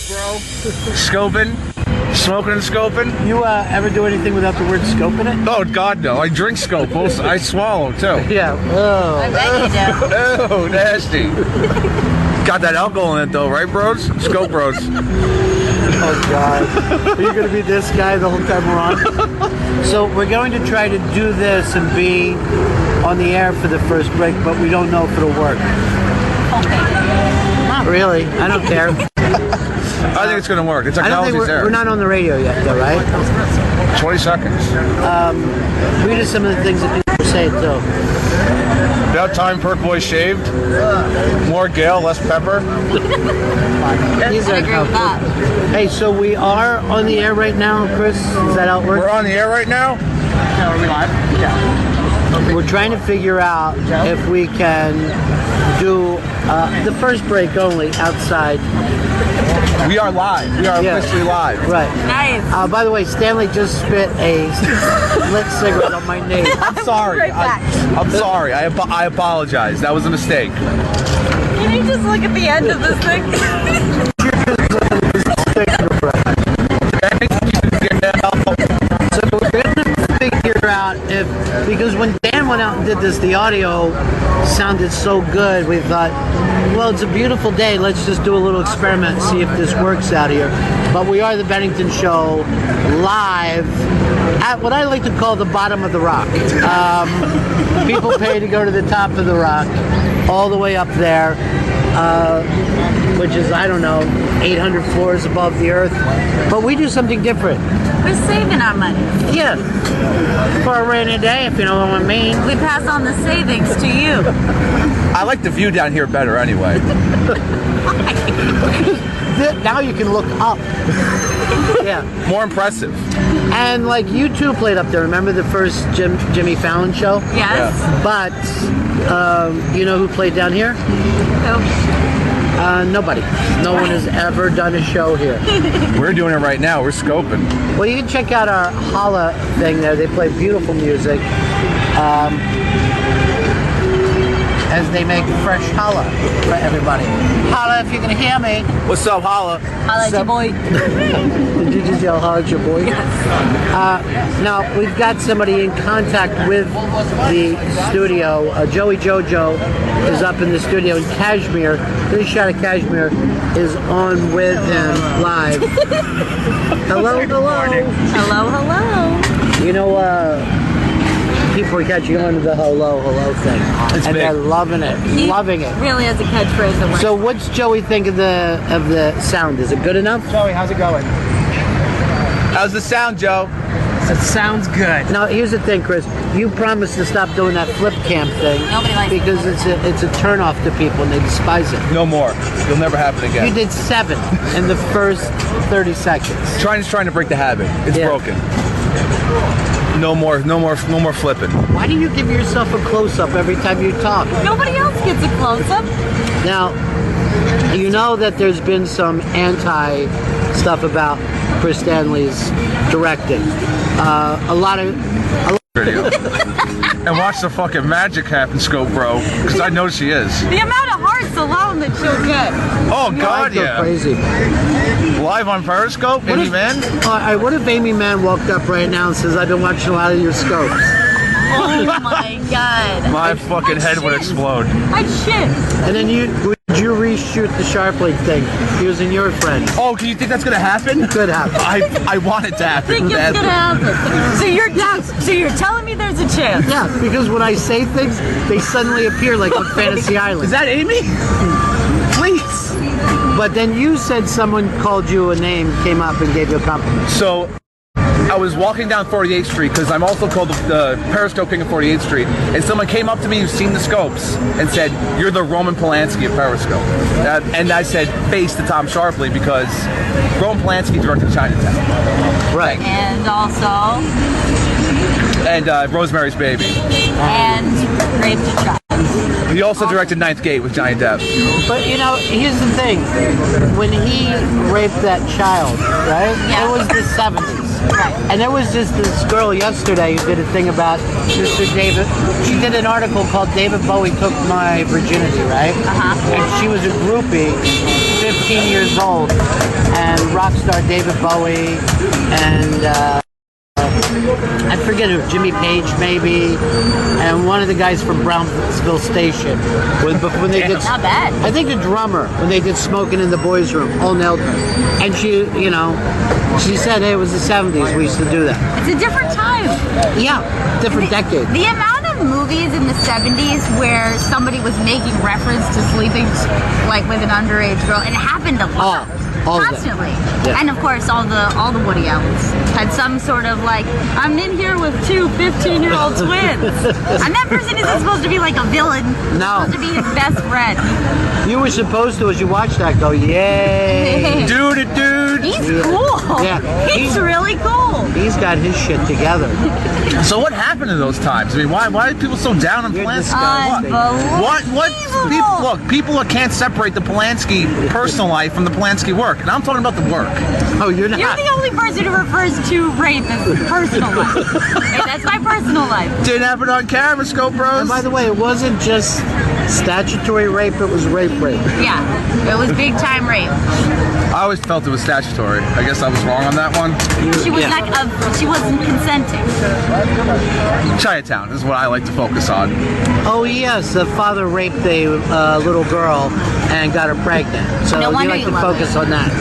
bro. Scoping. Smoking and scoping. You ever do anything without the word scope in it? Oh, God, no. I drink scope. I swallow, too. Yeah. Oh. I bet you do. Oh, nasty. Got that alcohol in it, though, right, bros? Scope bros. Oh, God. Are you going to be this guy the whole time we're on? So we're going to try to do this and be on the air for the first break, but we don't know if it'll work. Okay. Not really. I don't care. I think it's going to work. The I don't technology's think there. we're not on the radio yet, though, right? 20 seconds. Read us some of the things that people say, too. About time Perk Boy shaved. More Gail, less pepper. These I are agree with that. Hey, so we are on the air right now, Chris? Is that how it works? We're on the air right now? Are we live? Yeah. We're trying to figure out if we can do the first break only outside. We are live. We are officially live. Right. Nice. By the way, Stanley just spit a lit cigarette on my name. I'm sorry. Right back. I'm sorry. I apologize. That was a mistake. Can you just look at the end of this thing? So we're going to figure out if, because when Dan went out and did this, the audio sounded so good, we thought, well, it's a beautiful day, let's just do a little experiment and see if this works out here. But we are the Bennington Show live at what I like to call the bottom of the rock. People pay to go to the top of the rock, all the way up there, which is, I don't know, 800 floors above the earth. But we do something different. We're saving our money. Yeah, for a rainy day, if you know what I mean. We pass on the savings to you. I like the view down here better anyway. Now you can look up. Yeah. More impressive. And like you two played up there. Remember the first Jimmy Fallon show? Yes. But you know who played down here? So, Nobody. No one has ever done a show here. We're doing it right now. We're scoping. Well, you can check out our Holla thing there. They play beautiful music. As they make fresh holla for everybody. Holla if you can hear me. What's up, holla? holla at your boy. Did you just yell holla at your boy? Yes. Now, we've got somebody in contact with the studio. Joey Jojo is up in the studio, and Kashmir, this shot of Kashmir, is on with him live. Hello, hello. Hello, hello. You know, people are catching on to the hello thing. And they're loving it. He loving it. Really has a catchphrase that works. So what's Joey think of the sound? Is it good enough? Joey, how's it going? How's the sound, Joe? It sounds good. Now here's the thing, Chris. You promised to stop doing that flip cam thing. Nobody likes because it's a turnoff to people and they despise it. No more. It'll never happen again. You did 7 in the first 30 seconds. Trying to break the habit. It's broken. No more flipping. Why do you give yourself a close-up every time you talk? Nobody else gets a close-up. Now, you know that there's been some anti-stuff about Chris Stanley's directing. A lot of Video. And watch the fucking magic happen, Scope Bro, because I know she is. The amount of hearts alone that she'll get. Oh God, I go yeah. crazy. Live on Periscope, Amy Man. What if Amy Man walked up right now and says, "I've been watching a lot of your scopes"? Oh my God. My fucking head would explode. I shit. And then would you reshoot the Sharpling thing using your friend? Oh, do you think that's gonna happen? Could happen. I want it to I happen. think it's badly. gonna happen. So you're down. So you're telling me there's a chance? Yeah, because when I say things, they suddenly appear like on Fantasy Island. Is that Amy? Please. But then you said someone called you a name, came up and gave you a compliment. So I was walking down 48th Street because I'm also called the Periscope King of 48th Street, and someone came up to me who's seen the scopes and said, "You're the Roman Polanski of Periscope." And I said, face to Tom Sharply, because Roman Polanski directed Chinatown. Right. And also, And Rosemary's Baby. and Raped a Child. He also directed Ninth Gate with Johnny Depp. But you know, here's the thing. When he raped that child, right? Yeah. It was the 70s. Right. And there was just this girl yesterday who did a thing about Mr. David. She did an article called David Bowie Took My Virginity, right? Uh-huh. And she was a groupie 15 years old, and rock star David Bowie, and I forget who, Jimmy Page maybe, and one of the guys from Brownsville Station. When they did, Not bad. I think the drummer, when they did Smoking in the Boys' Room, all nailed her. And she said, hey, it was the 70s, we used to do that. It's a different time. Yeah, different decade. The amount of movies in the 70s where somebody was making reference to sleeping like with an underage girl, and it happened a lot. All of Constantly. Yeah. And of course all the Woody Allens had some sort of like, I'm in here with two 15-year-old twins. And that person isn't supposed to be like a villain. No. It's supposed to be his best friend. You were supposed to, as you watched that, go, yay. Dude. He's cool. Yeah. He's really cool. He's got his shit together. So what happened in those times? I mean, why are people so down on You're Polanski? disgusting. What? People can't separate the Polanski personal life from the Polanski work, and I'm talking about the work. Oh, you're not. You're the only person who refers to rape as personal life. Hey, that's my personal life. Didn't happen on camera, Scope Bros. And by the way, it wasn't just statutory rape, it was rape. Yeah, it was big time rape. I always felt it was statutory. I guess I was wrong on that one. She was not. She wasn't consenting. Chinatown is what I like to focus on. Oh, yes, the father raped a little girl and got her pregnant. So No you wonder like you to love focus it. on that.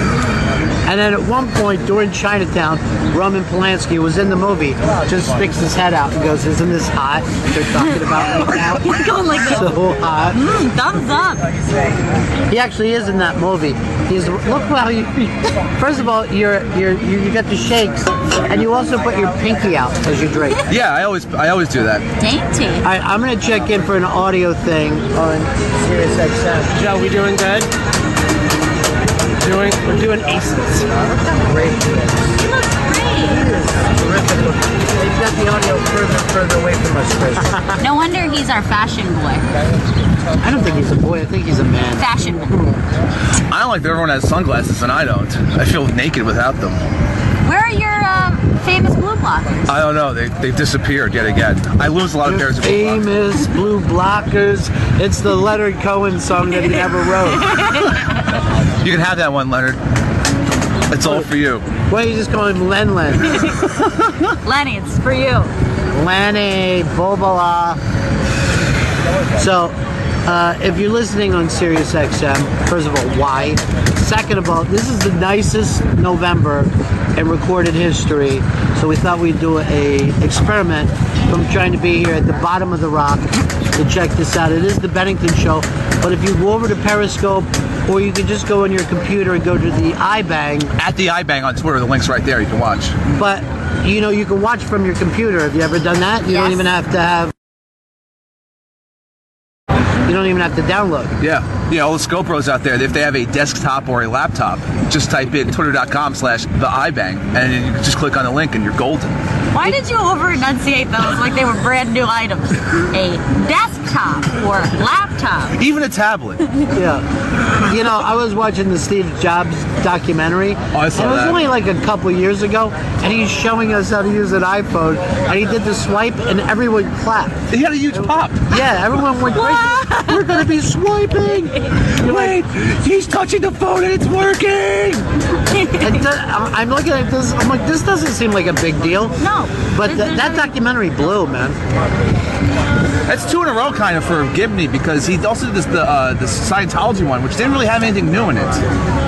And then at one point during Chinatown, Roman Polanski was in the movie, just sticks his head out and goes, isn't this hot? They're talking about right now. We're going like this. So hot. Thumbs up. He actually is in that movie. Look how you. First of all, you got the shakes, and you also put your pinky out as you drink. Yeah, I always do that. Dainty. All right, I'm gonna check in for an audio thing on Sirius XM. Joe, we doing good? We're doing aces. Great. He looks great. Terrific. He's got the audio further away from us, Chris. No wonder he's our fashion boy. I don't think he's a boy. I think he's a man. Fashion. I don't like that everyone has sunglasses and I don't. I feel naked without them. Where are your famous blue blockers? I don't know. They've disappeared yet again. I lose a lot of pairs of blue blockers. Famous blue blockers. It's the Leonard Cohen song that he never wrote. You can have that one, Leonard. It's all for you. Why don't you just call him Len? Lenny, it's for you. Lenny, Bobola. So, if you're listening on Sirius XM, first of all, why? Second of all, this is the nicest November in recorded history, so we thought we'd do a experiment from trying to be here at the bottom of the rock to check this out. It is the Bennington Show, but if you go over to Periscope, or you could just go on your computer and go to the iBang. At the iBang on Twitter, the link's right there. You can watch. But, you can watch from your computer. Have you ever done that? You don't Yes. even have to have... You don't even have to download. Yeah, all the Scope Bros out there, if they have a desktop or a laptop, just type in twitter.com/theiBang, and you can just click on the link and you're golden. Why did you over-enunciate those like they were brand new items? A desktop or laptop. Even a tablet. Yeah. I was watching the Steve Jobs documentary. I saw and it was that. only like a couple years ago, and he's showing us how to use an iPhone, and he did the swipe, and everyone clapped. He had a huge pop. Yeah, everyone went crazy. We're going to be swiping. Wait, he's touching the phone and it's working. And I'm looking at this, I'm like, this doesn't seem like a big deal. No. But that documentary blew, man. That's two in a row kind of for Gibney, because he also did the Scientology one, which didn't really have anything new in it.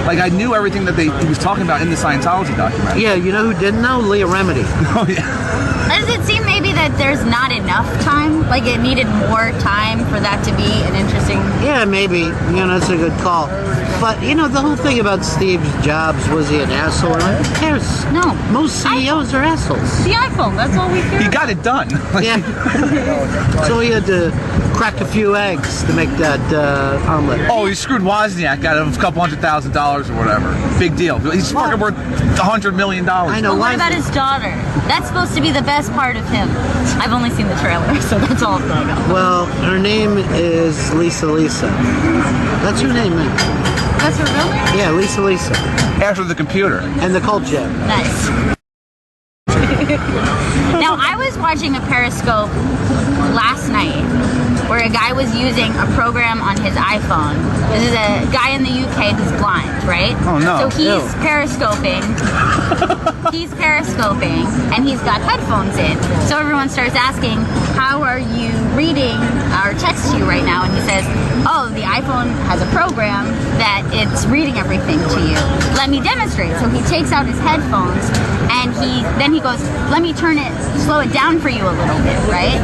Like, I knew everything that he was talking about in the Scientology documentary. Yeah, you know who didn't know? Leah Remedy. Oh, yeah. Does it seem maybe that there's not enough time? Like it needed more time for that to be an interesting... Yeah, maybe. That's a good call. But, the whole thing about Steve Jobs, was he an asshole? Who cares? No. Most CEOs are assholes. The iPhone, that's all we care He about. got it done. Yeah. So he had to crack a few eggs to make that omelet. Oh, he screwed Wozniak out of a couple $100,000 or whatever. Big deal. He's fucking worth $100 million. I know. But what about his daughter? That's supposed to be the best part of him. I've only seen the trailer, so that's all I'm going on. Well, her name is Lisa. That's her name, man. That's her real name? Yeah, Lisa. After the computer. And the Cult Jam. Nice. Now, I was watching a Periscope last night, where a guy was using a program on his iPhone. This is a guy in the UK who's blind, right? Oh, no. So he's periscoping. He's periscoping, and he's got headphones in. So everyone starts asking, how are you reading our text to you right now? And he says, oh, the iPhone has a program that it's reading everything to you. Let me demonstrate. So he takes out his headphones, and then he goes, let me slow it down for you a little bit, right?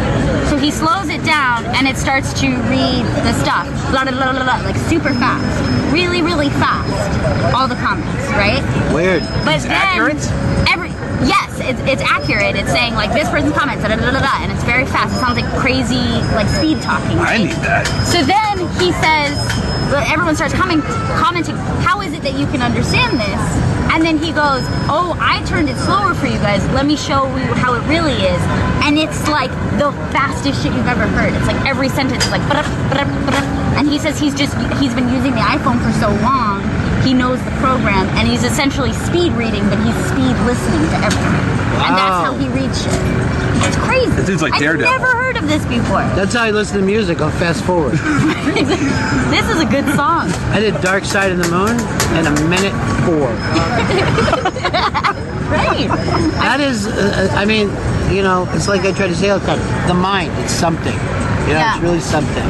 So he slows it down, and it starts to read the stuff, blah, blah, blah, blah, blah, like super fast. Really, really fast. All the comments, right? Weird. But then accurate? Yes, it's accurate. It's saying like this person comments, da, da, da, da, da, and it's very fast. It sounds like crazy, like speed talking. Right? I need that. So then he says, everyone starts commenting, how is it that you can understand this? And then he goes, oh, I turned it slower for you guys. Let me show you how it really is. And it's like the fastest shit you've ever heard. It's like every sentence is like, and he says he's been using the iPhone for so long, he knows the program, and he's essentially speed reading, but he's speed listening to everything. Wow. And that's how he reads shit. It's crazy. That dude's like Daredevil. I've never heard of this before. That's how I listen to music. I'll fast forward. This is a good song. I did Dark Side of the Moon in 1:04. Right. That is, I mean, you know, it's like I try to say all the time. The mind, it's something. You know, Yeah. it's really something.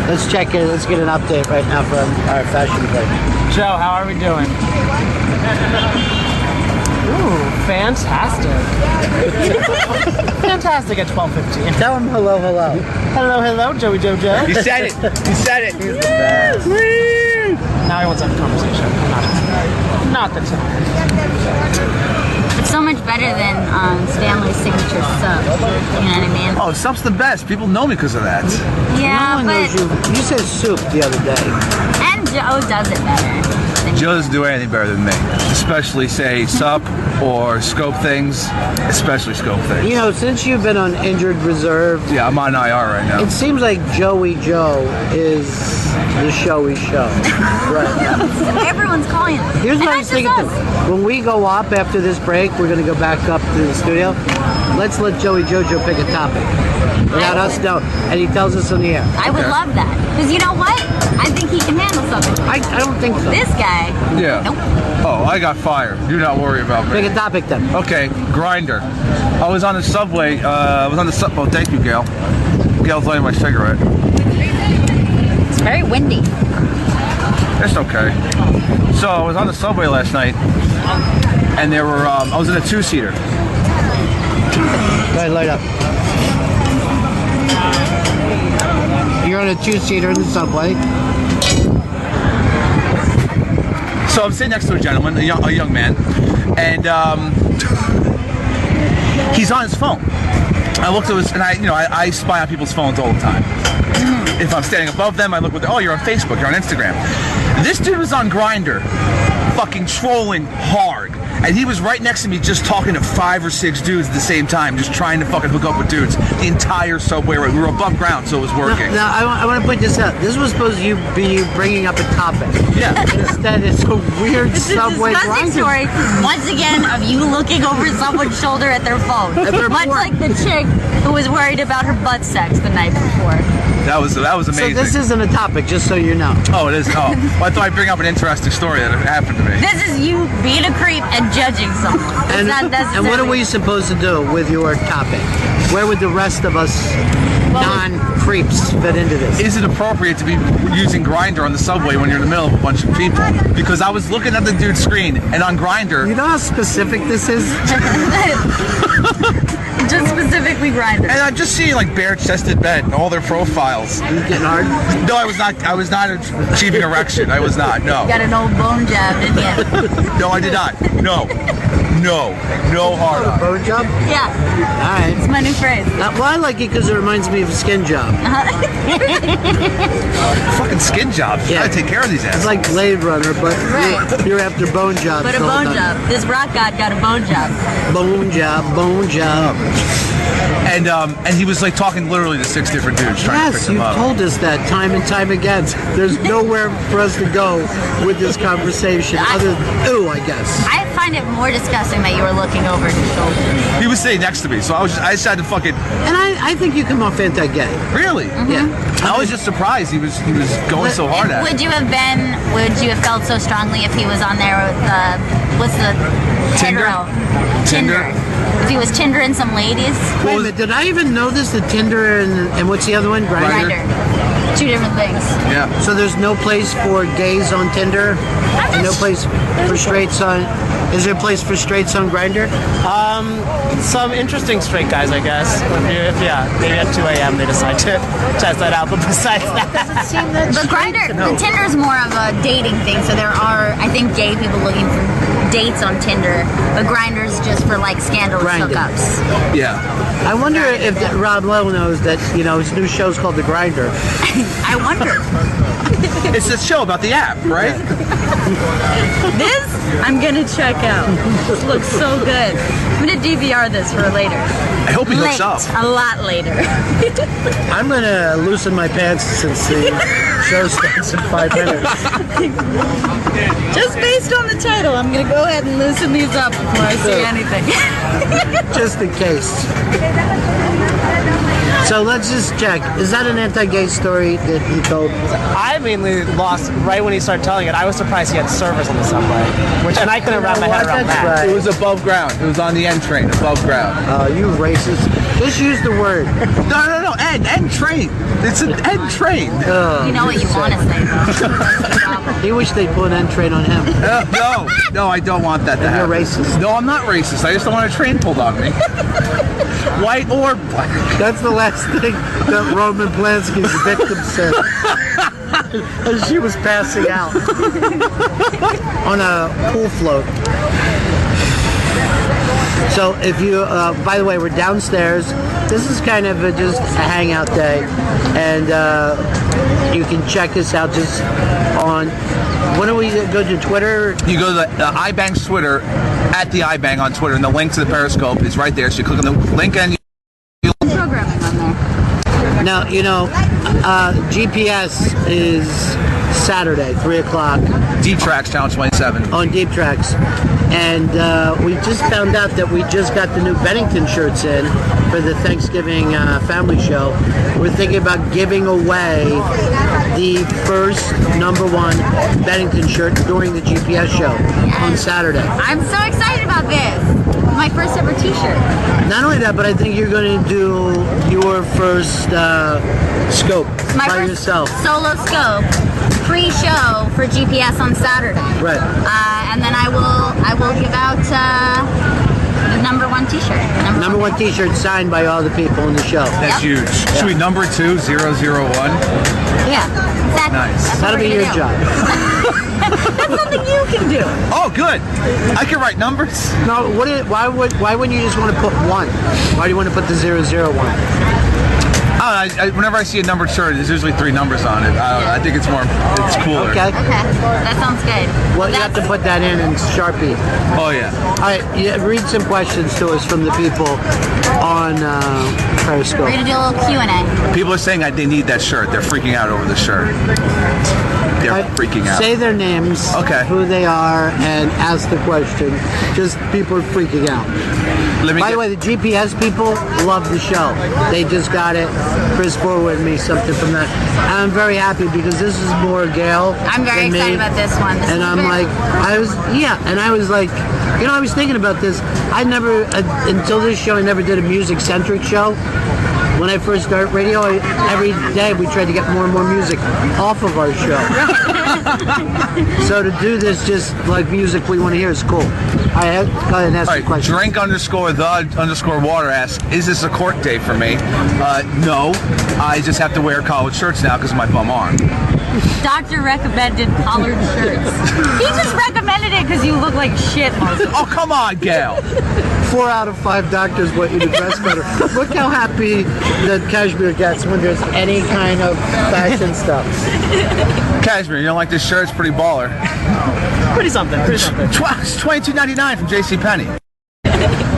Let's check it. Let's get an update right now from our fashion break. Joe, how are we doing? Ooh, fantastic. Fantastic at 12:15. Tell him hello, hello. Hello, hello, Joey Jojo. You said it. You said it. He's the best. Now he wants to have a conversation. Not the time. It's so much better than Stanley's signature sub. You know what I mean? Oh, sup's the best. People know me because of that. Yeah, No one knows but you. You said soup the other day. and Joe does it better. Joe doesn't do anything better than me. Especially, say, sup or scope things. Especially scope things. You know, since you've been on injured reserve, Yeah, I'm on IR right now. it seems like Joey Joe is the showy show right now. Everyone's calling it. Here's what And I was not thinking. just us. When we go up after this break, we're going to go back up to the studio. Let's let Joey Jojo pick a topic without us knowing, and he tells us on the air. I would Okay. love that. Because you know what? I think he can handle something. I don't think so. This guy. Yeah. Nope. Oh, I got fired. Do not worry about Pick me. a topic then. Okay, grinder. I was on the subway. Oh, thank you, Gail. Gail's lighting my cigarette. It's very windy. It's okay. So I was on the subway last night, and there were. I was in a two-seater. Go ahead, light up. You're on a two-seater in the subway. So I'm sitting next to a gentleman, a young man, and he's on his phone. I looked at his, and I spy on people's phones all the time. If I'm standing above them, I look with, oh, you're on Facebook, you're on Instagram. This dude was on Grindr, fucking trolling hard. And he was right next to me just talking to 5 or 6 dudes at the same time, just trying to fucking hook up with dudes. The entire subway ride. We were above ground, so it was working. Now, I want to point this out. This was supposed to be you bringing up a topic. Yeah. Instead, it's a weird It's a subway disgusting grinder. story, once again, of you looking over someone's shoulder at their phone. their Much porn. like the chick who was worried about her butt sex the night before. That was So amazing. this isn't a topic, just so you know. Oh, it is? Oh. Well, I thought I'd bring up an interesting story that happened to me. This is you being a creep and judging someone. It's not necessarily. And what are we supposed to do with your topic? Where would the rest of us non-creeps fit into this? Is it appropriate to be using Grindr on the subway when you're in the middle of a bunch of people? Because I was looking at the dude's screen, and on Grindr, You know how specific this is? Just specifically Grindr. and I'm just seeing like bare-chested men and all their profiles. You getting hard? No, I was not. I was not achieving erection. I was not. No. Got an old bone jab, didn't you? No, I did not. No hard on. Bone job? Yeah, All right. it's my new phrase. Well, I like it because it reminds me of a skin job. Fucking skin jobs. You Yeah. gotta take care of these It's assholes. like Blade Runner, but Right. you're after bone jobs. But a all the bone time. job. This rock god got a bone job. Bone job, bone job. and he was like talking literally to 6 different dudes trying to pick Yes, them you've up. told us that time and time again. There's nowhere for us to go with this conversation other than, ooh, I guess. I find it more disgusting that you were looking over his shoulder. He was sitting next to me, so I decided to fucking And I think you come off anti-gay. really. Yeah. I was just surprised he was going so hard at it. Would you have felt so strongly if he was on there with what's the Tinder? Tinder. If he was Tindering some ladies. Wait a minute, did I even know this? The Tinder and what's the other one? Grindr? Grindr. 2 different things. Yeah. So there's no place for gays on Tinder? And no place for straights on... Is there a place for straights on Grindr? Some interesting straight guys, I guess. Maybe at 2 a.m. they decide to test that out. But besides that, But Grindr, Tinder's more of a dating thing. So there are, I think, gay people looking for dates on Tinder, but Grindr's just for like scandalous Grinding. hookups. Yeah. I wonder if Rob Lowe knows that, his new show's called The Grindr. I wonder. It's a show about the app, right? This I'm gonna check out. This looks so good. I'm gonna DVR this for later. I hope he hooks up. A lot later. I'm going to loosen my pants since the show starts in 5 minutes. Just based on the title, I'm gonna go ahead and loosen these up before I see anything. Just in case. So let's just check. Is that an anti-gay story that he told? I mainly lost right when he started telling it. I was surprised he had servers on the subway, and I couldn't wrap my head around That's that. right. It was above ground. It was on the N train, above ground. Oh, you racist. Just use the word. No. N train. It's an N train. You know what you want to say, though. He wished they'd put an N train on him. No, I don't want that to happen. You're racist. No, I'm not racist. I just don't want a train pulled on me. White or black. That's the last thing that Roman Polanski's victim said. As she was passing out on a pool float. So if you, by the way, we're downstairs. This is kind of just a hangout day. And you can check us out just on, when do we go to Twitter? You go to the iBang's Twitter, at the iBang on Twitter, and the link to the Periscope is right there. So you click on the link and Programming on there. Now, GPS is Saturday, 3 o'clock Deep Tracks Channel 27. on Deep Tracks. And we just found out that we just got the new Bennington shirts in for the Thanksgiving family show. We're thinking about giving away the first #1 Bennington shirt during the GPS show on Saturday. I'm so excited about this. My first ever T-shirt. Not only that, but I think you're going to do your first scope My by first yourself. solo scope pre-show for GPS on Saturday. Right. And then I will give out the #1 T-shirt. Number one T-shirt signed by all the people in the show. That's Yep. huge. Should we number 2001? Yeah, exactly. Nice. That's what That'll be we're your gonna do. job. That's something you can do. Oh, good. I can write numbers. No, why wouldn't you just want to put 1? Why do you want to put the 001? Whenever I see a numbered shirt, there's usually 3 numbers on it. I think it's cooler. Okay. Okay, that sounds good. Well, you have to put that in Sharpie. Oh, yeah. All right, read some questions to us from the people on Periscope. We're gonna do a little Q&A. People are saying they need that shirt. They're freaking out over the shirt. They're freaking out. Say their names, Okay. who they are, and ask the question. Just people are freaking out. By the way, the GPS people love the show. They just got it. Chris forwarded me something from that. I'm very happy because this is more Gail. I'm very than me. excited about this one. This And is I'm very- like, I was like, I was thinking about this. I never, until this show, I never did a music-centric show. When I first started radio, every day we tried to get more and more music off of our show. So to do this, just like music we want to hear, is cool. Go ahead and ask All the right, question. drink_the_water asks, is this a court day for me? No. I just have to wear collared shirts now because of my bum arm. Doctor recommended collared shirts. He just recommended it because you look like shit most of the Oh, come on, Gail. 4 out of 5 doctors want you to dress better. Look how happy that Kashmir gets when there's any kind of fashion stuff. Cashmere, you don't like this shirt? It's pretty baller. Pretty something. It's $22.99 from JCPenney.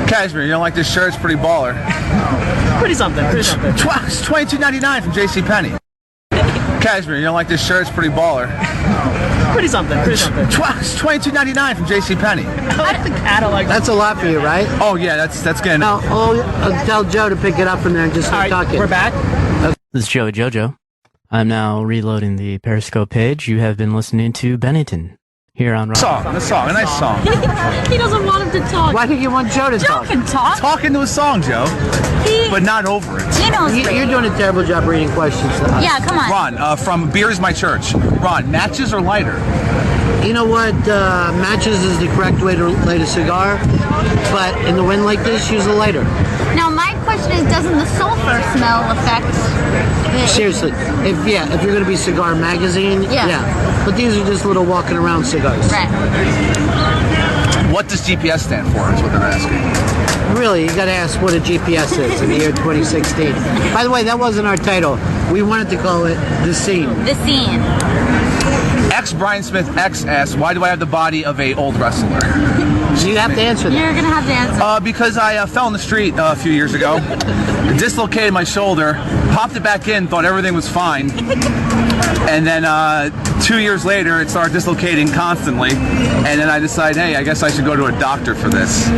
Cashmere, you don't like this shirt? It's pretty baller. Pretty something. Pretty something. It's $22.99 from JCPenney. Cashmere, you don't like this shirt? It's pretty baller. Pretty something. Pretty something. It's $22.99 from JCPenney. I like the catalog. That's a lot for you, right? Oh yeah, that's good. Now, tell Joe to pick it up from there and just All start right, talking. we're back. This is Joey Jojo. I'm now reloading the Periscope page. You have been listening to Bennington here on Ron. A nice song. He doesn't want him to talk. Why do you want Joe to Joe talk? can talk. Talking to a song, Joe, but not over it. He knows. You're doing a terrible job reading questions to us. Yeah, come on. Ron, from Beer is My Church. Ron, matches or lighter? You know what? Matches is the correct way to light a cigar, but in the wind like this, use a lighter. Now my question is, doesn't the sulfur smell affect? Seriously, if you're gonna be Cigar Magazine, Yeah. But these are just little walking around cigars. Right. What does GPS stand for? Is what they're asking. Really, you gotta ask what a GPS is in the year 2016. By the way, that wasn't our title. We wanted to call it The Scene. The scene. X Brian Smith X asks, why do I have the body of a old wrestler? So you have to answer that. You're gonna have to answer. Because I fell in the street a few years ago, dislocated my shoulder, popped it back in, thought everything was fine, and then 2 years later it started dislocating constantly, and then I decided, hey, I guess I should go to a doctor for this.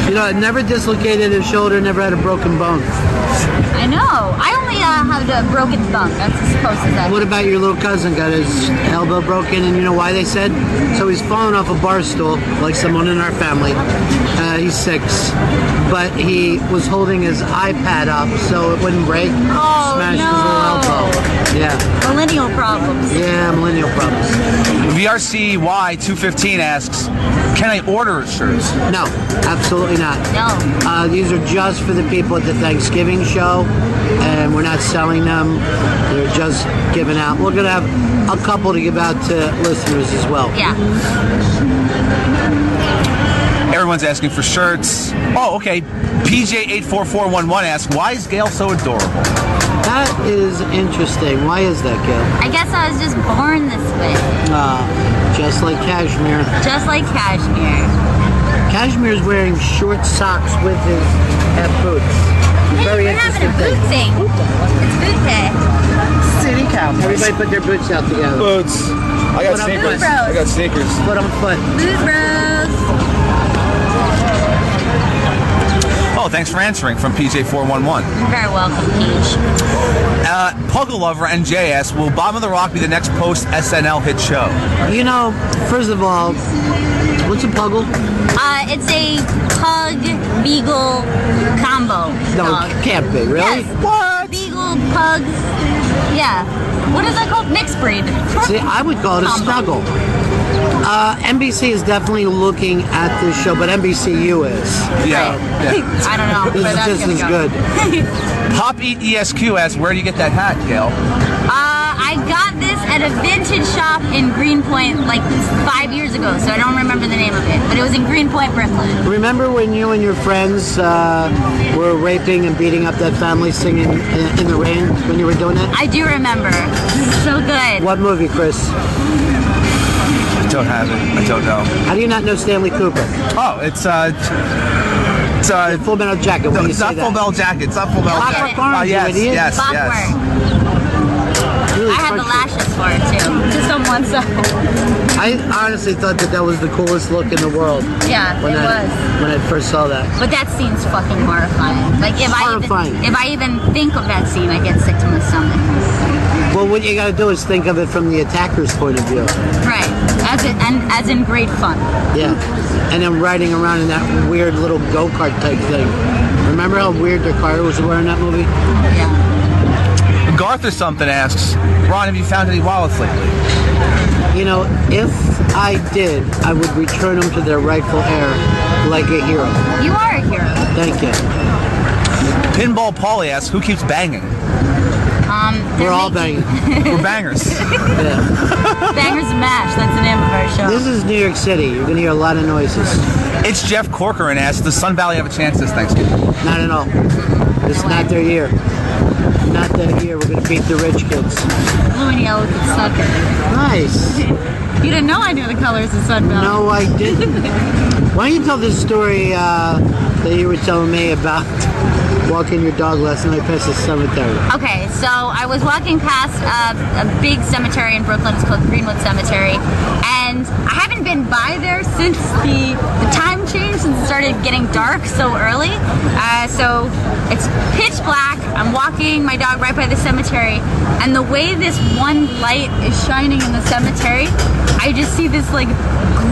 You know, I never dislocated his shoulder, never had a broken bone. I know. I only have a broken thumb. That's as close as that. What about your little cousin? Got his elbow broken, and you know why they said? So he's fallen off a bar stool, like someone in our family. He's 6, but he was holding his iPad up so it wouldn't break. Oh, Smashed no. his little elbow. Yeah, Millennial problems. yeah, millennial problems. VRCY215 asks, can I order a shirt? No, absolutely not. No. These are just for the people at the Thanksgiving show, and we're not selling them. They're just given out. We're going to have a couple to give out to listeners as well. Yeah. Everyone's asking for shirts. Oh, okay. PJ84411 asks, why is Gail so adorable? That is interesting. Why is that, Gail? I guess I was just born this way. Just like Cashmere. Just like Cashmere. Cashmere's wearing short socks with his boots. Hey, Very we're having interesting a boot thing. thing. It's boot day. City Cowboys. Everybody put their boots out together. Boots. I got What up, sneakers. bros? I got sneakers. Put on foot. Boot bros. Oh, thanks for answering from PJ411. You're very welcome, Peach. Puggle Lover NJ asks, will Bomb of the Rock be the next post-SNL hit show? You know, first of all, what's a puggle? It's a pug beagle combo. No, dog. it can't be, really? Yes. What? Beagle pug. Yeah. What is that called? Mixed breed. See, I would call it a Combo. snuggle. NBC is definitely looking at this show, but NBCU is. Yeah. I don't know. This where is that's just gonna as go. good. Pop Eat ESQ asks, where do you get that hat, Gail? I got this at a vintage shop in Greenpoint like 5 years ago, so I don't remember the name of it, but it was in Greenpoint, Brooklyn. Remember when you and your friends were raping and beating up that family singing in the rain when you were doing that? I do remember. So good. What movie, Chris? I don't have it. I don't know. How do you not know Stanley Cooper? Oh, it's Full Metal Jacket. no, When you it's say not that. Full Metal Jacket. It's not Full Metal Clockwork Jacket. Orange, Oh, you yes, idiot. yes, yes. Clockwork. Really I have the frustrating. lashes for it too, just on one side. I honestly thought that was the coolest look in the world Yeah, when it was. I first saw that. But that scene's fucking horrifying. Like Horrifying. if I even think of that scene, I get sick to my stomach. Well, what you got to do is think of it from the attacker's point of view. Right. As in great fun. Yeah. And then riding around in that weird little go-kart type thing. Remember how weird their car was wearing that movie? Yeah. Garth or something asks, Ron, have you found any wallets lately? You know, if I did, I would return them to their rightful heir like a hero. You are a hero. Thank you. Pinball Paulie asks, who keeps banging? We're all banging. We're bangers. Yeah. Bangers and Mash. That's the name of our show. This is New York City. You're going to hear a lot of noises. It's Jeff Corcoran asks, does Sun Valley have a chance this Thanksgiving? Not at all. It's not their year. Not that year. We're going to beat the rich kids. Blue and yellow could suck it. Nice. You didn't know I knew the colors of Sun Valley. No, I didn't. Why don't you tell this story that you were telling me about walking your dog last night past the cemetery. Okay, so I was walking past a big cemetery in Brooklyn. It's called Greenwood Cemetery, and I haven't been by there since the time change, since it started getting dark so early. So it's pitch black. I'm walking my dog right by the cemetery, and the way this one light is shining in the cemetery, I just see this like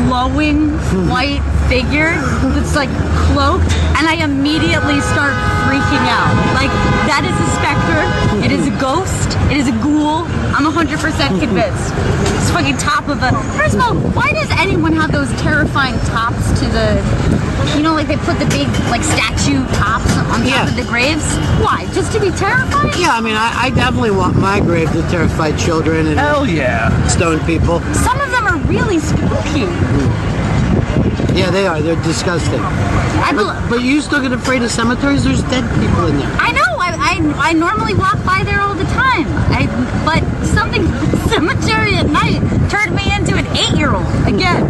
glowing white figure that's like cloaked, and I immediately start freaking out. Like, that is a specter, it is a ghost, it is a ghoul. I'm 100% convinced. It's fucking top of a... First of all, why does anyone have those terrifying tops to the... You know, like they put the big, like, statue tops on top of the graves? Why? Just to be terrified? Yeah, I mean, I definitely want my grave to terrify children and Hell yeah. stone people. Some of them are really spooky. Yeah, they are. They're disgusting. But you still get afraid of cemeteries? There's dead people in there. I know. I normally walk by there all the time. But something cemetery at night turned me into an 8-year-old again.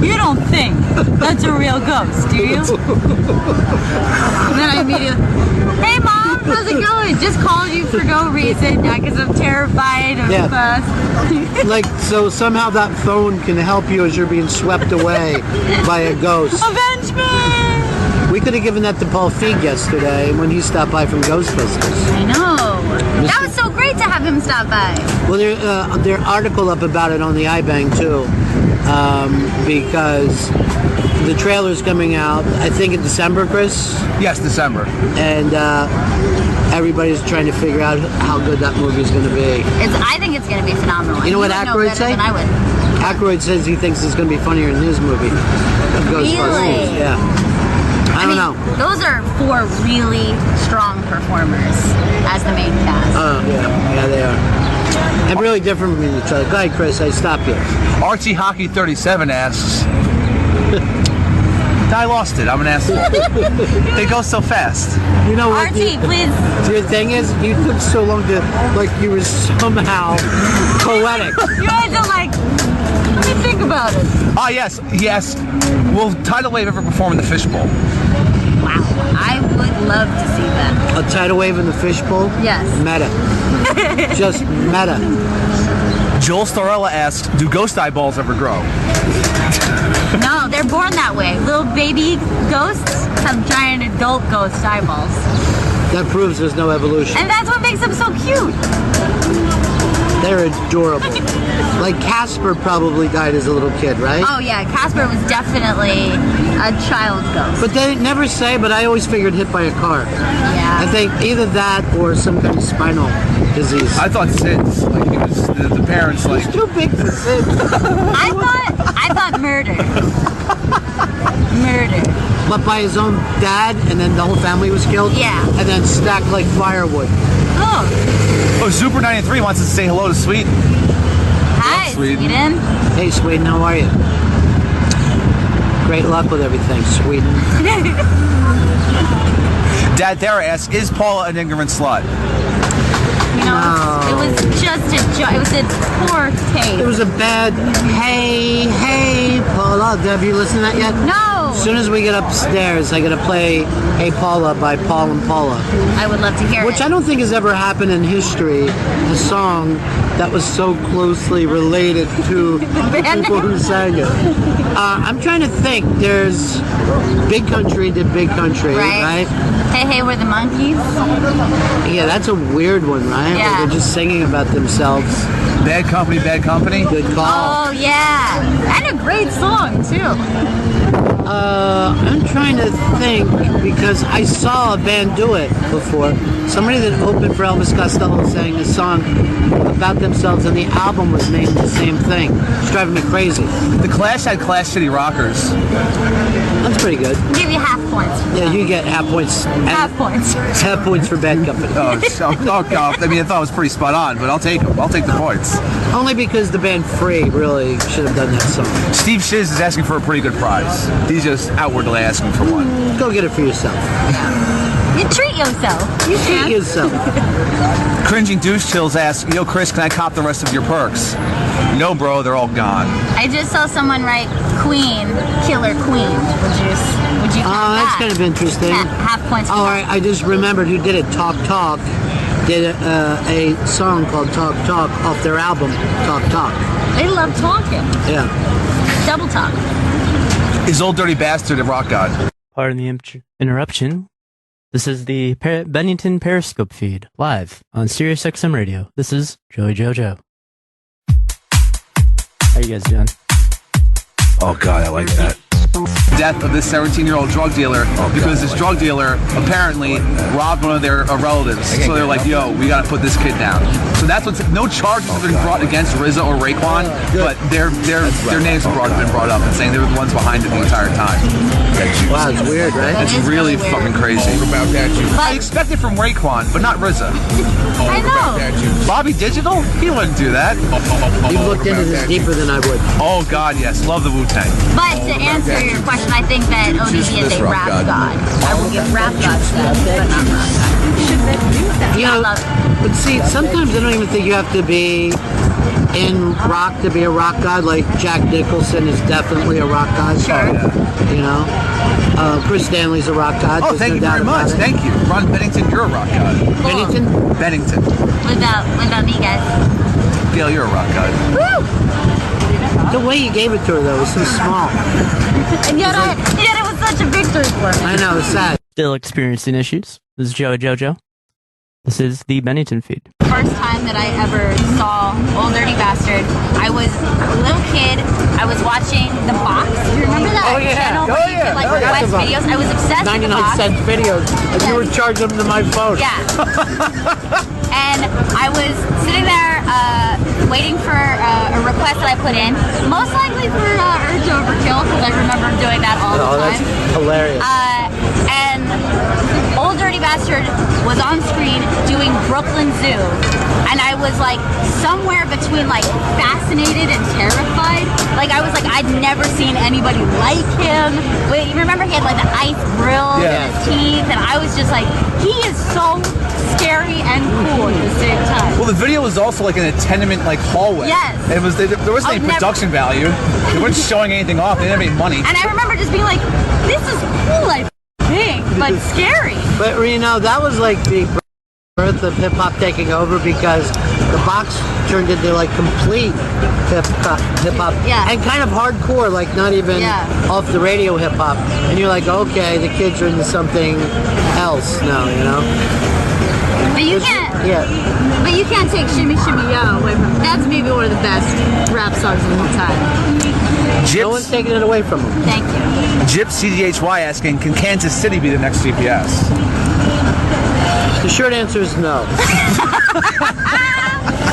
You don't think that's a real ghost, do you? And then I immediately, hey mom, how's it going? Just called you for no reason, because I'm terrified of Like, so somehow that phone can help you as you're being swept away by a ghost. Avenge me! We could have given that to Paul Feig yesterday when he stopped by from Ghostbusters. I know. That was so great to have him stop by. Well, there's article up about it on the iBang too, because the trailer's coming out, I think in December, Chris? Yes, December. And everybody's trying to figure out how good that movie's going to be. I think it's going to be phenomenal. You know what would Aykroyd said? Than I would. Aykroyd says he thinks it's going to be funnier in his movie. Ghostbusters. Really? Yeah. I don't know. Those are 4 really strong performers as the main cast. Yeah, they are. And really different from each other. Go ahead, Chris, I stop you. Archie Hockey 37 asks. I lost it. I'm an asshole. They go so fast. You know what? Archie, please. The thing is, you took so long to, like, you were somehow poetic. You had to, like, let me think about it. Ah, yes. Will Tidal Wave ever perform in the Fishbowl? Wow, I would love to see that. A tidal wave in the fishbowl? Yes. Meta. Just meta. Joel Storella asks, do ghost eyeballs ever grow? No, they're born that way. Little baby ghosts have giant adult ghost eyeballs. That proves there's no evolution. And that's what makes them so cute. They're adorable. Like Casper probably died as a little kid, right? Oh yeah, Casper was definitely a child ghost. But they never say, but I always figured hit by a car. Yeah. I think either that or some kind of spinal disease. I thought SIDS. Like, he was, the parents, like... He's too big for SIDS. I thought murder. Murder. But by his own dad, and then the whole family was killed? Yeah. And then stacked like firewood. Oh. Oh, Super93 wants us to say hello to Sweden. Hi, Sweden. Sweden. Hey, Sweden, how are you? Great luck with everything, Sweden. Dad Dara asks, is Paula an ignorant slut? You know, it was just a joke. It was a poor taste. It was a bad, hey, Paula. Have you listened to that yet? No. As soon as we get upstairs, I gotta play Hey Paula by Paul and Paula. I would love to hear Which it. I don't think has ever happened in history, a song that was so closely related to the people who sang it. I'm trying to think. There's Big Country did Big Country, right? Hey, hey, we're the monkeys. Yeah, that's a weird one, right? Yeah. Where they're just singing about themselves. Bad Company, Bad Company? Good call. Oh, yeah. And a great song, too. I'm trying to think because I saw a band do it before. Somebody that opened for Elvis Costello sang a song about themselves, and the album was named the same thing. It's driving me crazy. The Clash had Clash City Rockers. That's pretty good. I'll give you half points. Yeah, you get half points. Half points. Half points for Bad Company. I mean, I thought it was pretty spot on, but I'll take them. I'll take the points. Only because the band Free really should have done that song. Steve Shiz is asking for a pretty good prize. He's just outwardly asking for one. Go get it for yourself. You treat yourself. You Treat can. yourself. Cringing Douche Chills asks, yo, Chris, can I cop the rest of your perks? No, bro, they're all gone. I just saw someone write Queen, Killer Queen. Would you you count Oh, that's that? kind of interesting. Half points. All right, I just remembered who did it. Talk Talk did a song called Talk Talk off their album Talk Talk. They love talking. Yeah. Double talk. Is Old Dirty Bastard a rock god? Pardon the interruption. This is the Bennington Periscope feed, live on SiriusXM Radio. This is Joey Jojo. How you guys doing? Oh God, I like that. Death of this 17-year-old drug dealer because this drug dealer apparently robbed one of their relatives. So they're like, yo, we gotta put this kid down. So that's what's, no charges have been brought against RZA or Raekwon, but their names have been brought up and saying they were the ones behind it the entire time. Wow, it's weird, right? It's is really weird. fucking crazy. I But expect it from Raekwon, but not RZA. I know. Bobby Digital? He wouldn't do that. You've looked into this deeper than I would. Oh God, yes. Love the Wu-Tang. But to answer your question, I think that ODB is a rap god. I will give rap god status, but not rock god. You know, but see, sometimes I don't even think you have to be in rock to be a rock god. Like Jack Nicholson is definitely a rock god. Sure. You know, Chris Stanley's a rock god. Oh, there's thank no you doubt very about much. it. Thank you. Ron Bennington, you're a rock god. Bennington? Bennington. What about me, guys? Gail, you're a rock god. Woo! The way you gave it to her though was so small. And yet it was such a victory for me. I know, it's sad. Still experiencing issues. This is Joey Jojo. This is the Bennington feed. First time that I ever saw Old Dirty Bastard, I was a little kid. I was watching The Box. You remember that channel where you could like request videos? I was obsessed with The 99 Box. cent videos. And you were charging them to my phone. Yeah. And I was sitting there waiting for a request that I put in, most likely for Urge Overkill, because I remember doing that all the Oh, time. that's hilarious. And Old Dirty Bastard was on screen doing Brooklyn Zoo. And I was like somewhere between like fascinated and terrified. Like I was like, I'd never seen anybody like him. Wait, you remember he had like the ice grill in his teeth? And I was just like, he is so scary and cool at the same time. Well, the video was also like in a tenement like hallway. Yes. It was there wasn't any production value. They weren't showing anything off. They didn't have any money. And I remember just being like, this is cool, I think, but scary. But you know, that was like the birth of hip hop taking over because the Box turned into like complete hip hop, Yeah. and kind of hardcore, like not even off the radio hip hop. And you're like, okay, the kids are into something else now, you know? But you can't. Yeah. But you can't take Shimmy Shimmy Yo away from. That's maybe one of the best rap songs of all time. No one's taking it away from them. Thank you. Gyp CDHY asking, can Kansas City be the next GPS? The short answer is no.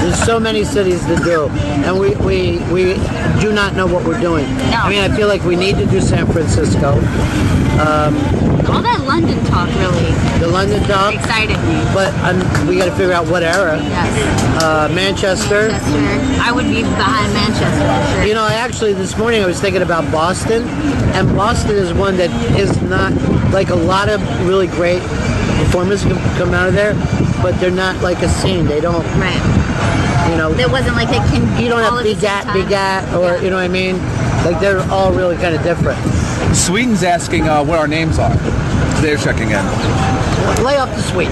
There's so many cities to do, and we do not know what we're doing. No. I mean, I feel like we need to do San Francisco. All that London talk really The London talk, excited me. but we got to figure out what era. Yes. Manchester. I would be behind Manchester for sure. You know, this morning I was thinking about Boston, and Boston is one that is not, like a lot of really great performers come out of there, but they're not like a scene. They don't, Right. you know, It wasn't like they can. you don't all have at the same time. Begat, or, you know what I mean? Like, they're all really kind of different. Sweden's asking what our names are. They're checking in. Lay off the suite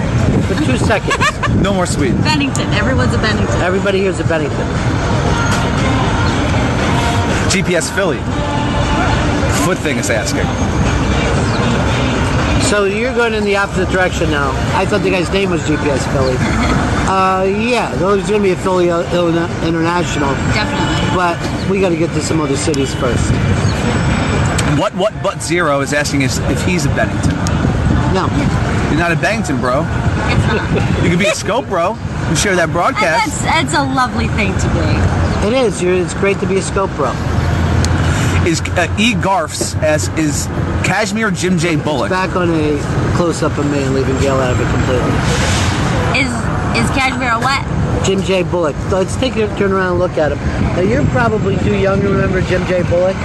for 2 seconds. No more Sweden. Bennington. Everyone's a Bennington. Everybody here's a Bennington. GPS Philly. Foot thing is asking. So you're going in the opposite direction now. I thought the guy's name was GPS Philly. Yeah, there's going to be a Philly International, Definitely. but we got to get to some other cities first. What but Zero is asking if he's a Bennington. No. You're not a Bennington, bro. It's not. You could be a Scope, bro. You share that And broadcast. that's a lovely thing to be. It is. It's great to be a Scope Bro. Is E. Garfs as is Kashmir Jim J. Bullock. Back on a close-up of me and leaving Gail out of it completely. Is Kashmir a what? Jim J. Bullock. So let's turn around and look at him. Now, you're probably too young to remember Jim J. Bullock.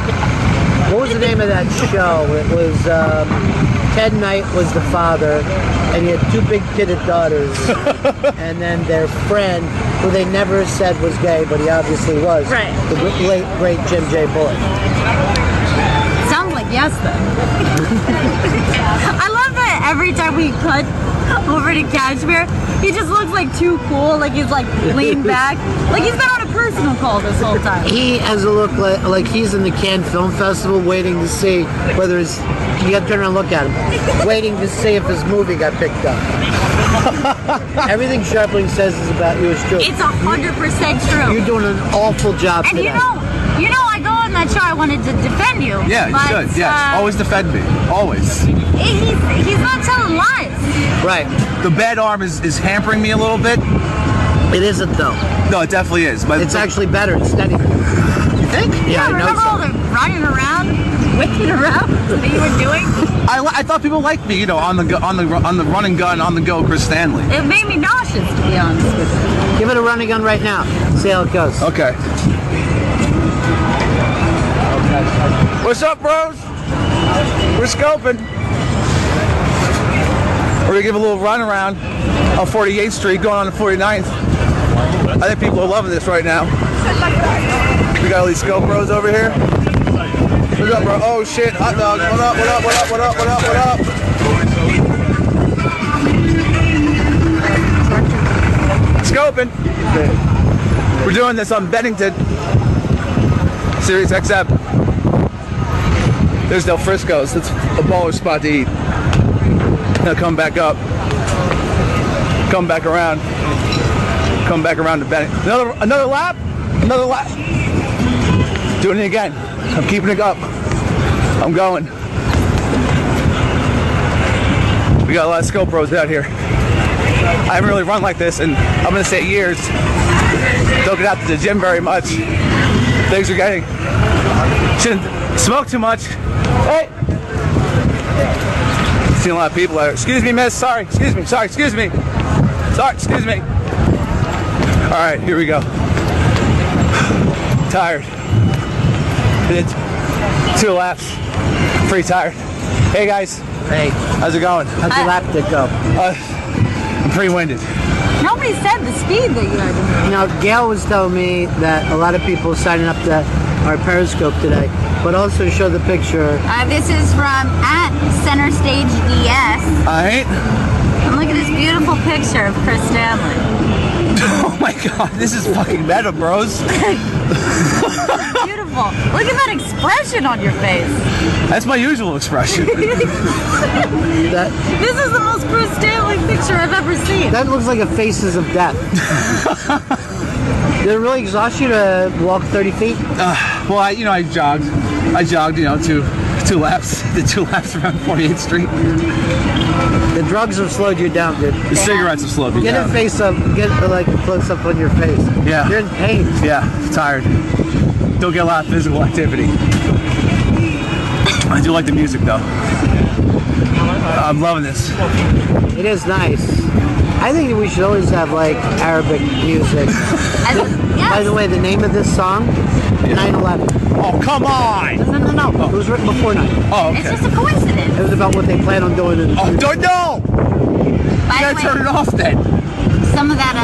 What was the name of that show? It was Ted Knight was the father, and he had 2 big-titted daughters, and then their friend, who they never said was gay, but he obviously was, Right. the late, great Jim J. Bullock. Sounds like yes, then. I love that every time we cut over to Kashmir, he just looks like too cool, like he's like leaned back, like he's been on a personal call this whole time. He has a look like he's in the Cannes Film Festival waiting to see whether his, you got to turn around and look at him, waiting to see if his movie got picked up. Everything Sharpling says is about you is true. It's 100% true. You're doing an awful job And today. you know, I go on that show, I wanted to defend you. Yeah, you but, should. Yes, always defend me. Always. He's not telling lies. Right. The bad arm is hampering me a little bit. It isn't though. No, it definitely is. But It's actually better. It's steady. You think? Yeah, I know remember so. all the running around, whipping around that you were doing? I thought people liked me, you know, on the run and gun, on the go, Chris Stanley. It made me nauseous, to be honest with you. Give it a running gun right now. See how it goes. Okay. What's up, bros? We're scoping. We're gonna give a little run around on 48th Street, going on to 49th. I think people are loving this right now. We got all these scope bros over here. What's up, bro? Oh shit, hot dogs. What up, what up, what up, what up, what up, what up? Scoping. We're doing this on Bennington. Sirius XM. There's Del Frisco's. It's a baller spot to eat. Now come back up. Come back around. Come back around to Bennington. Another lap. Another lap. Doing it again. I'm keeping it up. I'm going. We got a lot of scope bros out here. I haven't really run like this in, I'm gonna say, years. Don't get out to the gym very much. Things are getting. Shouldn't smoke too much. Hey! Seen a lot of people out here. Excuse me, miss. Sorry. Excuse me. Sorry. Excuse me. Sorry. Excuse me. All right, here we go. Tired. Did 2 laps. Pretty tired. Hey guys. Hey, How's it going? how's your lap did go? I'm pretty winded. Nobody said the speed that you had to move. You know, Gail was telling me that a lot of people signing up to our Periscope today, but also show the picture. This is from Center Stage DS. Alright. And look at this beautiful picture of Chris Stanley. Oh my god, this is fucking meta, bros. Beautiful. Look at that expression on your face. That's my usual expression. That This is the most Chris Stanley picture I've ever seen. that looks like a Faces of Death. Did it really exhaust you to walk 30 feet? Well, I jogged. I jogged, two laps. Did 2 laps around 48th Street. The drugs have slowed you down, dude. The cigarettes have slowed me Get down. a face up, get like a close up on your face. Yeah. You're in pain. Yeah, tired. Don't get a lot of physical activity. I do like the music though. I'm loving this. It is nice. I think we should always have like Arabic music. By the way, the name of this song, 9/11. Oh, come on! No. It was written before 9. Oh, It's okay. just a coincidence. It was about what they plan on doing in the Oh, future. don't know! You By gotta the turn way, it off then. some of that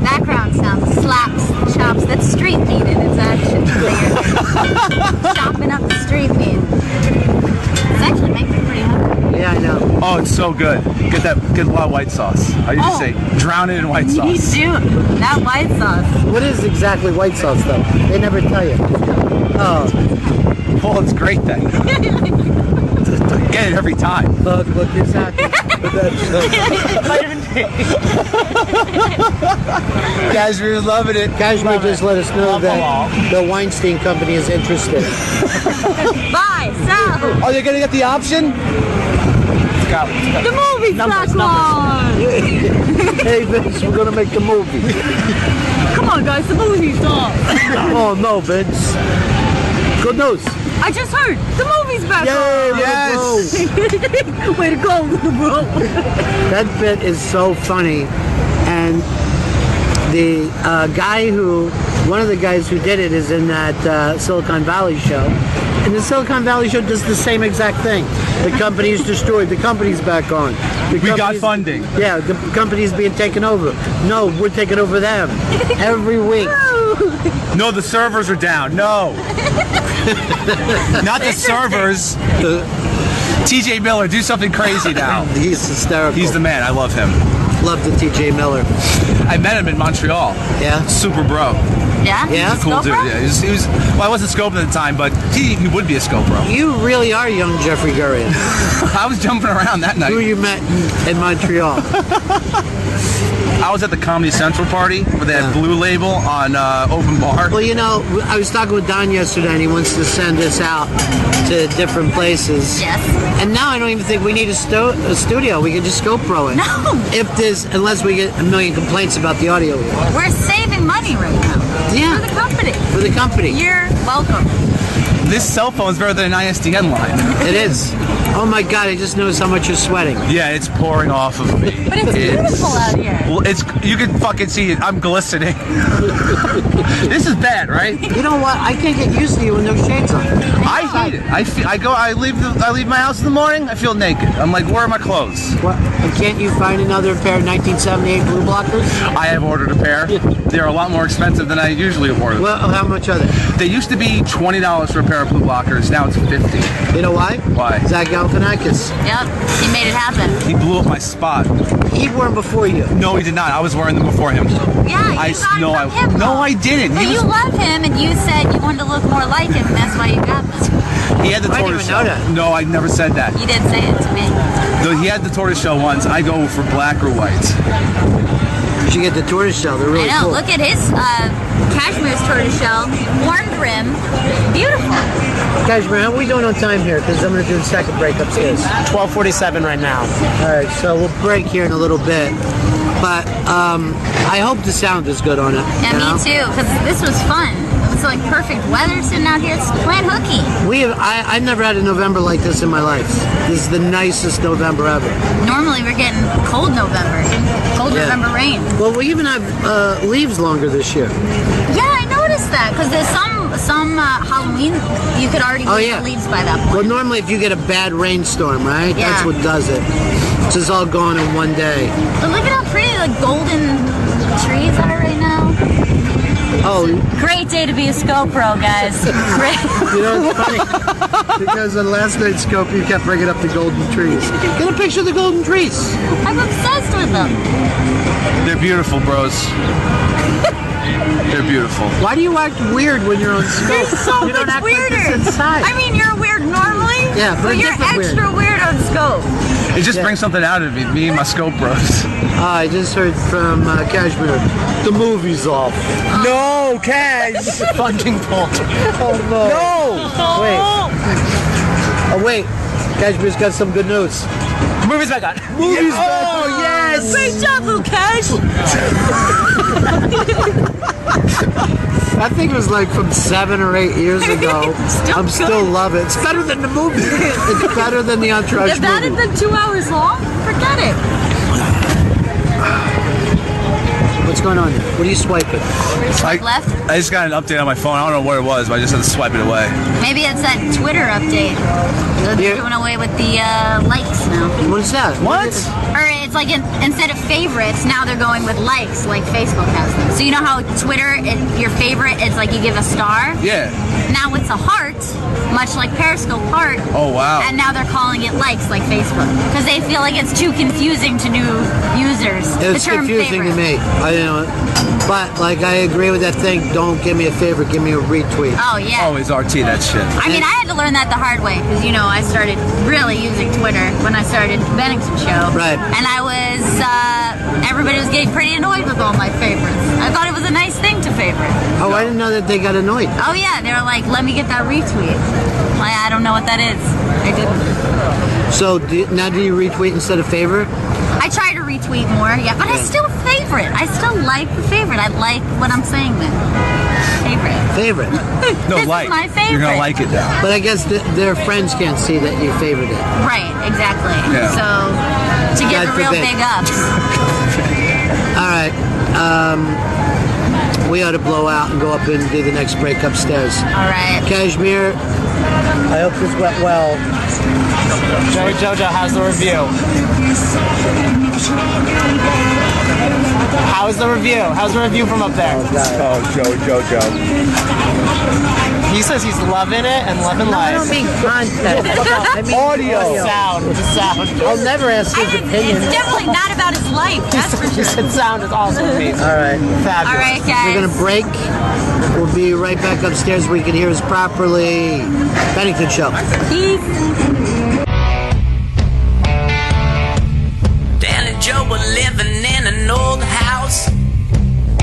background sound slaps, chops, that's street meat in its action. Chopping up the street meat. It's actually making me pretty hungry. Yeah, I know. Oh, it's so good. Get a lot of white sauce. I used to say, drown it in white Me sauce. too. That white sauce. What is exactly white sauce, though? They never tell you. Oh, Well, it's great then. Get it every time. look, it's happening. Cashmere's loving it. Kashmir just let us know that the Weinstein Company is interested. Buy, sell. Are they gonna get the option? The movie's back on. Hey, Vince, we're gonna make the movie. Come on, guys, the movie's on. Oh no, Vince. Good news. I just heard the movie's back Yay, on. Yes. Way to go, little bro. That bit is so funny, and the one of the guys who did it is in that Silicon Valley show, and the Silicon Valley show does the same exact thing. The company's destroyed. The company's back on. We got funding. Yeah, the company's being taken over. No, we're taking over them every week. No, the servers are down. No. Not the servers. TJ Miller, do something crazy now. He's hysterical. He's the man. I love him. Love the TJ Miller. I met him in Montreal. Yeah? Super bro. Yeah? Yeah? He's a cool dude. Yeah, he was. Well, I wasn't scoping at the time, but he would be a scope bro. You really are young Jeffrey Gurian. I was jumping around that night. Who you met in Montreal? I was at the Comedy Central party where they had Blue Label on open bar. Well, you know, I was talking with Don yesterday, and he wants to send us out to different places. Yes. And now I don't even think we need a studio. We can just scope pro it. No. Unless we get a million complaints about the audio. We're saving money right now. Yeah. For the company. For the company. You're welcome. This cell phone is better than an ISDN line. It is. Oh my God! I just noticed how much you're sweating. Yeah, it's pouring off of me. But it's beautiful out here. Well, you can fucking see it. I'm glistening. This is bad, right? You know what? I can't get used to you with no shades on. I hate it. I leave my house in the morning. I feel naked. I'm like, where are my clothes? What? And can't you find another pair of 1978 blue blockers? I have ordered a pair. They're a lot more expensive than I usually order. Well, how much are they? They used to be $20 for a pair of blue blockers. Now it's $50. You know why? Why? Zach Galifianakis. Yep. He made it happen. He blew up my spot. He wore them before you. No, he did not. I was wearing them before him. Yeah, you got no, it from him. no, I didn't. But you love him, and you said you wanted to look more like him, and that's why you got them. He had the I didn't tortoise even know shell. that. No, I never said that. You did say it to me. Though he had the tortoise shell ones. I go for black or white. You should get the tortoise shell. They're really I know. cool. Look at his cashmere's tortoise shell, horned rim, beautiful. Cashmere, how are we doing on time here? Because I'm going to do the second break upstairs. 12:47 right now. All right, so we'll break here in a little bit. But I hope the sound is good on it. Yeah, you know? me too. Because this was fun. It's like perfect weather sitting out here. It's playing hooky. I've never had a November like this in my life. This is the nicest November ever. Normally we're getting cold November, November rain. Well, we even have leaves longer this year. Yeah, I noticed that because there's some Halloween you could already get the leaves by that Well, point. normally if you get a bad rainstorm, right? Yeah. That's what does it. It's just all gone in one day. But look at how pretty the golden trees are right now. Oh, Great day to be a ScoPro, guys. Great. you know, it's funny. Because on last night's scope, you kept bringing up the golden trees. Get a picture of the golden trees. I'm obsessed with them. They're beautiful, bros. They're beautiful. Why do you act weird when you're on scope? You're so you don't much act weirder. like this inside. I mean, you're weird normally. Yeah, but a you're different extra weird on Scope. It just brings something out of me and my scope bros. I just heard from Cashmere. The movie's off. No, Cash! Fucking Paul. Oh no. No! Wait. Oh wait. Cashmere's got some good news. Movie's back on. Movies Oh, yes! Great job, Lukash. I think it was like from 7 or 8 years ago. Still I'm still good. love it. It's better than the movie. It's better than the Entourage If that had movie. been 2 hours long, forget it. What's going on here? What are you swiping? Swipe left. I just got an update on my phone. I don't know what it was, but I just had to swipe it away. Maybe it's that Twitter update. They're Yeah. doing away with the likes now. What is that? What? Or it's like instead of favorites, now they're going with likes, like Facebook has them. So you know how Twitter, your favorite, it's like you give a star? Yeah. Now it's a heart, much like Periscope heart. Oh, wow. And now they're calling it likes, like Facebook. Because they feel like it's too confusing to new users. It's the term confusing favorite. to me. I know it. But like I agree with that thing. Don't give me a favorite. Give me a retweet. Oh, yeah. Always RT that shit. I mean, I had to learn that the hard way because, you know, I started really using Twitter when I started the Bennington show. Right. And I was, everybody was getting pretty annoyed with all my favorites. I thought it was a nice thing to favorite. Oh, I didn't know that they got annoyed. Oh, yeah. They were like, let me get that retweet. Like, I don't know what that is. I didn't. So now do you retweet instead of favorite? I try to retweet more, yeah, but I still favorite. I still like the favorite. I like what I'm saying then. Favorite. Favorite. No, This is like. my favorite. You're gonna like it now. But I guess their friends can't see that you favored it. Right, exactly. Yeah. So, to get God the real forbid. big ups. All right. We ought to blow out and go up and do the next break upstairs. All right. Cashmere, I hope this went well. Joey Jojo, how's the review? How's the review? How's the review from up there? Oh, Joe. He says he's loving it and loving No, I life. don't mean content. I mean audio. The sound. I'll never ask his opinion. It's definitely not about his life, that's for He sure. said sound is also amazing. All right. Fabulous. All right, guys. We're going to break. We'll be right back upstairs where you can hear us properly. Bennington Show. Peace. Dan and Joe were living in an old house.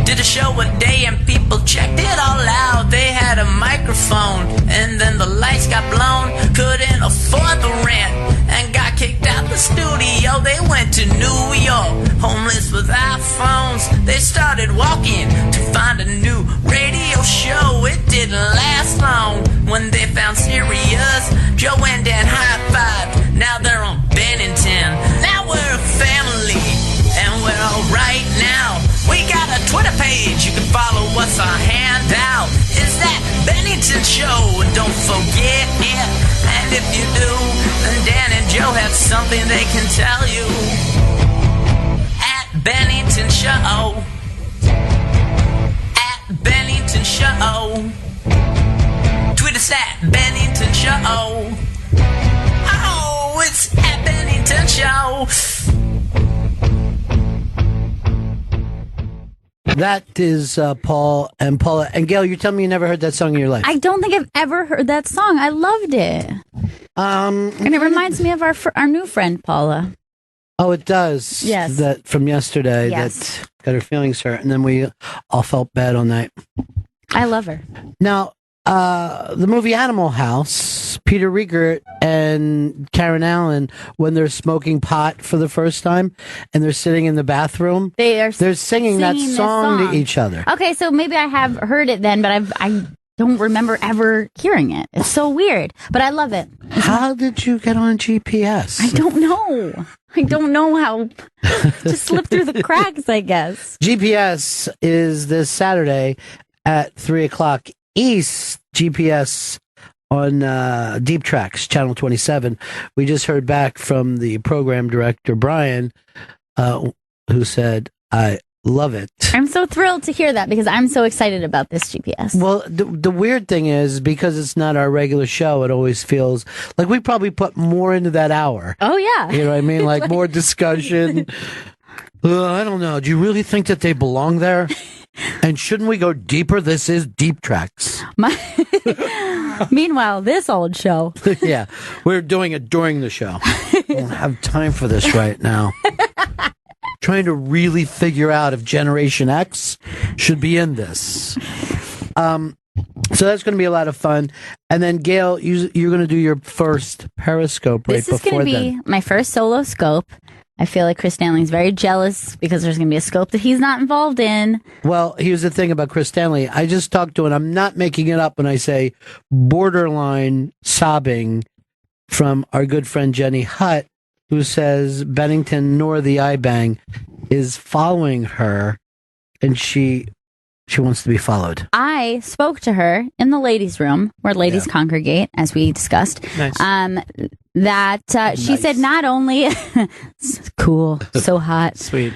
Did a show a day and people checked it all out. They had a microphone and then the lights got blown. Couldn't afford the rent and got kicked out the studio. They went to New York, homeless without phones. They started walking to find a new radio show. It didn't last long when they found Sirius. Joe and Dan high-fived, now they're on Bennington. Now we're a family and we're alright now. We got a Twitter page, you can follow us on handout. Is that Bennington Show? Don't forget it. And if you do, then Dan and Joe have something they can tell you. At Bennington Show. At Bennington Show. Tweet us at Bennington Show. Oh, it's at Bennington Show. That is Paul and Paula. And Gail, you tell me you never heard that song in your life. I don't think I've ever heard that song. I loved it. And it reminds me of our new friend, Paula. Oh, it does. Yes. That from yesterday Yes. that got her feelings hurt. And then we all felt bad all night. I love her. Now, the movie Animal House, Peter Riegert and Karen Allen, when they're smoking pot for the first time and they're sitting in the bathroom, They're singing that this song to each other. Okay, so maybe I have heard it then, but I don't remember ever hearing it. It's so weird, but I love it. How did you get on GPS? I don't know. I don't know how. Just slip through the cracks, I guess. GPS is this Saturday at 3:00 East. GPS on Deep Tracks, Channel 27. We just heard back from the program director, Brian, who said, I love it. I'm so thrilled to hear that because I'm so excited about this GPS. Well, the weird thing is, because it's not our regular show, it always feels like we probably put more into that hour. Oh, yeah. You know what I mean? Like more discussion. I don't know. Do you really think that they belong there? And shouldn't we go deeper? This is Deep Tracks. Meanwhile, this old show. Yeah, we're doing it during the show. I don't have time for this right now. Trying to really figure out if Generation X should be in this. So that's going to be a lot of fun. And then, Gail, you're going to do your first Periscope right This is before going to be my first solo scope. I feel like Chris Stanley's very jealous because there's going to be a scope that he's not involved in. Well, here's the thing about Chris Stanley. I just talked to him. I'm not making it up when I say borderline sobbing from our good friend Jenny Hutt, who says Bennington nor the iBang is following her, and she wants to be followed. I spoke to her in the ladies' room where ladies congregate, as we discussed. Nice. She said not only cool, so hot, Sweet.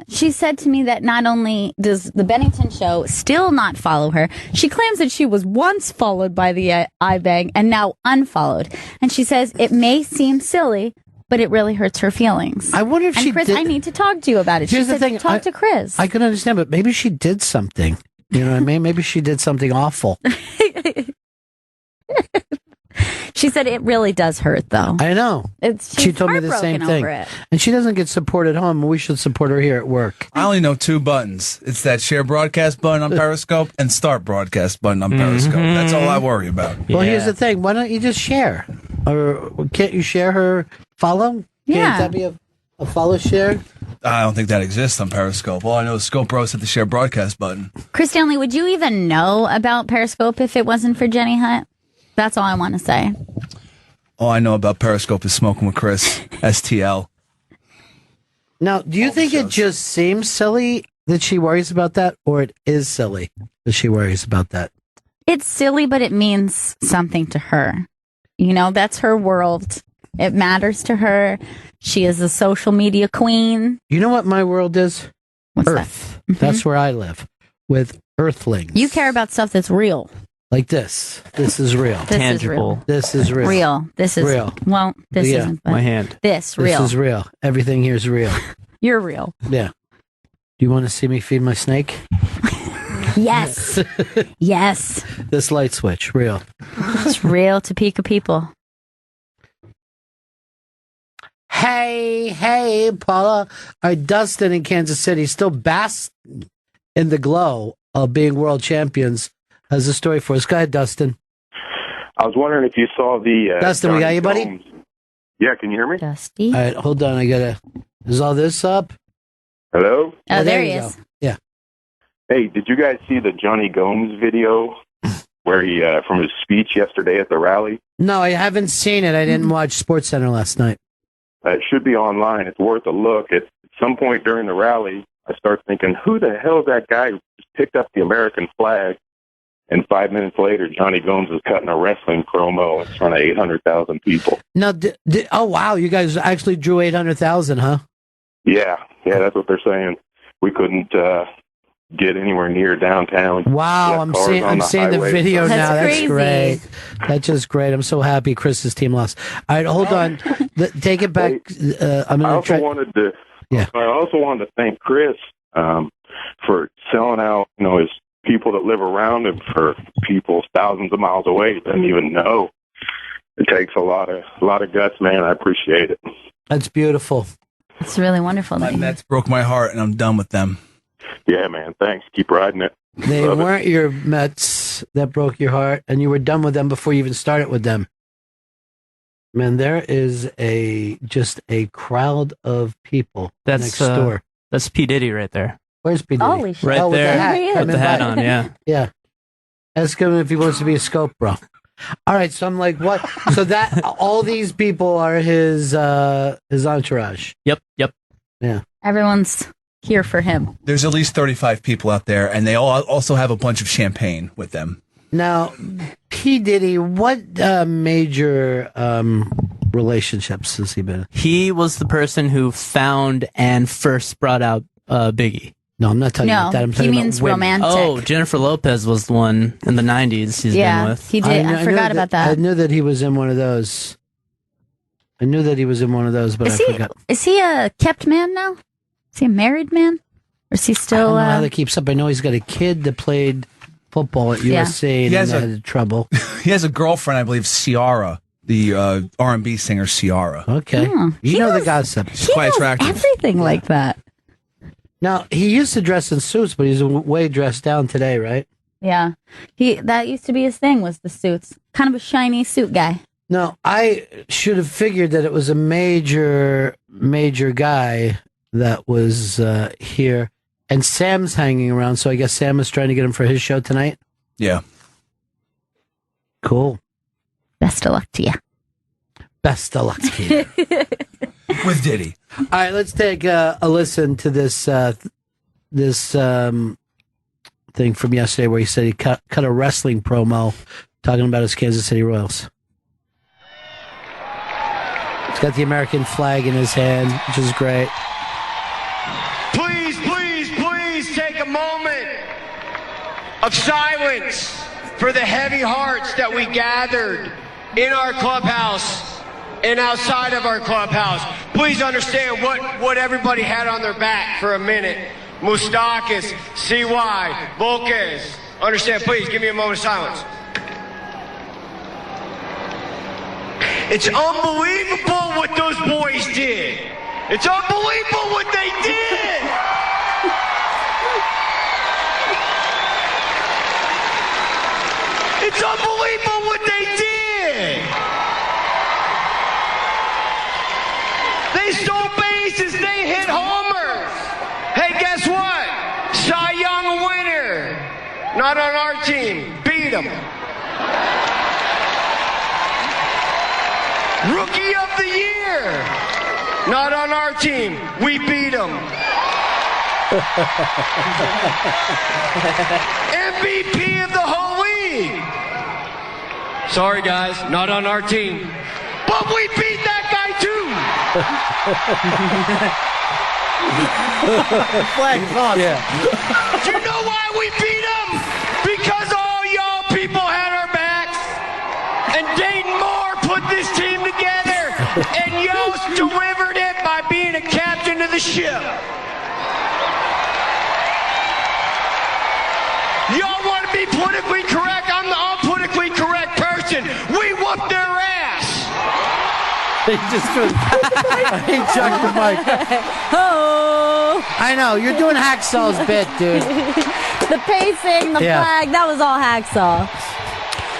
she said to me that not only does the Bennington Show still not follow her, she claims that she was once followed by the iBang and now unfollowed. And she says it may seem silly, but it really hurts her feelings. I wonder if and she Chris, did. I need to talk to you about it. Here's she the said, thing, talk to Chris. I can understand, but maybe she did something. You know what I mean? Maybe she did something awful. She said it really does hurt, though. I know. She told me the same thing. It. And she doesn't get support at home. We should support her here at work. I only know two buttons. It's that share broadcast button on Periscope and start broadcast button on Periscope. That's all I worry about. Well, here's the thing. Why don't you just share? Or can't you share her follow? Yeah. Can't that be a follow share? I don't think that exists on Periscope. All I know is Scope Bros hit the share broadcast button. Chris Stanley, would you even know about Periscope if it wasn't for Jenny Hutt? That's all I want to say. All I know about Periscope is Smoking with Chris, STL. Now, do you think it just seems silly that she worries about that, or it is silly that she worries about that? It's silly, but it means something to her. You know, that's her world. It matters to her. She is a social media queen. You know what my world is? What's Earth. That's where I live, with Earthlings. You care about stuff that's real. Like this. This is real. This Tangible. This is real. Real. This is real. Well, this Yeah. isn't. But My hand. This real. This is real. Everything here is real. You're real. Yeah. Do you want to see me feed my snake? Yes. Yes. This light switch, real. It's real Topeka people. Hey, Paula. Dustin in Kansas City still basks in the glow of being world champions. Has a story for us. Go ahead, Dustin. I was wondering if you saw the... Dustin, we got you, buddy? Gomes. Yeah, can you hear me? Dusty. All right, hold on. Is all this up? Hello? Oh, there he you is. go. Yeah. Hey, did you guys see the Johnny Gomes video where he, from his speech yesterday at the rally? No, I haven't seen it. I didn't watch SportsCenter last night. It should be online. It's worth a look. At some point during the rally, I start thinking, who the hell is that guy who just picked up the American flag? And 5 minutes later, Johnny Gomes was cutting a wrestling promo in front of 800,000 people. No, oh, wow. You guys actually drew 800,000, huh? Yeah, that's what they're saying. We couldn't get anywhere near downtown. Wow, I'm seeing the video now. That's crazy. great. That's just great. I'm so happy Chris's team lost. All right, hold on. Take it back. I'm I going to also try. wanted to. Yeah. I also wanted to thank Chris for selling out. His people that live around him for people thousands of miles away. He doesn't even know. It takes a lot of guts, man. I appreciate it. That's beautiful. It's really wonderful. My Mets broke my heart, and I'm done with them. Yeah, man. Thanks. Keep riding it. They Love it. weren't your Mets that broke your heart, and you were done with them before you even started with them. Man, there is just a crowd of people next door. That's P. Diddy right there. Where's P. Diddy? Holy shit. Right with there. the hat. With Come With the in hat by. on, yeah. Yeah. Ask him if he wants to be a scope, bro. All right, so I'm like, what? So that all these people are his entourage. Yep. Yeah. Everyone's here for him. There's at least 35 people out there, and they all also have a bunch of champagne with them. Now, P. Diddy, what major relationships has he been in? He was the person who found and first brought out Biggie. No, I'm not talking No, about that. I'm he talking means about women. romantic. Oh, Jennifer Lopez was the one in the 90s he's been with. he did. I forgot about that. I knew that he was in one of those. But Is I he? forgot. Is he a kept man now? Is he a married man? Or is he I still? don't know how that keeps up. I know he's got a kid that played football at Yeah. USC and He has had trouble. He has a girlfriend, I believe, Ciara, the R&B singer Ciara. Okay. He know the knows- gossip. She's quite knows attractive. Everything like that. Now, he used to dress in suits, but he's way dressed down today, right? Yeah, that used to be his thing, was the suits. Kind of a shiny suit guy. No, I should have figured that it was a major guy that was here. And Sam's hanging around, so I guess Sam is trying to get him for his show tonight. Yeah. Cool. Best of luck to you. Best of luck to you. With Diddy. All right, let's take a listen to this thing from yesterday where he said he cut a wrestling promo talking about his Kansas City Royals. He's got the American flag in his hand, which is great. Please take a moment of silence for the heavy hearts that we gathered in our clubhouse and outside of our clubhouse. Please understand what everybody had on their back for a minute. Moustakis, CY, Volquez. Understand, please give me a moment of silence. It's unbelievable what those boys did. It's unbelievable what they did. It's unbelievable what they did. They stole bases. They hit homers. Hey, guess what? Cy Young winner. Not on our team. Beat them. Rookie of the year. Not on our team. We beat them. MVP of the whole league. Sorry, guys. Not on our team. But we beat that guy, too. Flag off. Yeah. Do you know why we beat him? Because all y'all people have And Yost delivered it by being a captain of the ship. Y'all want to be politically correct? I'm the unpolitically correct person. We whooped their ass. He just he chucked the mic. Oh, I know, you're doing Hacksaw's bit, dude. the pacing, the flag, that was all Hacksaw.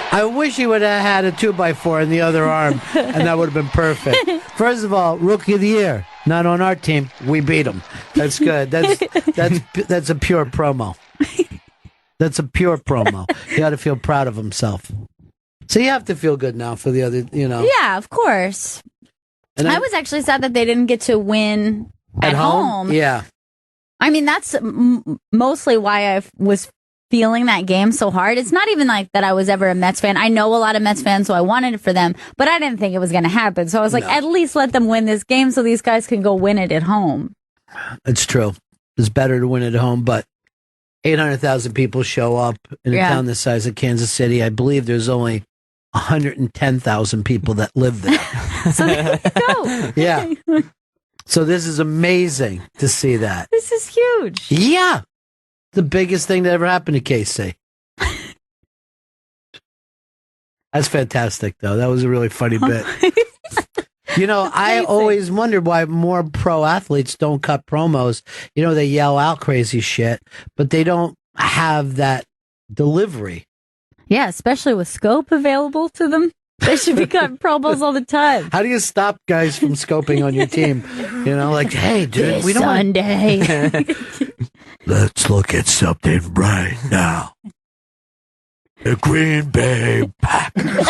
I wish he would have had a 2x4 in the other arm, and that would have been perfect. First of all, Rookie of the Year, not on our team. We beat him. That's good. That's a pure promo. That's a pure promo. He ought to feel proud of himself. So you have to feel good now for the other, Yeah, of course. And I was actually sad that they didn't get to win at home. Yeah. I mean, that's mostly why I was feeling that game so hard. It's not even like that I was ever a Mets fan. I know a lot of Mets fans, so I wanted it for them, but I didn't think it was going to happen. So I was like, at least let them win this game so these guys can go win it at home. It's true. It's better to win at home, but 800,000 people show up in a town the size of Kansas City. I believe there's only 110,000 people that live there. So there you go. Yeah. So this is amazing to see that. This is huge. Yeah. The biggest thing that ever happened to KC. That's fantastic, though. That was a really funny bit. I always wondered why more pro athletes don't cut promos. They yell out crazy shit, but they don't have that delivery. Yeah, especially with scope available to them. They should be cutting promos all the time. How do you stop guys from scoping on your team? Like, hey, dude, we don't Sunday. Let's look at something right now. The Green Bay Packers.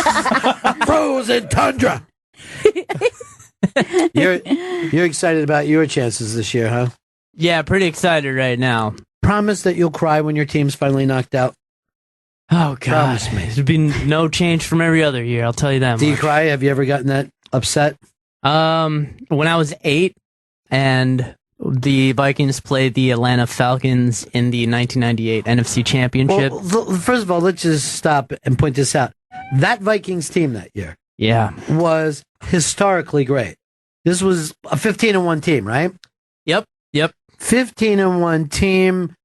Frozen tundra. You're excited about your chances this year, huh? Yeah, pretty excited right now. Promise that you'll cry when your team's finally knocked out. Oh, God. Promise me. There's been no change from every other year, I'll tell you that Do you much. cry? Have you ever gotten that upset? When I was 8 and the Vikings played the Atlanta Falcons in the 1998 NFC Championship. Well, first of all, let's just stop and point this out. That Vikings team that year was historically great. This was a 15-1 team, right? Yep. 15-1 team.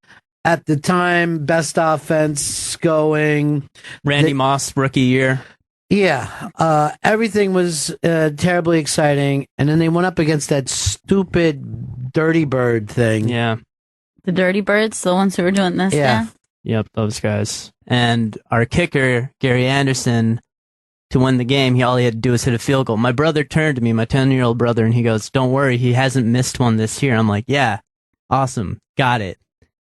At the time, best offense going. Randy Moss, rookie year. Yeah. Everything was terribly exciting. And then they went up against that stupid Dirty Bird thing. Yeah. The Dirty Birds, the ones who were doing this. Yeah. Yep, those guys. And our kicker, Gary Anderson, to win the game, all he had to do was hit a field goal. My brother turned to me, my 10-year-old brother, and he goes, "Don't worry, he hasn't missed one this year." I'm like, "Yeah, awesome, got it."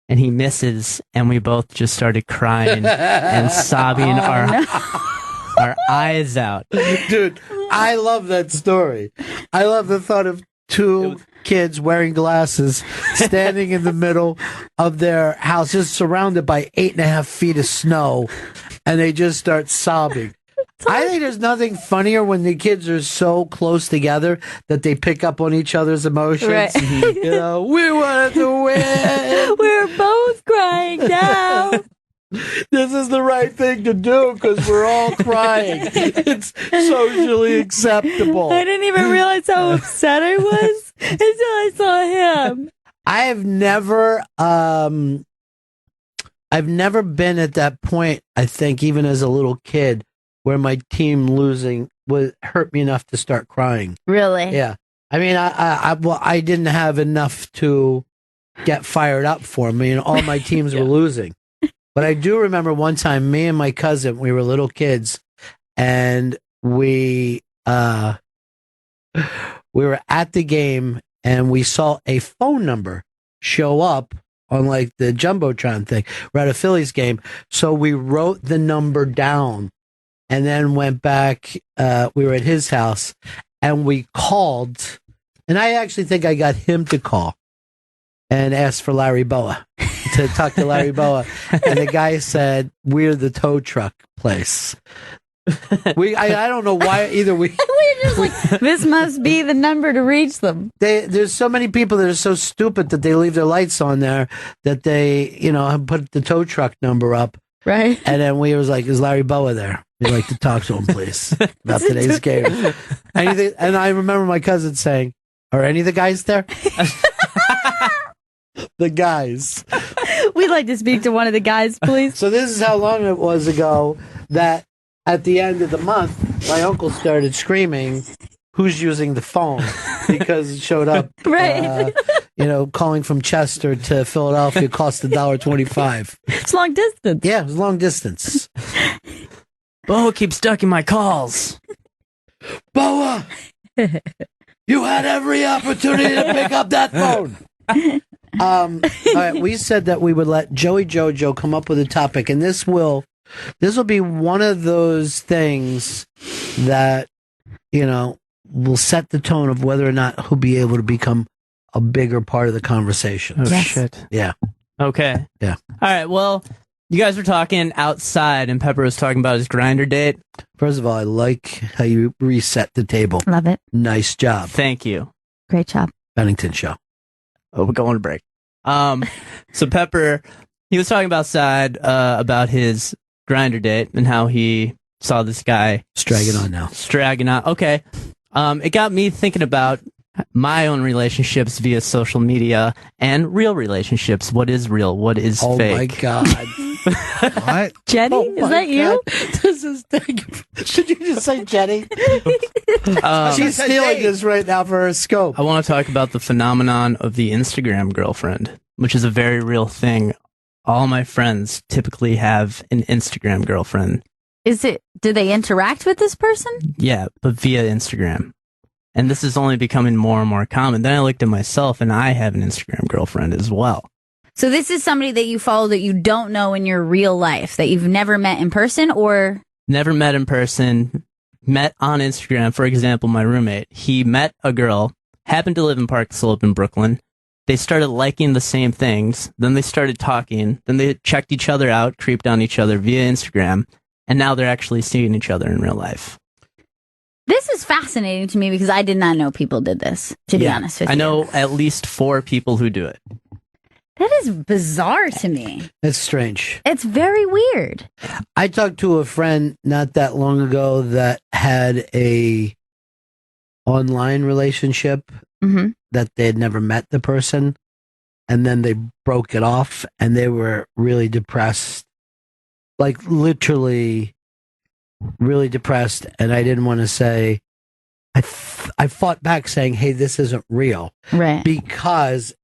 And he misses, and we both just started crying and sobbing our eyes out. Dude, I love that story. I love the thought of two kids wearing glasses standing in the middle of their house, just surrounded by 8.5 feet of snow, and they just start sobbing. I think there's nothing funnier when the kids are so close together that they pick up on each other's emotions. Right. We wanted to win. We're both crying now. This is the right thing to do because we're all crying. It's socially acceptable. I didn't even realize how upset I was until I saw him. I've never been at that point, I think, even as a little kid, where my team losing would hurt me enough to start crying. Really? Yeah. I mean, I didn't have enough to get fired up for me, and all my teams were losing. But I do remember one time, me and my cousin, we were little kids, and we were at the game, and we saw a phone number show up on like the Jumbotron thing. We're at a Phillies game, so we wrote the number down, and then went back. We were at his house, and we called, and I actually think I got him to call and asked for Larry Boa. To talk to Larry Boa, and the guy said, "We're the tow truck place." I don't know why either. We just like, this must be the number to reach them. There's so many people that are so stupid that they leave their lights on there that they, have put the tow truck number up. Right. And then we was like, is Larry Boa there? We'd like to talk to him, please, about today's game. Anything? And I remember my cousin saying, are any of the guys there? The guys. We'd like to speak to one of the guys, please. So this is how long it was ago that at the end of the month, my uncle started screaming, who's using the phone? Because it showed up, Right. Calling from Chester to Philadelphia cost $1.25. It's long distance. Yeah, it was long distance. Boa keeps ducking my calls. Boa, you had every opportunity to pick up that phone. All right, we said that we would let Joey Jojo come up with a topic, and this will be one of those things that will set the tone of whether or not he'll be able to become a bigger part of the conversation. Oh, shit. Yeah. Okay. Yeah. All right. Well, you guys were talking outside, and Pepper was talking about his grinder date. First of all, I like how you reset the table. Love it. Nice job. Thank you. Great job. Bennington Show. Oh, we're going to break. So Pepper, he was talking outside about his grinder date and how he saw this guy stragging on. Okay. It got me thinking about my own relationships via social media and real relationships. What is real? What is fake? Oh my God. What? Jenny? Is that you? This is should you just say Jenny? She's stealing this right now for her scope. I want to talk about the phenomenon of the Instagram girlfriend, which is a very real thing. All my friends typically have an Instagram girlfriend. Do they interact with this person? Yeah, but via Instagram. And this is only becoming more and more common. Then I looked at myself, and I have an Instagram girlfriend as well. So this is somebody that you follow that you don't know in your real life, that you've never met in person, or? Never met in person, met on Instagram. For example, my roommate, he met a girl, happened to live in Park Slope in Brooklyn. They started liking the same things. Then they started talking. Then they checked each other out, creeped on each other via Instagram. And now they're actually seeing each other in real life. This is fascinating to me because I did not know people did this, to be honest with you. I know at least 4 people who do it. That is bizarre to me. It's strange. It's very weird. I talked to a friend not that long ago that had a online relationship that they had never met the person, and then they broke it off, and they were really depressed. Like literally really depressed, and I didn't want to say, I fought back saying, hey, this isn't real. Right. Because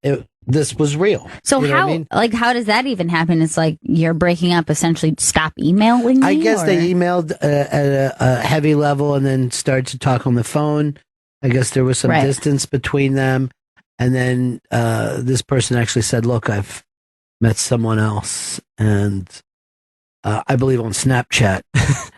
this was real. So you know how, what I mean? like, how does that even happen? It's like you're breaking up, essentially, stop emailing me? I guess or? they emailed at a heavy level and then started to talk on the phone. I guess there was some distance between them. And then this person actually said, look, I've met someone else, and I believe on Snapchat.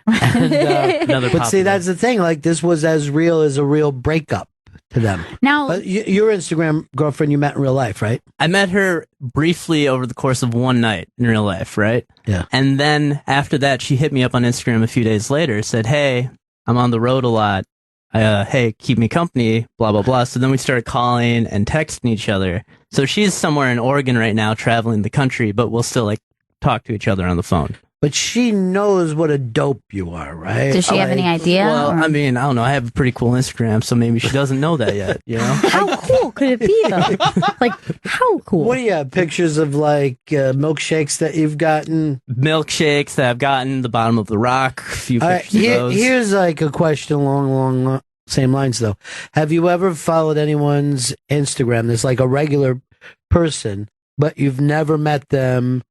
And, but see, that's the thing. Like, this was as real as a real breakup to them. Now, but your Instagram girlfriend you met in real life, right? I met her briefly over the course of one night in real life, right? Yeah. And then after that, she hit me up on Instagram a few days later, said, hey, I'm on the road a lot. Hey, keep me company, blah, blah, blah. So then we started calling and texting each other. So she's somewhere in Oregon right now, traveling the country, but we'll still talk to each other on the phone. But she knows what a dope you are, right? Does she have any idea? Well, I mean, I don't know. I have a pretty cool Instagram, so maybe she doesn't know that yet, you know? How cool could it be, though? Like, how cool? What do you have? Pictures of, like, milkshakes that you've gotten? Milkshakes that I've gotten, the bottom of the rock, a few pictures of those. Here's, like, a question along same lines, though. Have you ever followed anyone's Instagram that's, like, a regular person, but you've never met them,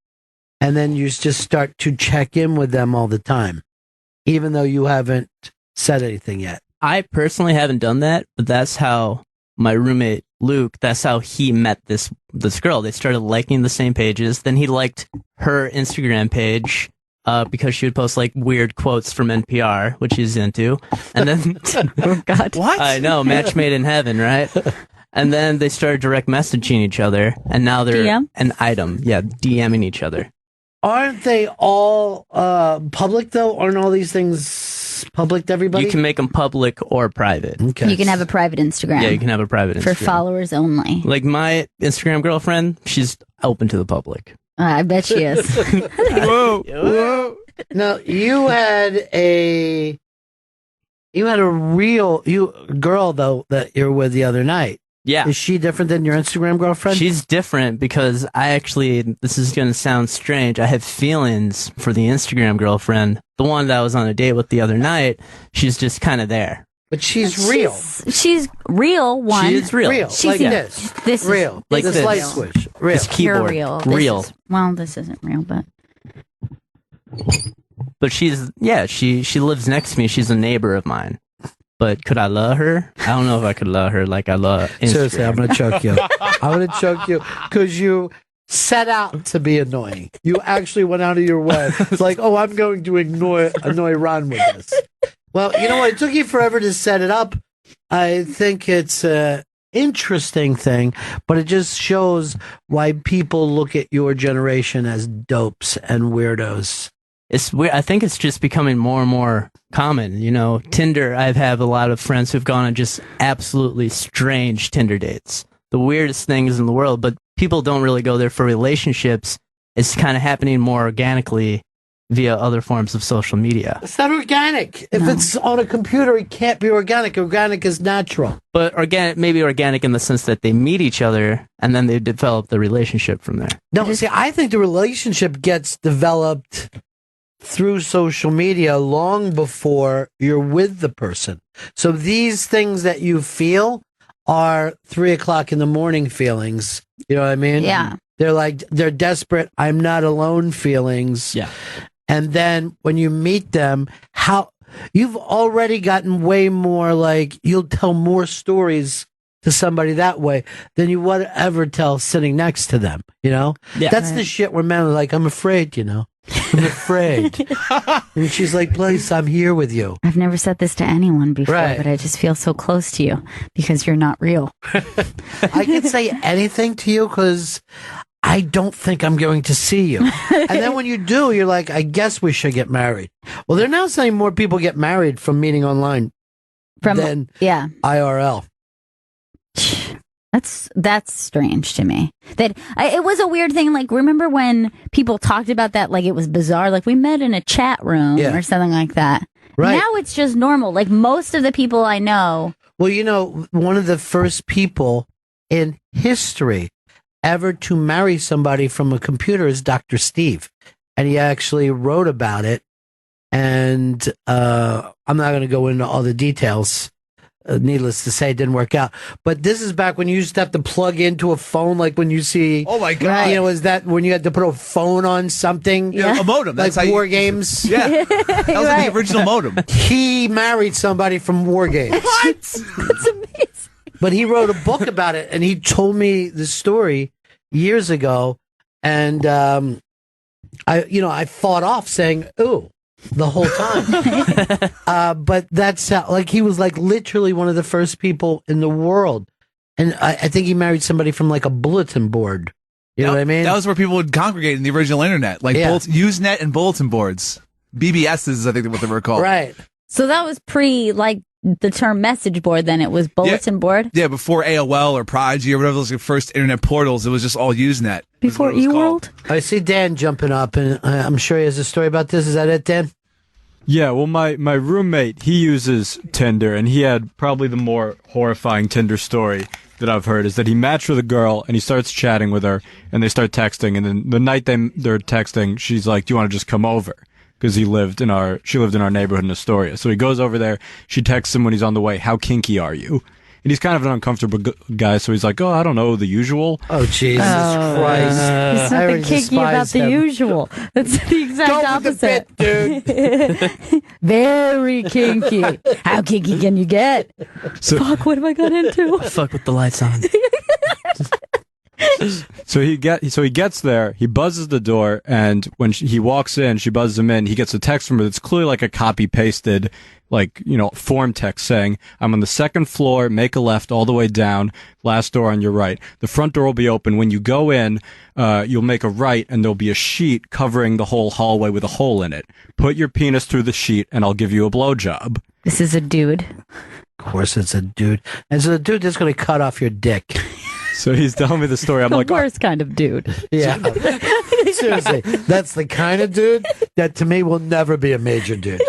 and then you just start to check in with them all the time, even though you haven't said anything yet? I personally haven't done that, but that's how my roommate Luke, that's how he met this girl. They started liking the same pages. Then he liked her Instagram page because she would post like weird quotes from NPR, which he's into. And then oh God, what? I know, match made in heaven, right? And then they started direct messaging each other, and now they're an item. Yeah, DMing each other. Aren't they all public, though? Aren't all these things public to everybody? You can make them public or private. Okay. You can have a private Instagram. Yeah, you can have a private Instagram. For followers only. Like my Instagram girlfriend, she's open to the public. I bet she is. Whoa. Now, you had a real girl, though, that you're with the other night. Yeah. Is she different than your Instagram girlfriend? She's different because this is going to sound strange. I have feelings for the Instagram girlfriend. The one that I was on a date with the other night, she's just kind of there. But she's real. She's real, one. She is real. She's like this. This real. Is, Like this this is light real. switch. Real. This keyboard. You're real. Real. This isn't real, but... But she lives next to me. She's a neighbor of mine. But could I love her? I don't know if I could love her like I love Instagram. Seriously, I'm going to choke you. I'm going to choke you because you set out to be annoying. You actually went out of your way. It's like, oh, I'm going to annoy Ron with this. Well, you know what? It took you forever to set it up. I think it's an interesting thing, but it just shows why people look at your generation as dopes and weirdos. It's weird. I think it's just becoming more and more common. You know, Tinder, I've had a lot of friends who've gone on just absolutely strange Tinder dates. The weirdest things in the world, but people don't really go there for relationships. It's kind of happening more organically via other forms of social media. It's not organic. If it's on a computer, it can't be organic. Organic is natural. But maybe organic in the sense that they meet each other and then they develop the relationship from there. No, see, I think the relationship gets developed through social media long before you're with the person. So these things that you feel are 3:00 in the morning feelings. You know what I mean? Yeah. They're desperate, I'm not alone feelings. Yeah. And then when you meet them, you've already gotten way more, like, you'll tell more stories to somebody that way than you would ever tell sitting next to them, you know? Yeah. That's the shit where men are like, I'm afraid, you know? I'm afraid. And she's like, Blaze, I'm here with you. I've never said this to anyone before, Right. but I just feel so close to you because you're not real. I can say anything to you because I don't think I'm going to see you. And then when you do, you're like, I guess we should get married. Well, they're now saying more people get married from meeting online than IRL. That's strange to me. It was a weird thing. Like, remember when people talked about that? Like, it was bizarre. Like, we met in a chat room or something like that. Right. Now it's just normal. Like, most of the people I know. Well, you know, one of the first people in history ever to marry somebody from a computer is Dr. Steve. And he actually wrote about it. And I'm not going to go into all the details. Needless to say, it didn't work out. But this is back when you used to have to plug into a phone, like when you see. Oh my God! You know, is that when you had to put a phone on something? Yeah, a modem. Like That's War Games. Yeah, that was like the original modem. He married somebody from War Games. What? That's amazing. But he wrote a book about it, and he told me the story years ago, and I fought off saying, "Ooh." The whole time. But that's like he was like literally one of the first people in the world. And I think he married somebody from like a bulletin board. You know what I mean? That was where people would congregate in the original internet, like Usenet and bulletin boards. BBSs, I think what they were called. Right. So that was pre, like, the term message board, then it was bulletin board? Yeah, before AOL or Prodigy or whatever those first internet portals, it was just all Usenet. Before eWorld? I see Dan jumping up, and I'm sure he has a story about this. Is that it, Dan? Yeah, well, my roommate, he uses Tinder, and he had probably the more horrifying Tinder story that I've heard, is that he matched with a girl, and he starts chatting with her, and they start texting, and then the night they're texting, she's like, do you want to just come over? Because she lived in our neighborhood in Astoria. So he goes over there, she texts him when he's on the way, how kinky are you? And he's kind of an uncomfortable guy, so he's like, oh, I don't know, the usual. Oh, Jesus Christ. There's nothing kinky about the usual. That's the exact opposite. With the bit, dude. Very kinky. How kinky can you get? Fuck, what have I got into? Fuck with the lights on. So he gets there, he buzzes the door, and when he walks in, she buzzes him in, he gets a text from her that's clearly like a copy-pasted, like, you know, form text saying, I'm on the second floor, make a left all the way down, last door on your right. The front door will be open. When you go in, you'll make a right, and there'll be a sheet covering the whole hallway with a hole in it. Put your penis through the sheet, and I'll give you a blowjob. This is a dude. Of course it's a dude. And so the dude is going to cut off your dick. So he's telling me the story. I'm The like, worst kind of dude. Yeah. Seriously, that's the kind of dude that to me will never be a major dude.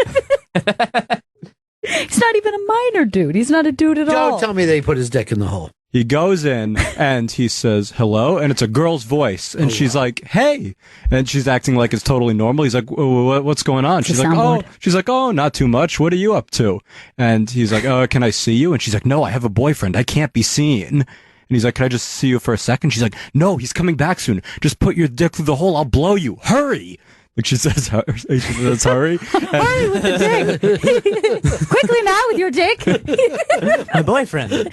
He's not even a minor dude. He's not a dude at all. Don't tell me they put his dick in the hole. He goes in and he says hello, and it's a girl's voice, and she's like, "Hey," and she's acting like it's totally normal. He's like, "What's going on?" She's like, "Oh, not too much. What are you up to?" And he's like, "Oh, can I see you?" And she's like, "No, I have a boyfriend. I can't be seen." And he's like, "Can I just see you for a second?" She's like, "No, he's coming back soon. Just put your dick through the hole. I'll blow you. Hurry!" Like she says, hurry. Hurry with the dick. Quickly now with your dick. My boyfriend.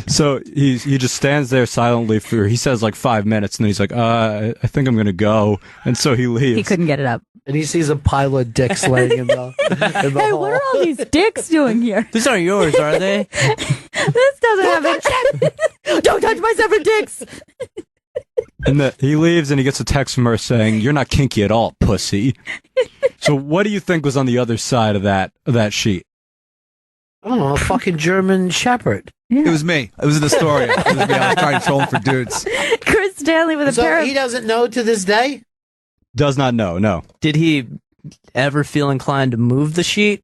So he just stands there silently for, he says like 5 minutes, and then he's like, I think I'm going to go. And so he leaves. He couldn't get it up. And he sees a pile of dicks laying in the Hey, hole. what are all these dicks doing here? These aren't yours, are they? This doesn't have it. Don't touch my severed dicks. And he leaves, and he gets a text from her saying, "You're not kinky at all, pussy." So what do you think was on the other side of that sheet? I don't know, a fucking German shepherd. It was me. It was in the story. It was me. I was trying to troll him for dudes. Chris Stanley with a pair of... he doesn't know to this day? Does not know, no. Did he ever feel inclined to move the sheet?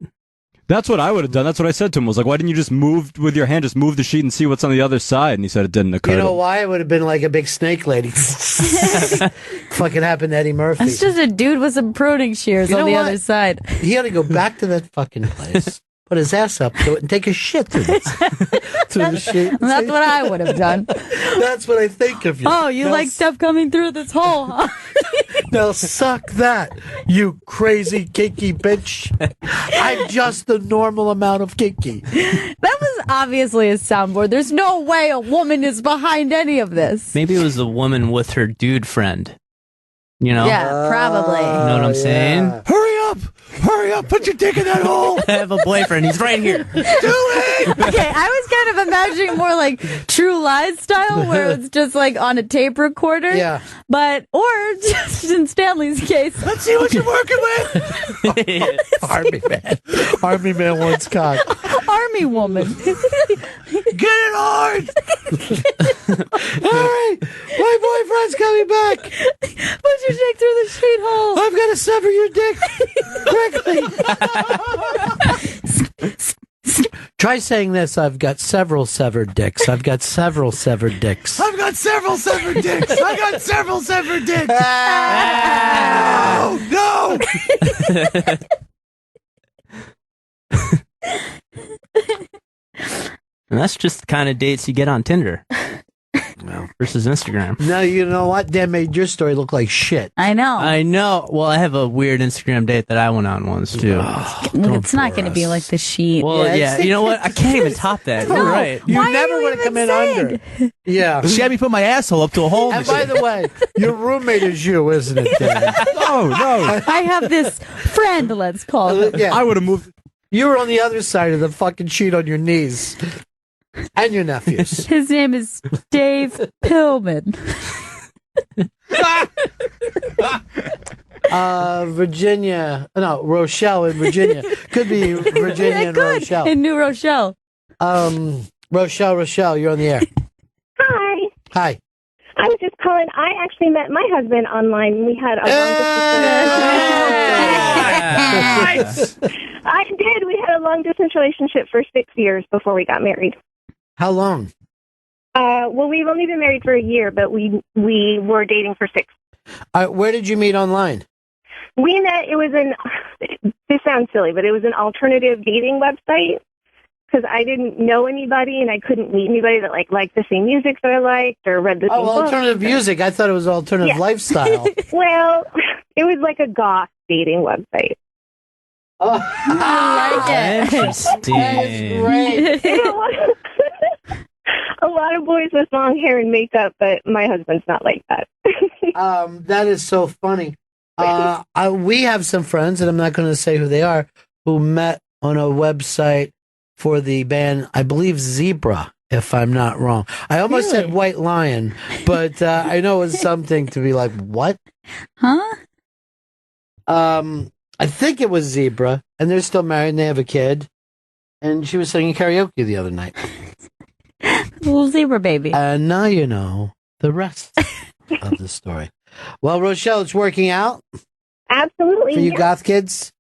That's what I would have done. That's what I said to him. Was like, why didn't you just move with your hand, just move the sheet and see what's on the other side? And he said it didn't occur. You know to him. why? It would have been like a big snake lady. Fucking happened to Eddie Murphy. That's just a dude with some pruning shears You on know the what? other side. He had to go back to that fucking place, put his ass up to it, and take a shit through this. Through the sheet. That's what I would have done. That's what I think of you. Oh, you Now like stuff coming through this hole, huh? Now suck that, you crazy kinky bitch. I'm just the normal amount of kinky. That was obviously a soundboard. There's no way a woman is behind any of this. Maybe it was a woman with her dude friend. You know? Yeah, probably. You know what I'm saying? Hurry up, put your dick in that hole. I have a boyfriend. He's right here. Do it. Okay, I was kind of imagining more like True Lies style, where it's just like on a tape recorder. Yeah. But, or just in Stanley's case. Let's see what you're working with. Army man wants cock. Army woman. Get it hard. All right, my boyfriend's coming back. Put your dick through the sheet hole. I'm gonna sever your dick quickly. Try saying this. I've got several severed dicks. I've got several severed dicks. I've got several severed dicks. I got several severed dicks. No. And that's just the kind of dates you get on Tinder. Versus Instagram. No, you know what? That made your story look like shit. I know. I know. Well, I have a weird Instagram date that I went on once, too. It's not going to be like the sheet. Well, yeah. You know what? I can't even top that. No. You're right. You Why never are you would have come in even under. Yeah. She had me put my asshole up to a hole. And by the way, your roommate is you, isn't it, Dan? No. I have this friend, let's call him. Yeah. I would have moved. You were on the other side of the fucking sheet on your knees. And your nephews. His name is Dave Pillman. Rochelle in Virginia. Could be Virginia and Rochelle. In New Rochelle. Rochelle, you're on the air. Hi. Hi. I was just calling. I actually met my husband online. We had a long distance relationship. I did. We had a long distance relationship for 6 years before we got married. How long? Well, we've only been married for a year, but we were dating for 6. Where did you meet online? We met. It was this sounds silly, but it was an alternative dating website. Because I didn't know anybody and I couldn't meet anybody that liked the same music that I liked or read the same books. Alternative music. I thought it was alternative lifestyle. Well, it was like a goth dating website. Oh, I like it. Interesting. That is great. A lot of boys with long hair and makeup, but my husband's not like that. That is so funny. We have some friends, and I'm not going to say who they are, who met on a website for the band, I believe Zebra, if I'm not wrong. I almost said White Lion, but I know it's something to be like, what? Huh? I think it was Zebra, and they're still married, and they have a kid. And she was singing karaoke the other night. Little zebra baby. And now you know the rest of the story. Well, Rochelle, it's working out Absolutely. for you yes. goth kids.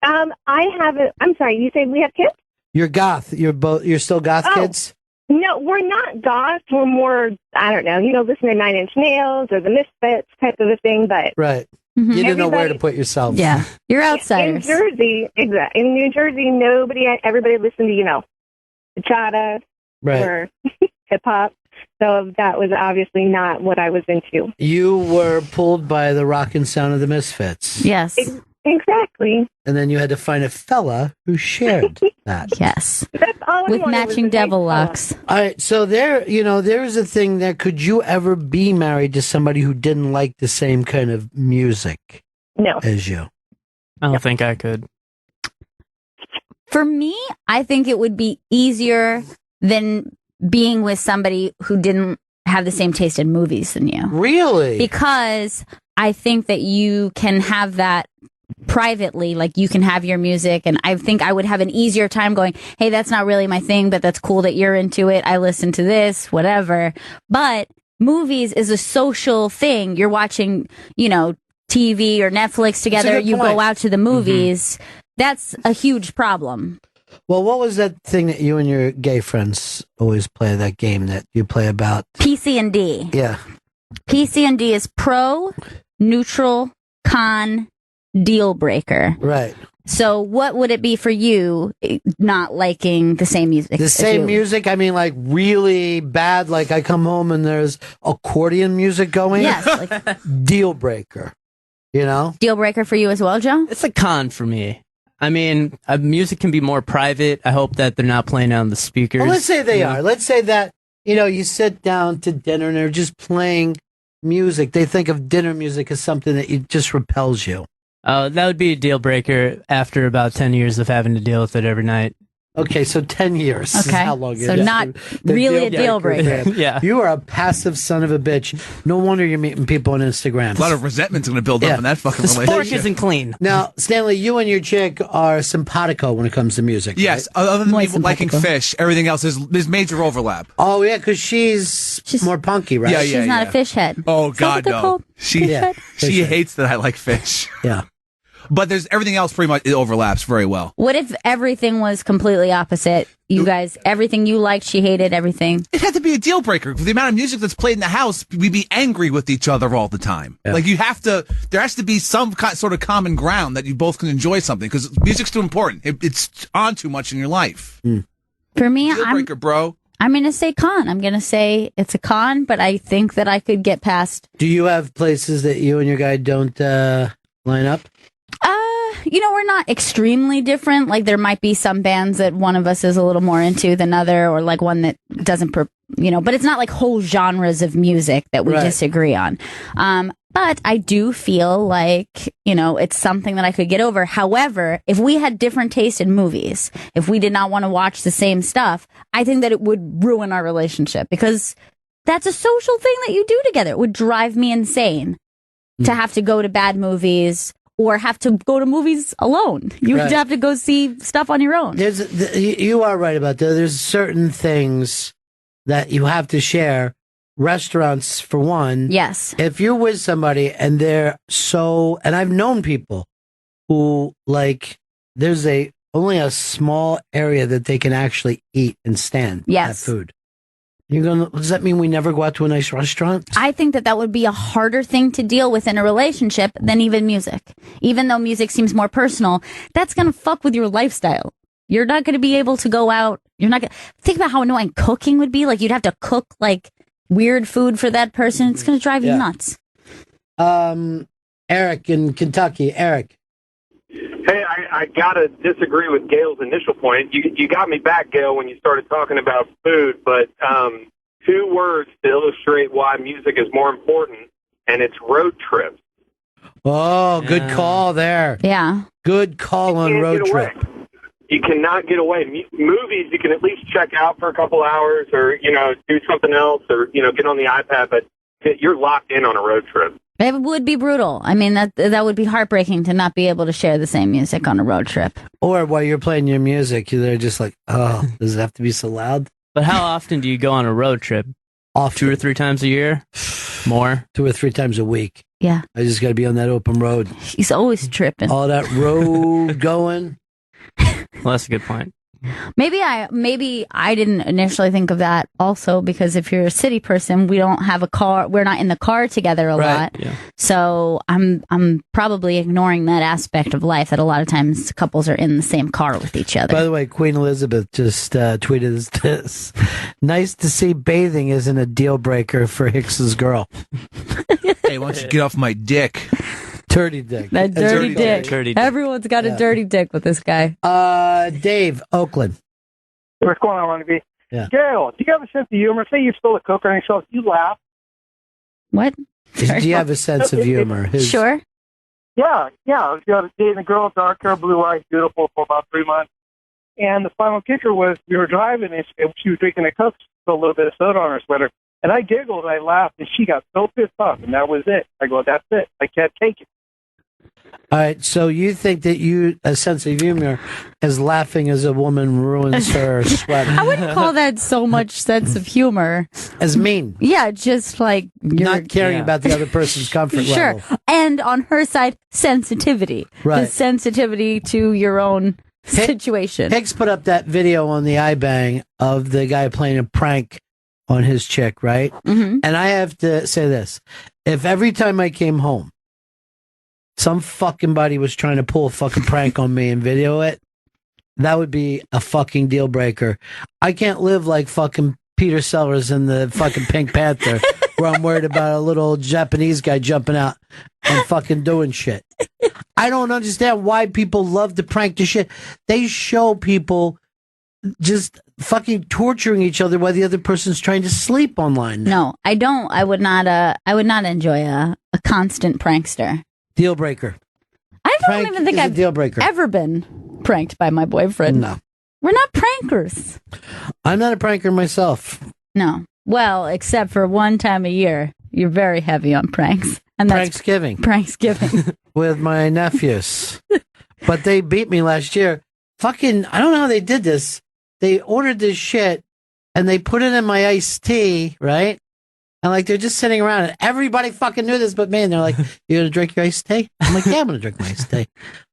I have a. I'm sorry. You said we have kids? You're goth. You're still goth kids. No, we're not goth. We're more. I don't know. Listen to Nine Inch Nails or the Misfits type of a thing. But Right. You didn't know where to put yourself. Yeah, you're outsiders. In Jersey, exactly. In New Jersey, everybody listened to bachata Right. or hip hop. So that was obviously not what I was into. You were pulled by the rockin' sound of the Misfits. Yes. Exactly. And then you had to find a fella who shared that. Yes. That's all I With wanted was matching a devil nice fella. locks. All right, so there is a thing there. Could you ever be married to somebody who didn't like the same kind of music No. as you? I don't think I could. For me, I think it would be easier than being with somebody who didn't have the same taste in movies than you. Really? Because I think that you can have that privately, like you can have your music, and I think I would have an easier time going, hey, that's not really my thing, but that's cool that you're into it. I listen to this, whatever. But movies is a social thing. You're watching, TV or Netflix together. good You point. go out to the movies. That's a huge problem. Well, what was that thing that you and your gay friends always play, that game that you play about? PC&D. Yeah. PC&D is pro, neutral, con, deal breaker. Right. So what would it be for you not liking the same music? The as same you? music? I mean, like really bad, like I come home and there's accordion music going? Yes. Like, Deal breaker. deal breaker for you as well, Joe? It's a con for me. I mean, music can be more private. I hope that they're not playing on the speakers. Well, let's say they you know? are. Let's say that, you sit down to dinner and they're just playing music. They think of dinner music as something that just repels you. That would be a deal breaker after about 10 years of having to deal with it every night. Okay, so 10 years is Okay. how long it So is. not The really a deal breaker. man. Yeah. You are a passive son of a bitch. No wonder you're meeting people on Instagram. A lot of resentment's going to build Yeah. up in that fucking The spork relationship. isn't clean. Now, Stanley, you and your chick are simpatico when it comes to music. Yes, right? other than Muy people liking simpático. fish, everything else there's major overlap. Oh, yeah, because she's more punky, right? Yeah, She's not a fish head. Oh Is that what God, they're no. called? She Fish Yeah. head? Fish she head. hates that I like fish. Yeah. But there's everything else pretty much it overlaps very well. What if everything was completely opposite? You guys, everything you liked, she hated everything. It had to be a deal breaker. With the amount of music that's played in the house, we'd be angry with each other all the time. Yeah. Like there has to be some sort of common ground that you both can enjoy something because music's too important. It's on too much in your life. For me, Deal breaker, bro. I'm going to say con. I'm going to say it's a con, but I think that I could get past. Do you have places that you and your guy don't line up? We're not extremely different. Like there might be some bands that one of us is a little more into than other, or like one that doesn't, but it's not like whole genres of music that we Right. disagree on. But I do feel like, it's something that I could get over. However, if we had different taste in movies, if we did not want to watch the same stuff, I think that it would ruin our relationship because that's a social thing that you do together. It would drive me insane to have to go to bad movies or have to go to movies alone. You would Right. have to go see stuff on your own. You are right about that. There's certain things that you have to share. Restaurants, for one. Yes. If you're with somebody and and I've known people who there's only a small area that they can actually eat and stand. Yes. That food. Does that mean we never go out to a nice restaurant? I think that would be a harder thing to deal with in a relationship than even music. Even though music seems more personal, that's going to fuck with your lifestyle. You're not going to be able to go out. You're not going to think about how annoying cooking would be. Like you'd have to cook weird food for that person. It's going to drive you nuts. Eric in Kentucky. Eric. Hey, I gotta disagree with Gail's initial point. You got me back, Gail, when you started talking about food, but two words to illustrate why music is more important, and it's road trips. Oh, good call there. Yeah. Good call on road trip. You cannot get away. Movies, you can at least check out for a couple hours or, do something else or, get on the iPad, but you're locked in on a road trip. It would be brutal. I mean, that would be heartbreaking to not be able to share the same music on a road trip. Or while you're playing your music, they're just like, oh, does it have to be so loud? But how often do you go on a road trip? often. 2 or 3 times a year? More? 2 or 3 times a week. Yeah. I just got to be on that open road. He's always tripping. All that road going. Well, that's a good point. Maybe I didn't initially think of that also because if you're a city person, we don't have a car. We're not in the car together a lot. Yeah. So I'm probably ignoring that aspect of life that a lot of times couples are in the same car with each other. By the way, Queen Elizabeth just tweeted us this. Nice to see bathing isn't a deal breaker for Hicks's girl. Hey, why don't you get off my dick? Dirty dick. That dirty dick. Dirty dick. Everyone's got a dirty dick with this guy. Dave, Oakland. What's going on, Ron and Fez? Yeah. Gail, do you have a sense of humor? Say you stole a Coke on yourself, you laugh. What? Do you have a sense of humor? Sure. Yeah. You know, dating a girl, dark hair, blue eyes, beautiful for about 3 months. And the final kicker was we were driving and she was drinking a Coke, put a little bit of soda on her sweater. And I giggled, I laughed, and she got so pissed off, and that was it. I go, that's it. I can't take it. All right, so you think that a sense of humor is laughing as a woman ruins her sweater. I wouldn't call that so much sense of humor. As mean. Yeah, just like you're not caring about the other person's comfort level. Sure. And on her side, sensitivity. Right. The sensitivity to your own situation. Hicks put up that video on the iBang of the guy playing a prank on his chick, right? Mm-hmm. And I have to say this. If every time I came home, some fucking buddy was trying to pull a fucking prank on me and video it, that would be a fucking deal breaker. I can't live like fucking Peter Sellers in the fucking Pink Panther, where I'm worried about a little Japanese guy jumping out and fucking doing shit. I don't understand why people love to prank the shit. They show people just fucking torturing each other while the other person's trying to sleep online. No, I don't. I would not enjoy a constant prankster. Deal breaker. I don't Prank even think is a I've deal breaker. ever been pranked by my boyfriend. No. We're not prankers. I'm not a pranker myself. No. Well, except for one time a year. You're very heavy on pranks. And that's Pranksgiving. With my nephews. But they beat me last year. Fucking, I don't know how they did this. They ordered this shit and they put it in my iced tea, right? And like they're just sitting around and everybody fucking knew this but me. And they're like, you gonna drink your iced tea? I'm like, yeah, I'm gonna drink my iced tea.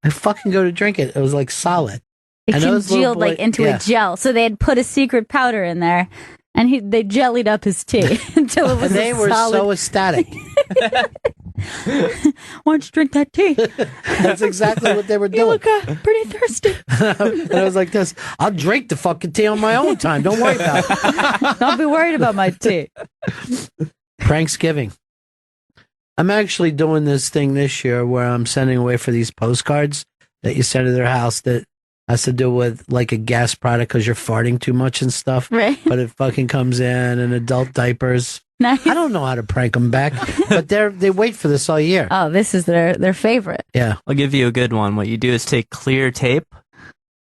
I fucking go to drink it. It was like solid. It congealed like into a gel. So they had put a secret powder in there and they jellied up his tea until it was and they were solid. so ecstatic. Why don't you drink that tea? That's exactly what they were doing. You look pretty thirsty. And I was like this, I'll drink the fucking tea on my own time. Don't worry about it. Don't be worried about my tea. Pranksgiving. I'm actually doing this thing this year where I'm sending away for these postcards that you send to their house that has to do with like a gas product because you're farting too much and stuff. Right. But it fucking comes in and adult diapers. Nice. I don't know how to prank them back, but they wait for this all year. Oh, this is their favorite. Yeah. I'll give you a good one. What you do is take clear tape,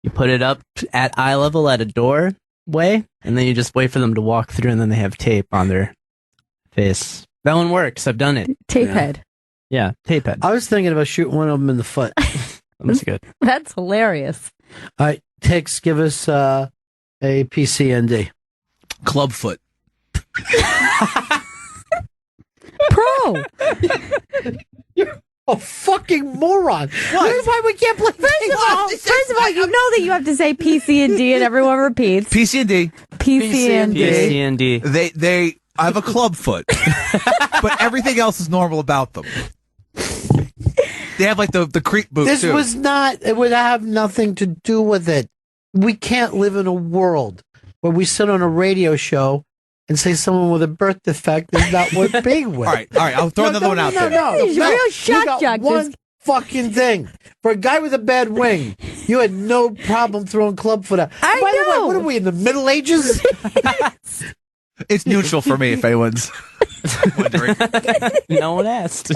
you put it up at eye level at a doorway, and then you just wait for them to walk through, and then they have tape on their face. That one works. I've done it. Tape head. Yeah, tape head. I was thinking about shooting one of them in the foot. That's good. That's hilarious. All right, Hicks, give us a PCND. Clubfoot. Pro. You're a fucking moron. That's why we can't play. First of all, you know that you have to say PC and D, and everyone repeats. PC and D. PC and D. PC and D. They I have a club foot, but everything else is normal about them. They have like the creep boot This too. was not. It would have nothing to do with it. We can't live in a world where we sit on a radio show and say someone with a birth defect is not worth being with. All right. I'll throw another one out there. No, Real shock you got jock. one fucking thing. For a guy with a bad wing, you had no problem throwing clubfoot out. I By the know. way, what are we in the Middle Ages? It's neutral for me if anyone's wondering. No one asked.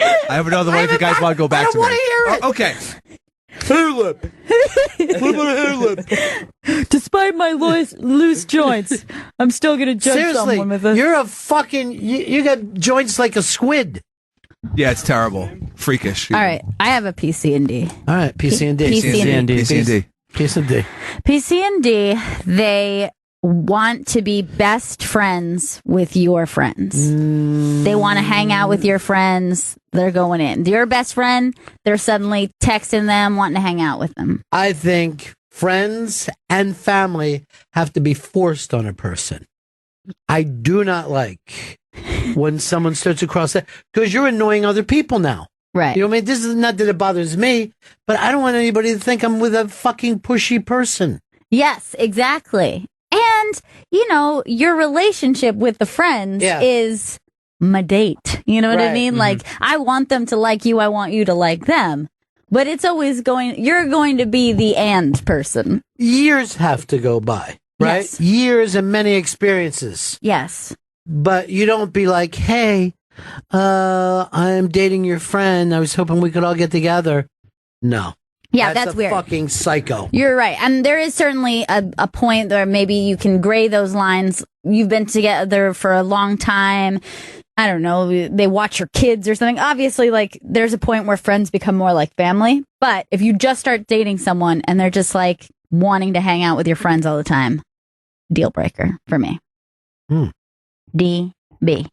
I have another one if you guys want to go back I don't want to hear it. Oh, okay. Hair lip. What about a hair lip? Despite my loose joints, I'm still going to judge Seriously, someone with a... you're a fucking. You got joints like a squid. Yeah, it's terrible. Freakish. All right, I have a PC and D. All right, PC and D. PC and D. PC and D. Piece of D. PC and D, they want to be best friends with your friends. They want to hang out with your friends. They're going in. Your best friend, they're suddenly texting them, wanting to hang out with them. I think friends and family have to be forced on a person. I do not like when someone starts to cross that, because you're annoying other people now. Right. You know what I mean? This is not that it bothers me, but I don't want anybody to think I'm with a fucking pushy person. Yes, exactly. And, you know, your relationship with the friends is my date. You know what I mean? Like, I want them to like you. I want you to like them. But it's always you're going to be the and person. Years have to go by, right? Yes. Years and many experiences. Yes. But you don't be like, hey, I'm dating your friend. I was hoping we could all get together. No. Yeah, that's a weird. Fucking psycho. You're right. And there is certainly a point where maybe you can gray those lines. You've been together for a long time. I don't know. They watch your kids or something. Obviously, like, there's a point where friends become more like family. But if you just start dating someone and they're just like wanting to hang out with your friends all the time, deal breaker for me. D, B.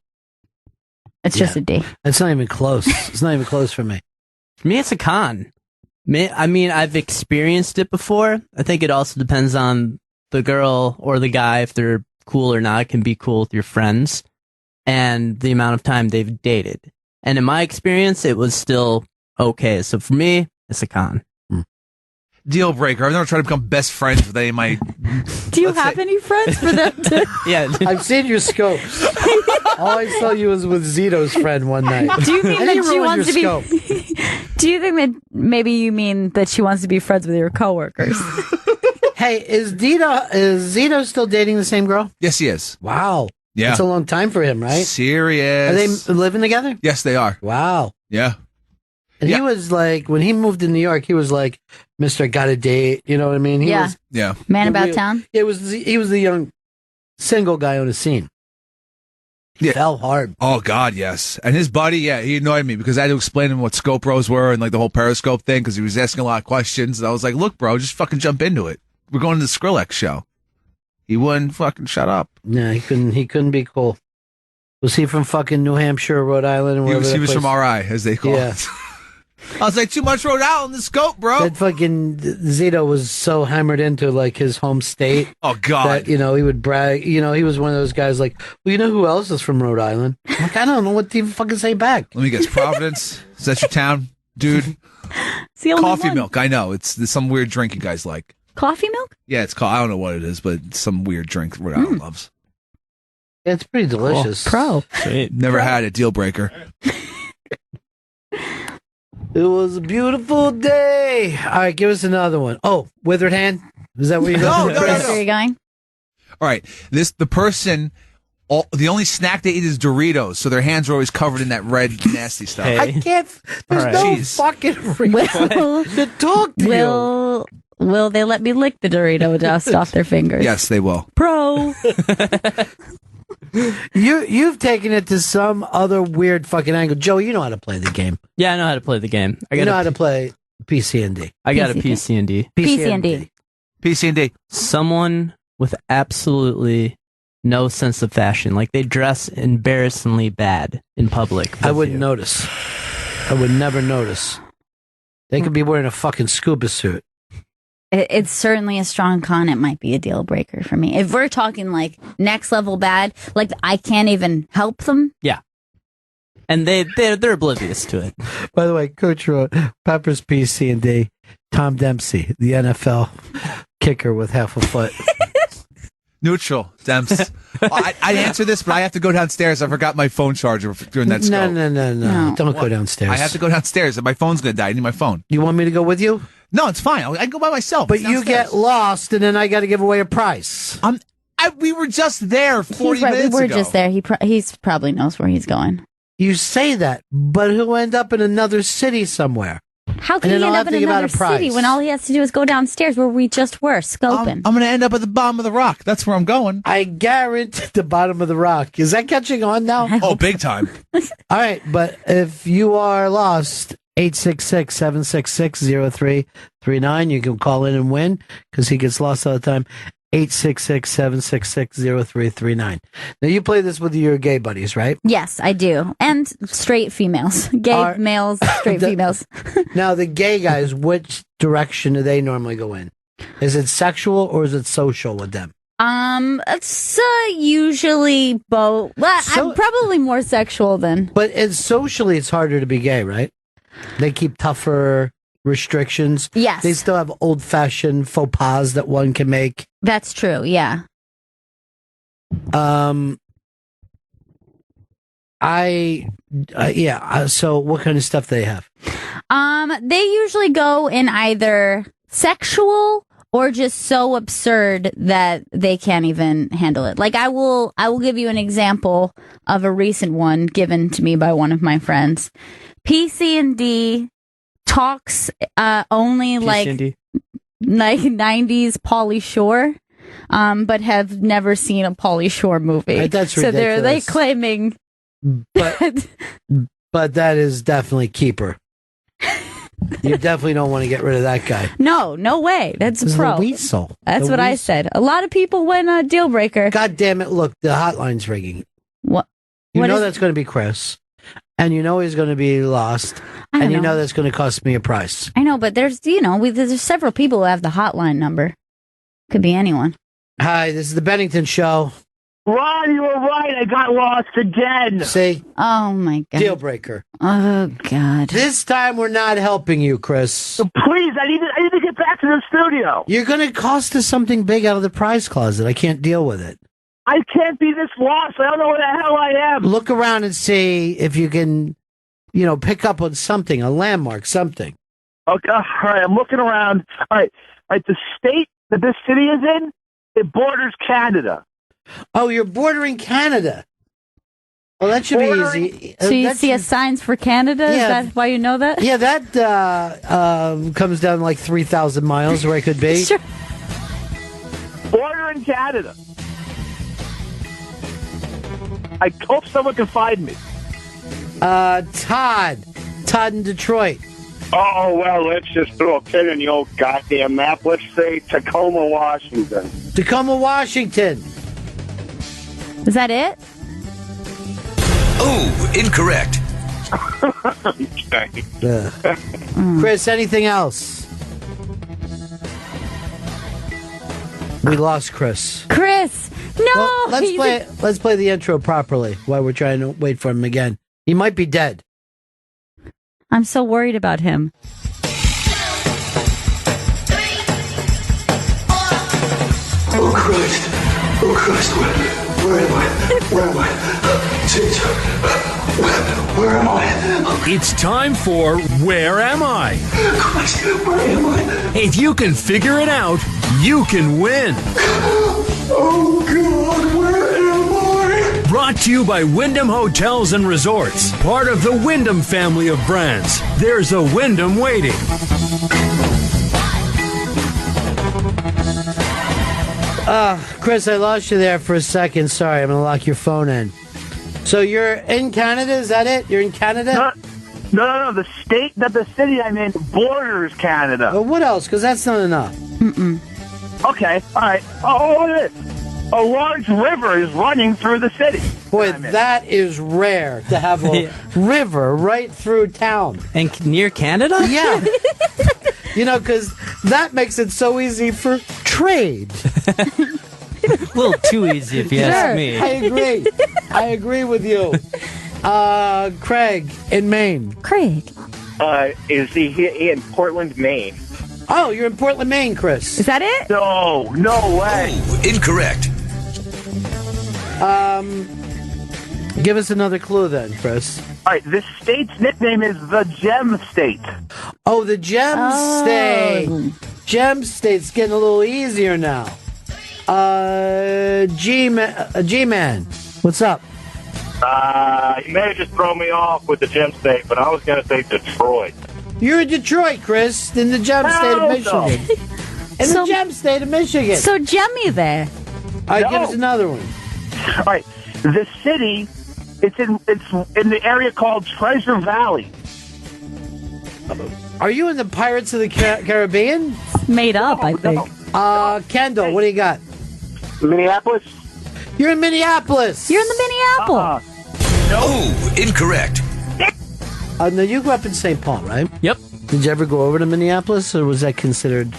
It's just a D. It's not even close. It's not even close for me. For me, it's a con. I mean, I've experienced it before. I think it also depends on the girl or the guy, if they're cool or not. It can be cool with your friends and the amount of time they've dated. And in my experience, it was still okay. So for me, it's a con. Deal breaker. I've never tried to become best friends with any of my... Do you have any friends for them to... Yeah. I've seen your scopes. All I saw you was with Zito's friend one night. Do you mean And that he she ruined wants to your be... scope. Do you think that maybe you mean that she wants to be friends with your coworkers? Hey, is Zito still dating the same girl? Yes, he is. Wow. Yeah. That's a long time for him, right? Serious. Are they living together? Yes, they are. Wow. Yeah. And he was like, when he moved to New York, he was like, Mr. Got a Date. You know what I mean? He Yeah. was Yeah. Man about town? He was the young single guy on the scene. Yeah. Fell hard. Oh, God, yes. And his buddy, he annoyed me because I had to explain to him what scope bros were and like the whole Periscope thing because he was asking a lot of questions. And I was like, look, bro, just fucking jump into it. We're going to the Skrillex show. He wouldn't fucking shut up. Yeah, he couldn't be cool. Was he from fucking New Hampshire, Rhode Island? Or He was from RI, RI, as they call it. I was like, too much Rhode Island in the scope, bro. That fucking Zito was so hammered into like his home state. Oh, God. That, he would brag. He was one of those guys like, well, you know who else is from Rhode Island? I'm like, I don't know what to even fucking say back. Let me guess. Providence? Is that your town, dude? It's the only Coffee one. milk. I know. It's some weird drink you guys like. Coffee milk? Yeah, it's called, I don't know what it is, but it's some weird drink Rhode Island loves. Yeah, it's pretty delicious. Pro. Never had it. Deal breaker. It was a beautiful day. All right, give us another one. Oh, withered hand. Is that where you're going? That's where you're going? All right. The person, the only snack they eat is Doritos, so their hands are always covered in that red, nasty stuff. I can't. There's All right. no Jeez. fucking reason to talk to you. Will they let me lick the Dorito dust off their fingers? Yes, they will. Pro. You've taken it to some other weird fucking angle. Joe, you know how to play the game. Yeah, I know how to play the game. You know how to play PC&D. I got a PC&D. PC&D. PC&D. Someone with absolutely no sense of fashion. Like, they dress embarrassingly bad in public. I wouldn't notice. I would never notice. They could be wearing a fucking scuba suit. It's certainly a strong con. It might be a deal breaker for me. If we're talking like next level bad, like I can't even help them. Yeah. And they're oblivious to it. By the way, Coach wrote Pepper's PC&D, Tom Dempsey, the NFL kicker with half a foot. Neutral, Demps. I answer this, but I have to go downstairs. I forgot my phone charger during that scope. No. Don't go downstairs. I have to go downstairs. My phone's going to die. I need my phone. You want me to go with you? No, it's fine. I can go by myself. But you get lost, and then I got to give away a prize. We were just there 40 He's right. minutes We were ago. just there. He's probably knows where he's going. You say that, but he'll end up in another city somewhere. How can And he then end I'll up have in to give out another a prize. city when all he has to do is go downstairs where we just were scoping? I'm going to end up at the bottom of the rock. That's where I'm going. I guarantee the bottom of the rock. Is that catching on now? Oh, big time. All right, but if you are lost 866-766-0339. You can call in and win because he gets lost all the time. 866-766-0339. Now, you play this with your gay buddies, right? Yes, I do. And straight females. Gay males, straight females. Now, the gay guys, which direction do they normally go in? Is it sexual or is it social with them? It's usually both. Well, I'm probably more sexual than. But socially, it's harder to be gay, right? They keep tougher restrictions. Yes. They still have old-fashioned faux pas that one can make. That's true, yeah. So what kind of stuff they have? They usually go in either sexual or just so absurd that they can't even handle it. Like I will give you an example of a recent one given to me by one of my friends. PC&D talks only PC&D. like 90s Pauly Shore, but have never seen a Pauly Shore movie. That's so ridiculous. they're claiming, but that is definitely keeper. You definitely don't want to get rid of that guy. No way. That's a pro. The weasel. That's what I said. A lot of people went a deal breaker. God damn it! Look, the hotline's ringing. What? You know that's going to be Chris, and you know he's going to be lost, and you know that's going to cost me a price. I know, but there's there's several people who have the hotline number. Could be anyone. Hi, this is the Bennington Show. Ron, you were right. I got lost again. See? Oh, my God. Deal breaker. Oh, God. This time we're not helping you, Chris. Please, I need to get back to the studio. You're going to cost us something big out of the prize closet. I can't deal with it. I can't be this lost. I don't know where the hell I am. Look around and see if you can, pick up on something, a landmark, something. Okay, all right, I'm looking around. All right, the state that this city is in, it borders Canada. Oh, you're bordering Canada. Well, that should be easy. So you see a signs for Canada? Yeah. Is that why you know that? Yeah, that comes down like 3,000 miles where it could be. Sure. Bordering Canada. I hope someone can find me. Todd in Detroit. Oh, well, let's just throw a pin in the old goddamn map. Let's say Tacoma, Washington. Tacoma, Washington. Is that it? Oh, incorrect. Chris, anything else? We lost Chris. Chris, no. Well, let's play the intro properly while we're trying to wait for him again. He might be dead. I'm so worried about him. Oh, Christ. Oh, Christ. Where am I? Where am I? Where am I? It's time for Where Am I? Christ, where am I? If you can figure it out, you can win. Oh, God, where am I? Brought to you by Wyndham Hotels and Resorts, part of the Wyndham family of brands. There's a Wyndham waiting. Chris, I lost you there for a second. Sorry, I'm going to lock your phone in. So you're in Canada, is that it? You're in Canada? No. The state that the city I'm in borders Canada. Well, what else? Because that's not enough. Okay, all right. Oh, look at this. A large river is running through the city. Boy, that is rare to have a river right through town. And near Canada? Yeah. Because that makes it so easy for trade. A little too easy, if you ask me. I agree with you. Craig in Maine. Craig. Is he in Portland, Maine? Oh, you're in Portland, Maine, Chris. Is that it? No way. Oh, incorrect. Give us another clue then, Chris. All right, this state's nickname is the Gem State. Oh, the Gem State. Gem State's getting a little easier now. G-Man, what's up? You may have just thrown me off with the Gem State, but I was going to say Detroit. You're in Detroit, Chris, in the Gem State of Michigan. In the Gem State of Michigan. So Jemmy there. All right, give us another one. All right, the city, it's in the area called Treasure Valley. Are you in the Pirates of the Caribbean? Made up, I think. Kendall, what do you got? Minneapolis. You're in Minneapolis. You're in the Minneapolis. No, incorrect. Now, you grew up in St. Paul, right? Yep. Did you ever go over to Minneapolis, or was that considered...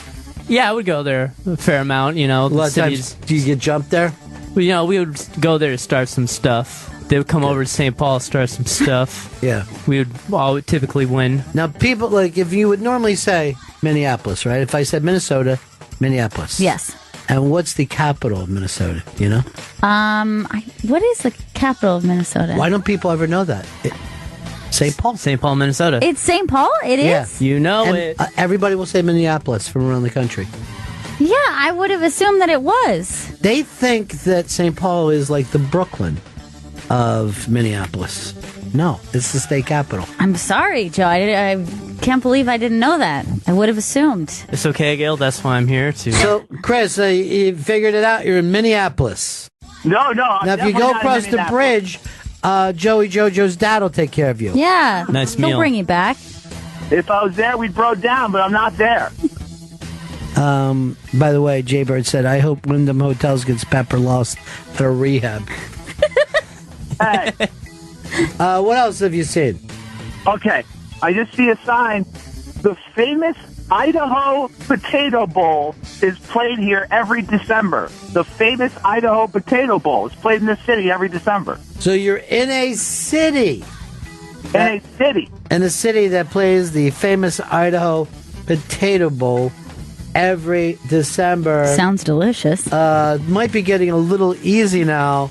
Yeah, I would go there a fair amount, you know. A lot of times, do you get jumped there? Well, you know, we would go there to start some stuff. They would come over to St. Paul, start some stuff. Yeah. We would all typically win. Now, people, like, if you would normally say Minneapolis, right? If I said Minnesota, Minneapolis. Yes. And what's the capital of Minnesota, you know? What is the capital of Minnesota? Why don't people ever know that? St. Paul. St. Paul, Minnesota. It's St. Paul? It is? Yeah. You know And, it. Everybody will say Minneapolis from around the country. Yeah, I would have assumed that it was. They think that St. Paul is like the Brooklyn of Minneapolis. No, it's the state capital. I'm sorry, Joe. I can't believe I didn't know that. I would have assumed. It's okay, Gail. That's why I'm here to. So, Chris, you figured it out. You're in Minneapolis. No. I'm Now, if you definitely go not in across the bridge, Joey Jojo's dad will take care of you. Yeah. Nice He'll meal. bring you back. If I was there, we'd bro down, but I'm not there. By the way, Jay Bird said, I hope Wyndham Hotels gets Pepper lost at a rehab. Hey. What else have you seen? Okay, I just see a sign. The famous Idaho Potato Bowl is played here every December. The famous Idaho Potato Bowl is played in this city every December. So you're in a city. In a city. In a city that plays the famous Idaho Potato Bowl every December. Sounds delicious. Might be getting a little easy now.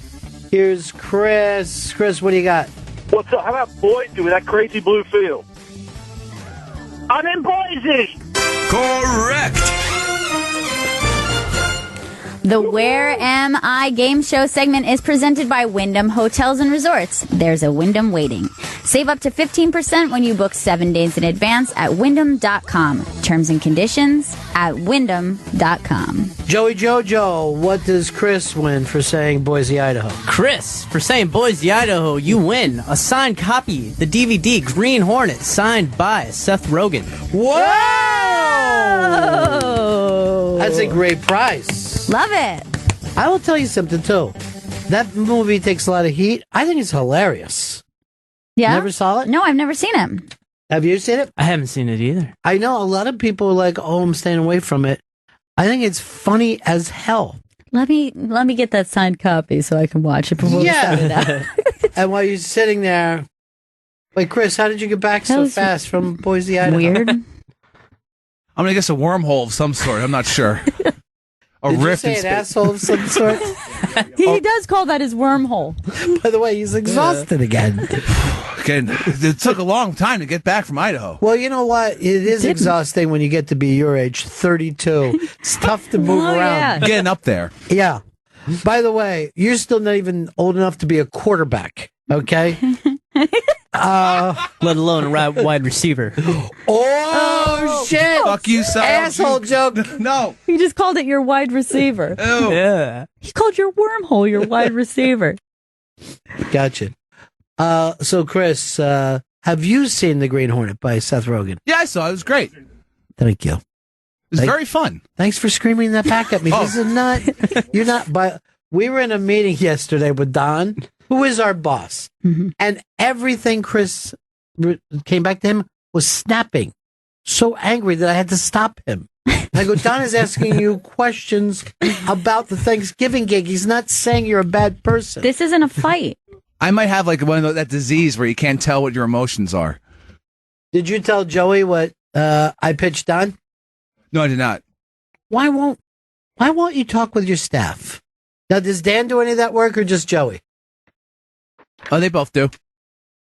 Here's Chris. Chris, what do you got? What's up? How about Boise with that crazy blue field? I'm in Boise. Correct. The Where Am I game show segment is presented by Wyndham Hotels and Resorts. There's a Wyndham waiting. Save up to 15% when you book 7 days in advance at Wyndham.com. Terms and conditions at Wyndham.com. Joey Jojo, what does Chris win for saying Boise, Idaho? Chris, for saying Boise, Idaho, you win a signed copy, the DVD Green Hornet, signed by Seth Rogen. Whoa! That's a great prize. Love it. I will tell you something, too. That movie takes a lot of heat. I think it's hilarious. Yeah? Never saw it? No, I've never seen it. Have you seen it? I haven't seen it either. I know a lot of people are like, oh, I'm staying away from it. I think it's funny as hell. Let me get that signed copy so I can watch it before we start it out. And while you're sitting there, wait, Chris, how did you get back so fast from Boise, Idaho? Weird. I'm gonna guess a wormhole of some sort. I'm not sure. A Did rift you in say space. an asshole of some sort? He does call that his wormhole. By the way, he's exhausted again. Again, it took a long time to get back from Idaho. Well, you know what? It is exhausting when you get to be your age, 32. It's tough to move Oh, around. yeah. Getting up there. Yeah. By the way, you're still not even old enough to be a quarterback, okay? Let alone a wide receiver. Oh, shit! Fuck you, son. Asshole joke. No. He just called it your wide receiver. Ew. Yeah. He called your wormhole your wide receiver. Gotcha. So, Chris, have you seen The Green Hornet by Seth Rogen? Yeah, I saw it. It was great. It Thank you. was very fun. Thanks for screaming that back at me. This is not. You're not. But we were in a meeting yesterday with Don, who is our boss, and everything Chris came back to him was snapping, so angry that I had to stop him. I go, Don is asking you questions about the Thanksgiving gig. He's not saying you're a bad person. This isn't a fight. I might have like one of that disease where you can't tell what your emotions are. Did you tell Joey what I pitched Don? No, I did not. Why won't you talk with your staff? Now, does Dan do any of that work or just Joey? Oh, they both do.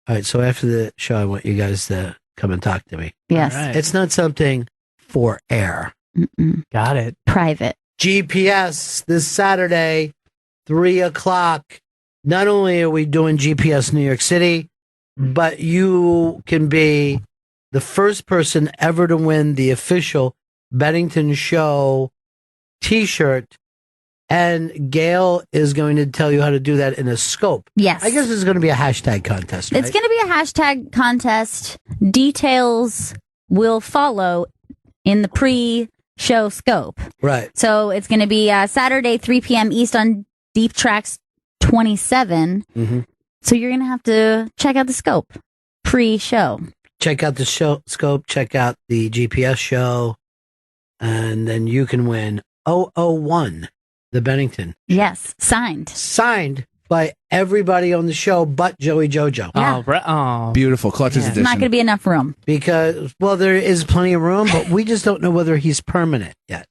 All right, so after the show, I want you guys to come and talk to me. Yes. All right. It's not something for air. Got it. Private. GPS this Saturday, 3:00. Not only are we doing GPS New York City, but you can be the first person ever to win the official Bennington Show t-shirt. And Gail is going to tell you how to do that in a scope. Yes. I guess it's going to be a hashtag contest, right? It's going to be a hashtag contest. Details will follow in the pre-show scope. Right. So it's going to be Saturday, 3 p.m. East on Deep Tracks 27. Mm-hmm. So you're going to have to check out the scope pre-show. Check out the show scope, check out the GPS show, and then you can win 001, the Bennington. Yes, signed. Signed by everybody on the show but Joey Jojo. Yeah. Beautiful. Collector's It's edition. not going to be enough room. Because, well, there is plenty of room, but we just don't know whether he's permanent yet.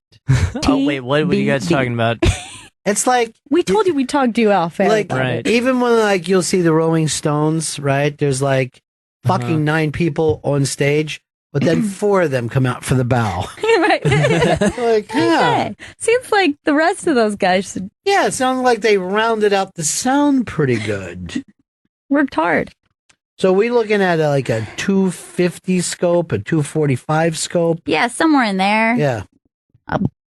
Oh, wait, what were you guys talking about? It's like... We told you we talked to you off air. Like, Right. even when, like, you'll see the Rolling Stones, right? There's, like, fucking 9 people on stage, but then 4 of them come out for the bow. Right. Like, yeah. Okay. Seems like the rest of those guys Yeah, it sounds like they rounded out the sound pretty good. worked hard. So we looking at like a 250 scope, a 245 scope? Yeah, somewhere in there. Yeah.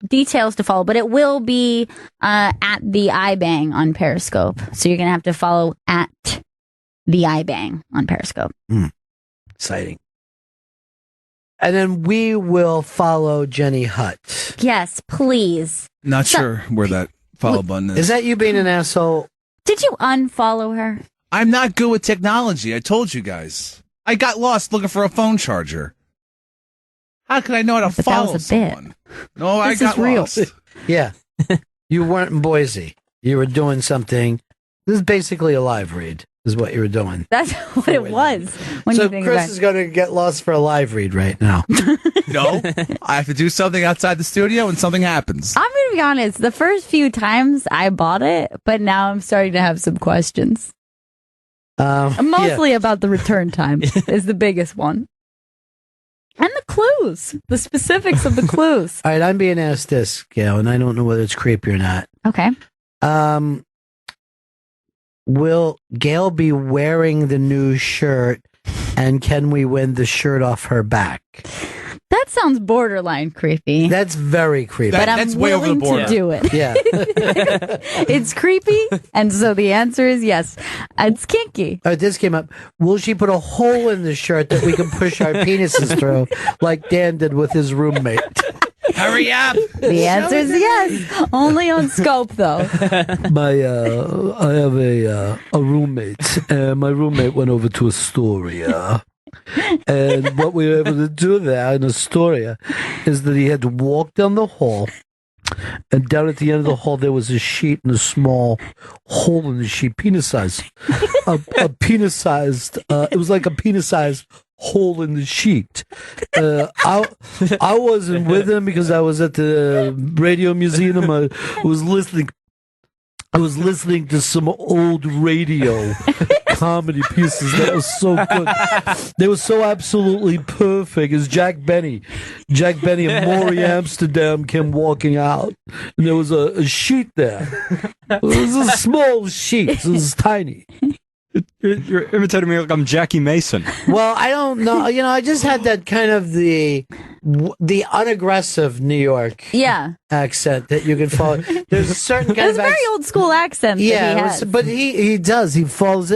Details to follow, but it will be at the iBang on Periscope. So you're going to have to follow at the iBang on Periscope. Exciting. And then we will follow Jenny Hutt. Yes, please. Not sure where that follow button is. Is that you being an asshole? Did you unfollow her? I'm not good with technology. I told you guys. I got lost looking for a phone charger. How could I know how to But follow that was a bit. someone? No, I This got is real. lost. Yeah. You weren't in Boise. You were doing something. This is basically a live read, is what you were doing. That's what it was. When So you think Chris about is going to get lost for a live read right now. No, I have to do something outside the studio and something happens. I'm going to be honest. The first few times I bought it, but now I'm starting to have some questions. Mostly about the return time is the biggest one. And the clues, the specifics of the clues. All right, I'm being asked this, Gail, and I don't know whether it's creepy or not. Okay. Will Gail be wearing the new shirt, and can we win the shirt off her back? That sounds borderline creepy. That's very creepy. But I'm that's way over the willing border. to do it. Yeah. It's creepy, and so the answer is yes. It's kinky. All right, this came up. Will she put a hole in the shirt that we can push our penises through, like Dan did with his roommate? Hurry up! The answer is yes. Only on scope, though. I have a roommate, and my roommate went over to Astoria. And what we were able to do there in Astoria is that he had to walk down the hall, and down at the end of the hall there was a sheet and a small hole in the sheet, penis-sized. A penis-sized, it was like a penis-sized hole in the sheet. I wasn't with him because I was at the radio museum. I was listening to some old radio comedy pieces that was so good. They were so absolutely perfect. As Jack Benny and Maury Amsterdam came walking out, and there was a sheet there. It was a small sheet. It was tiny. You're imitating me like I'm Jackie Mason. Well, I don't know. You know, I just had that kind of the unaggressive New York accent that you can follow. There's a certain kind It's of a very old school accent. Yeah, that he has. but he does. He follows.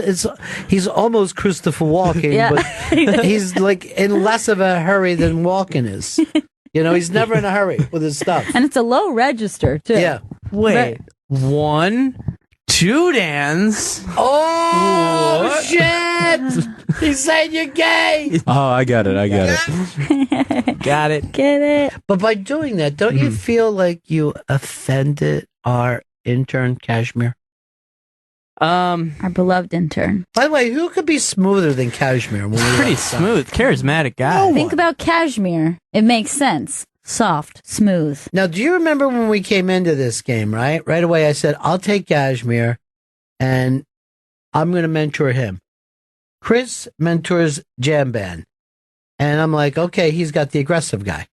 He's almost Christopher Walken, Yeah. but he's like in less of a hurry than Walken is. You know, he's never in a hurry with his stuff. And it's a low register, too. Yeah. Wait, 1, 2 Dans. Oh, What? shit! He said you're gay! Oh, I got it. Got it. Get it? But by doing that, don't you feel like you offended our intern, Kashmir? Our beloved intern. By the way, who could be smoother than Kashmir? When we were Pretty outside? smooth, charismatic guy. Think about Cashmere. It makes sense. Soft, smooth. Now, do you remember when we came into this game, right? Right away, I said, I'll take Kashmir, and I'm going to mentor him. Chris mentors Jam Band. And I'm like, okay, he's got the aggressive guy.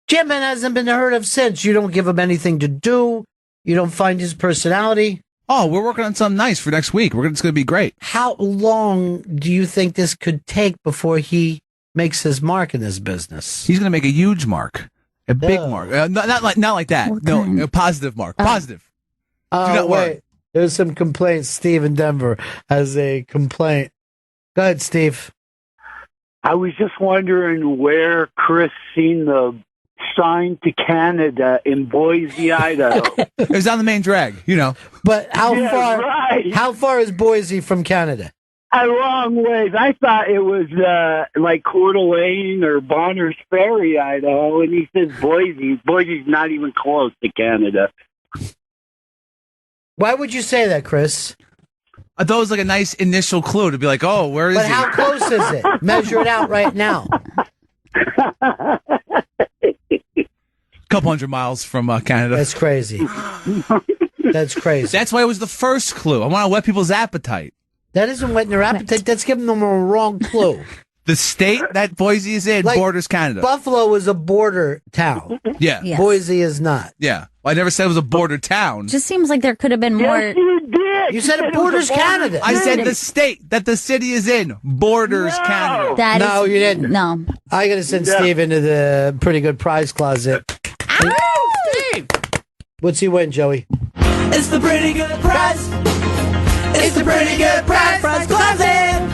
Jam Band hasn't been heard of since. You don't give him anything to do. You don't find his personality. Oh, we're working on something nice for next week. It's going to be great. How long do you think this could take before he makes his mark in this business? He's going to make a huge mark, a big mark. Not like that. No, a positive mark. Positive. Do not worry. Wait. There's some complaints. Steve in Denver has a complaint. Go ahead, Steve. I was just wondering where Chris seen the sign to Canada in Boise, Idaho. It was on the main drag, you know. But how Yeah, far? right. How far is Boise from Canada? A long ways. I thought it was like Coeur d'Alene or Bonners Ferry, Idaho, and he says Boise. Boise's not even close to Canada. Why would you say that, Chris? I thought it was like a nice initial clue to be like, oh, where is But he? how close is it? Measure it out right now. Couple hundred miles from Canada. That's crazy. That's crazy. That's why it was the first clue. I want to whet people's appetite. That isn't whetting their appetite. That's giving them a wrong clue. The state that Boise is in borders Canada. Buffalo is a border town. Yeah. Yes. Boise is not. Yeah. Well, I never said it was a border town. Just seems like there could have been more. You did. You said it borders Canada. I said the state that the city is in borders Canada. That No, is- you didn't. No. I got to send Steve into the pretty good prize closet. Steve! What's he win, Joey? It's the pretty good prize. It's the pretty good prize closet.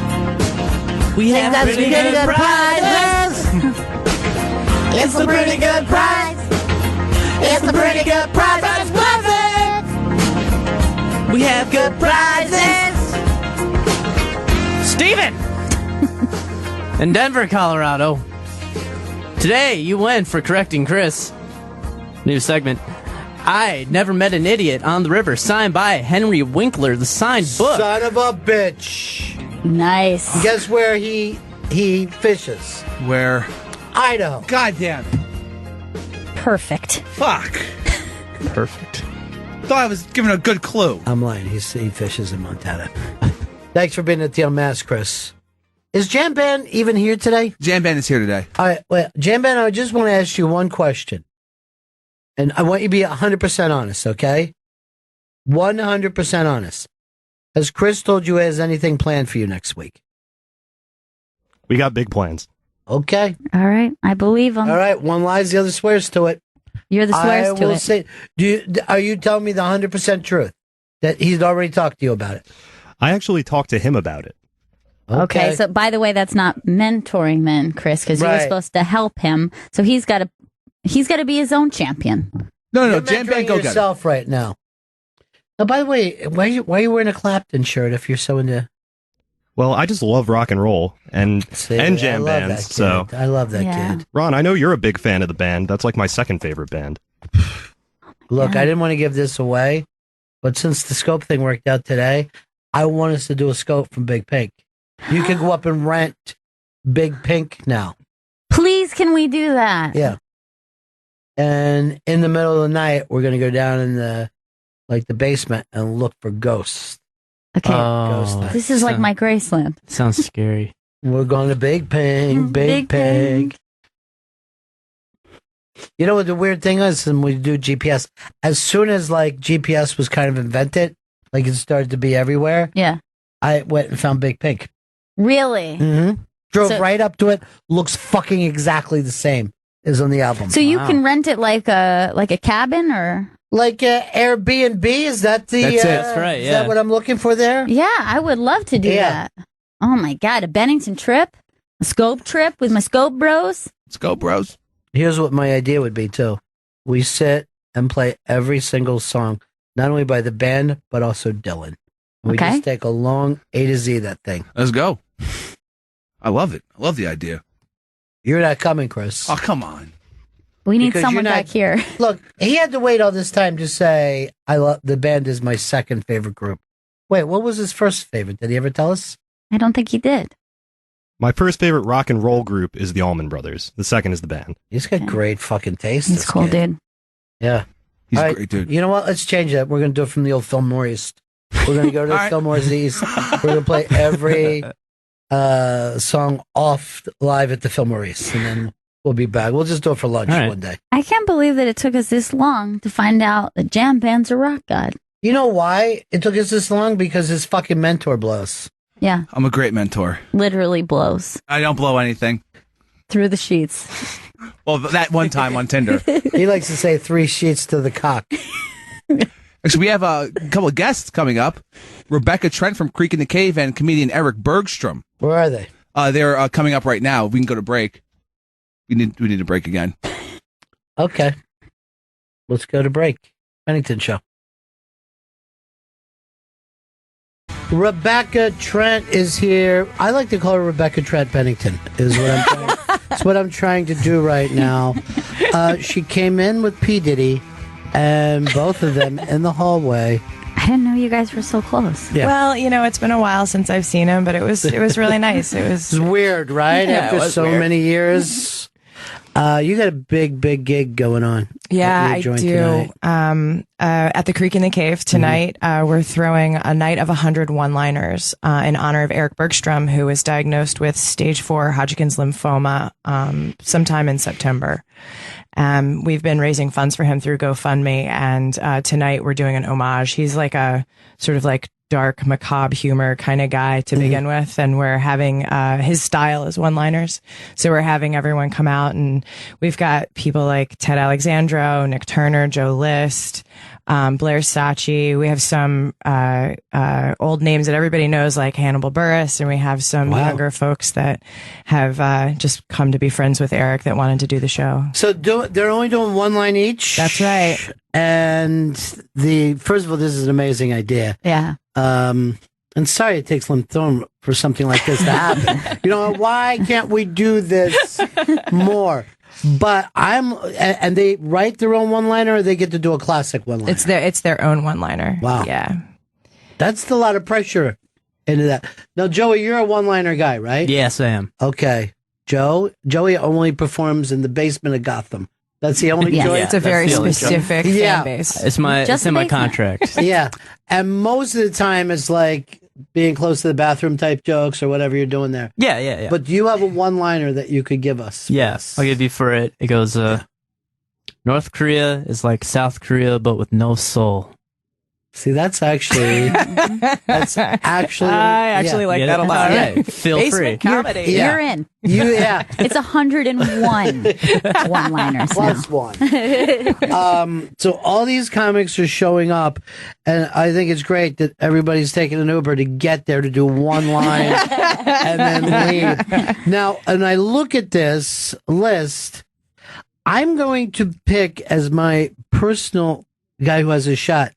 We have that's pretty pretty good good prizes. It's the pretty good prize. It's the pretty good prize closet. We have good prizes. Steven! In Denver, Colorado. Today, you win for correcting Chris. New segment. I never met an idiot on the river. Signed by Henry Winkler, the signed book. Son of a bitch. Nice. Guess where he fishes? Where? Idaho. Goddamn. Perfect. Fuck. Perfect. Thought I was giving a good clue. I'm lying. He fishes in Montana. Thanks for being at the Unmasked, Chris. Is Jam Band even here today? Jam Band is here today. All right. Well, Jam Band, I just want to ask you one question. And I want you to be 100% honest, okay? 100% honest. Has Chris told you he has anything planned for you next week? We got big plans. Okay. All right. I believe him. All right. One lies, the other swears to it. You're the swears I to will it. say, are you telling me the 100% truth? That he's already talked to you about it? I actually talked to him about it. Okay. So, by the way, that's not mentoring then, Chris, because you were Right. supposed to help him. So he's got to be his own champion. No, You're Jam Band, mentoring go get it. yourself right now. Now, by the way, why are you wearing a Clapton shirt if you're so into... Well, I just love rock and roll and I jam love bands. that So kid. I love that kid. Ron, I know you're a big fan of the band. That's like my second favorite band. Look, I didn't want to give this away, but since the scope thing worked out today, I want us to do a scope from Big Pink. You can go up and rent Big Pink now. Please, can we do that? Yeah. And in the middle of the night, we're going to go down in the basement and look for ghosts. Okay. Ghost night. This is like my Graceland. Sounds scary. We're going to Big Pink, Big Pink. You know what the weird thing is? When we do GPS, as soon as GPS was kind of invented, it started to be everywhere. Yeah. I went and found Big Pink. Really? Mm-hmm. Drove So- right up to it. Looks fucking exactly the same as on the album. So you can rent it like a cabin or like Airbnb. Is that the? That's it. That's right, Is yeah. that what I'm looking for there? Yeah, I would love to do Yeah. that. Oh my god, a Bennington trip, a scope trip with my scope bros. Let's go, bros. Here's what my idea would be too. We sit and play every single song, not only by the band but also Dylan. We Okay. just take a long A to Z that thing. Let's go. I love it. I love the idea. You're not coming, Chris. Oh, come on. We need Because someone you're not- back here. Look, he had to wait all this time to say, "I love the band is my second favorite group." Wait, what was his first favorite? Did he ever tell us? I don't think he did. My first favorite rock and roll group is the Allman Brothers. The second is the band. He's got great fucking taste. He's this cool, kid. dude. Yeah. He's All a right, great dude. You know what? Let's change that. We're going to do it from the old Fillmore East. We're going to go to the All right. Fillmore East. We're going to play every song off live at the Fillmore East. And then we'll be back. We'll just do it for lunch All right. one day. I can't believe that it took us this long to find out that Jam Band's a rock god. You know why it took us this long? Because his fucking mentor blows. Yeah, I'm a great mentor. literally blows I don't blow anything. through the sheets. Well, that one time on Tinder. He likes to say 3 sheets to the cock. Actually, we have a couple of guests coming up. Rebecca Trent from Creek in the Cave and comedian Eric Bergstrom. Where are they? They're coming up right now. We can go to break. We need to break again. Okay. Let's go to break. Bennington Show. Rebecca Trent is here. I like to call her Rebecca Trent Bennington. Is what I'm trying. It's what I'm trying to do right now. She came in with P. Diddy, and both of them in the hallway. I didn't know you guys were so close. Yeah. Well, it's been a while since I've seen him, but it was really nice. It's weird, right? Yeah, After it was so weird. many years. You got a big gig going on. Yeah, at I your joint do. tonight. At the Creek in the Cave tonight, we're throwing a night of 100 one-liners in honor of Eric Bergstrom, who was diagnosed with stage 4 Hodgkin's lymphoma sometime in September. We've been raising funds for him through GoFundMe, and tonight we're doing an homage. He's like a sort of like dark, macabre humor kind of guy to begin with, and we're having his style is one-liners. So we're having everyone come out, and we've got people like Ted Alexandro, Nick Turner, Joe List, Blair Sachi. We have some old names that everybody knows, like Hannibal Buress, and we have some younger folks that have just come to be friends with Eric that wanted to do the show. So they're only doing one line each? That's right. And first of all, this is an amazing idea. Yeah. And sorry it takes lymphoma for something like this to happen. Why can't we do this more? But and they write their own one-liner, or they get to do a classic one-liner? It's their own one-liner. Wow. Yeah. That's a lot of pressure into that. Now, Joey, you're a one-liner guy, right? Yes, I am. Okay. Joey only performs in the basement of Gotham. That's the only joint. It's a very specific fan base. It's in my contract. Yeah. And most of the time it's like being close to the bathroom type jokes or whatever you're doing there. Yeah. But do you have a one-liner that you could give us? Yes, I'll give you for it. It goes, North Korea is like South Korea, but with no soul. See, that's actually... I actually like that a lot. Yeah, feel Basement free. comedy. You're in. It's 101 one-liners Plus now. one. So all these comics are showing up, and I think it's great that everybody's taking an Uber to get there to do one line and then leave. Now, and I look at this list, I'm going to pick as my personal guy who has a shot.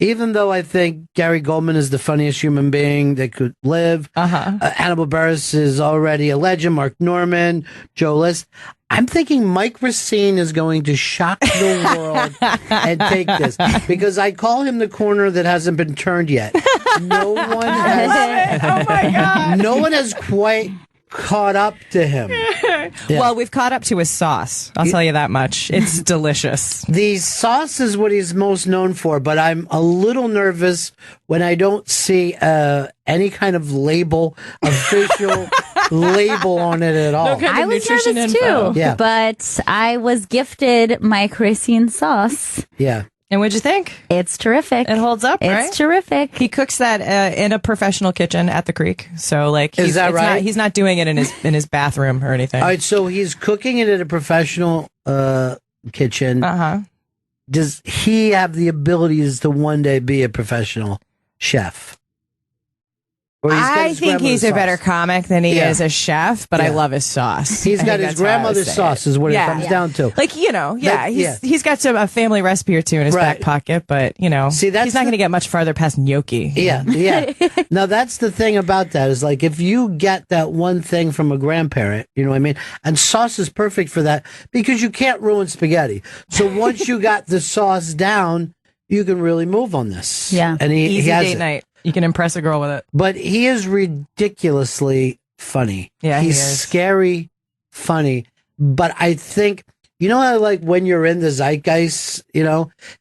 Even though I think Gary Goldman is the funniest human being that could live, Hannibal Buress is already a legend, Mark Norman, Joe List, I'm thinking Mike Racine is going to shock the world and take this, because I call him the corner that hasn't been turned yet. No one has. Oh my God. No one has quite caught up to him. Yeah. Well, we've caught up to his sauce. I'll tell you that much. It's delicious. The sauce is what he's most known for, but I'm a little nervous when I don't see any kind of label, official label on it at all. I was nervous too, but I was gifted Mike Racine sauce. Yeah. And what'd you think? It's terrific. It holds up, right? It's terrific. He cooks that in a professional kitchen at the Creek. So, like, Is that right? He's not doing it in his bathroom or anything. All right, so he's cooking it at a professional kitchen. Does he have the abilities to one day be a professional chef? Or he's got I his think he's a grandmother's better sauce? comic than he Yeah. is a chef, but I love his sauce. He's I got think his that's how I would grandmother's say sauce is what it comes down to. Like, That- he's got a family recipe or two in his back pocket, but, See, that's he's not going to get much farther past gnocchi. Yeah. Now, that's the thing about that is like if you get that one thing from a grandparent, you know what I mean? And sauce is perfect for that because you can't ruin spaghetti. So once you got the sauce down, you can really move on this. Yeah. And he Easy has date it. night. You can impress a girl with it. But he is ridiculously funny. Yeah, he's he is. scary funny. But I think, you know how like when you're in the zeitgeist,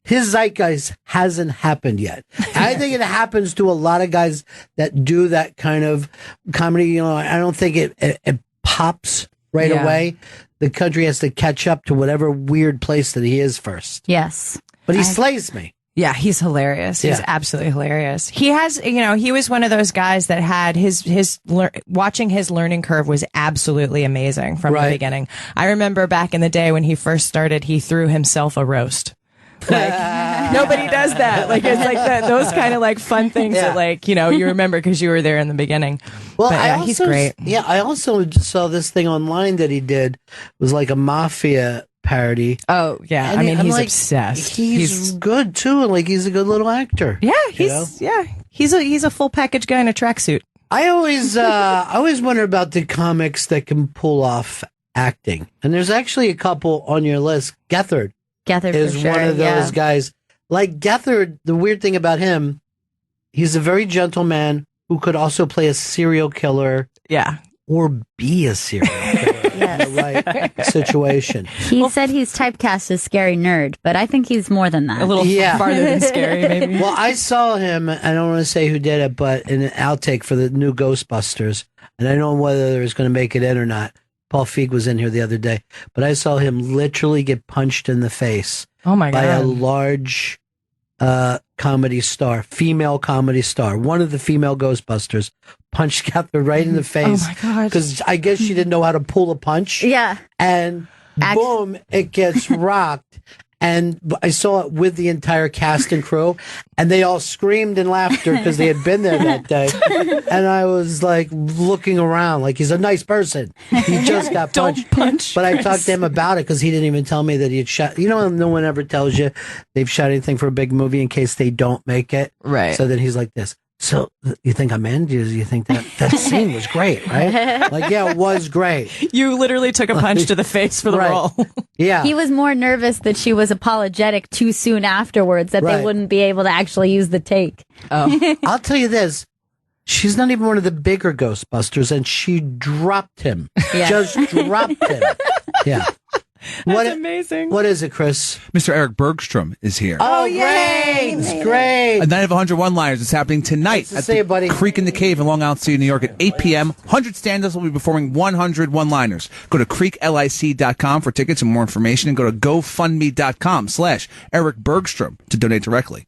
his zeitgeist hasn't happened yet. I think it happens to a lot of guys that do that kind of comedy. I don't think it pops right Yeah. away. The country has to catch up to whatever weird place that he is first. Yes. But he slays me. Yeah, he's hilarious. He's Yeah. absolutely hilarious. He has, he was one of those guys that had watching his learning curve was absolutely amazing from the beginning. I remember back in the day when he first started, he threw himself a roast. Like nobody does that. Like it's like those kind of like fun things that like, you know, you remember because you were there in the beginning. Well, but, yeah, he's great. Yeah, I also saw this thing online that he did. It was like a mafia parody. Oh yeah, And I mean I'm he's like, obsessed. He's good too, and like he's a good little actor. Yeah, you know? he's a full package guy in a tracksuit. I always wonder about the comics that can pull off acting, and there's actually a couple on your list. Gethard is for sure, one of those guys. Like Gethard, the weird thing about him, he's a very gentle man who could also play a serial killer. Yeah. Or be a serial killer in the right situation. He said he's typecast as scary nerd, but I think he's more than that. A little farther than scary, maybe. Well, I saw him, I don't want to say who did it, but in an outtake for the new Ghostbusters, and I don't know whether it's going to make it in or not. Paul Feig was in here the other day, but I saw him literally get punched in the face by a large comedy star, female comedy star. One of the female Ghostbusters punched Catherine right in the face. Oh my God. Because I guess she didn't know how to pull a punch. Yeah. And boom, it gets rocked. And I saw it with the entire cast and crew, and they all screamed in laughter because they had been there that day. And I was like looking around, like he's a nice person. He just got punched. Don't punch. But I talked to him about it because he didn't even tell me that he had shot. You know, no one ever tells you they've shot anything for a big movie in case they don't make it. Right. So then he's like this. So you think I'm in? Do you think that scene was great, right? Like, yeah, it was great. You literally took a punch to the face for the role. Yeah. He was more nervous that she was apologetic too soon afterwards, that they wouldn't be able to actually use the take. Oh. I'll tell you this. She's not even one of the bigger Ghostbusters, and she dropped him. Yeah. Just dropped him. Yeah. That's amazing. What is it, Chris? Mr. Eric Bergstrom is here. Oh, great! It's great. A night of 100 one-liners is happening tonight at the Creek in the Cave in Long Island City, New York at 8 p.m. 100 stand-ups will be performing 100 one-liners. Go to creeklic.com for tickets and more information, and go to gofundme.com/Eric Bergstrom to donate directly.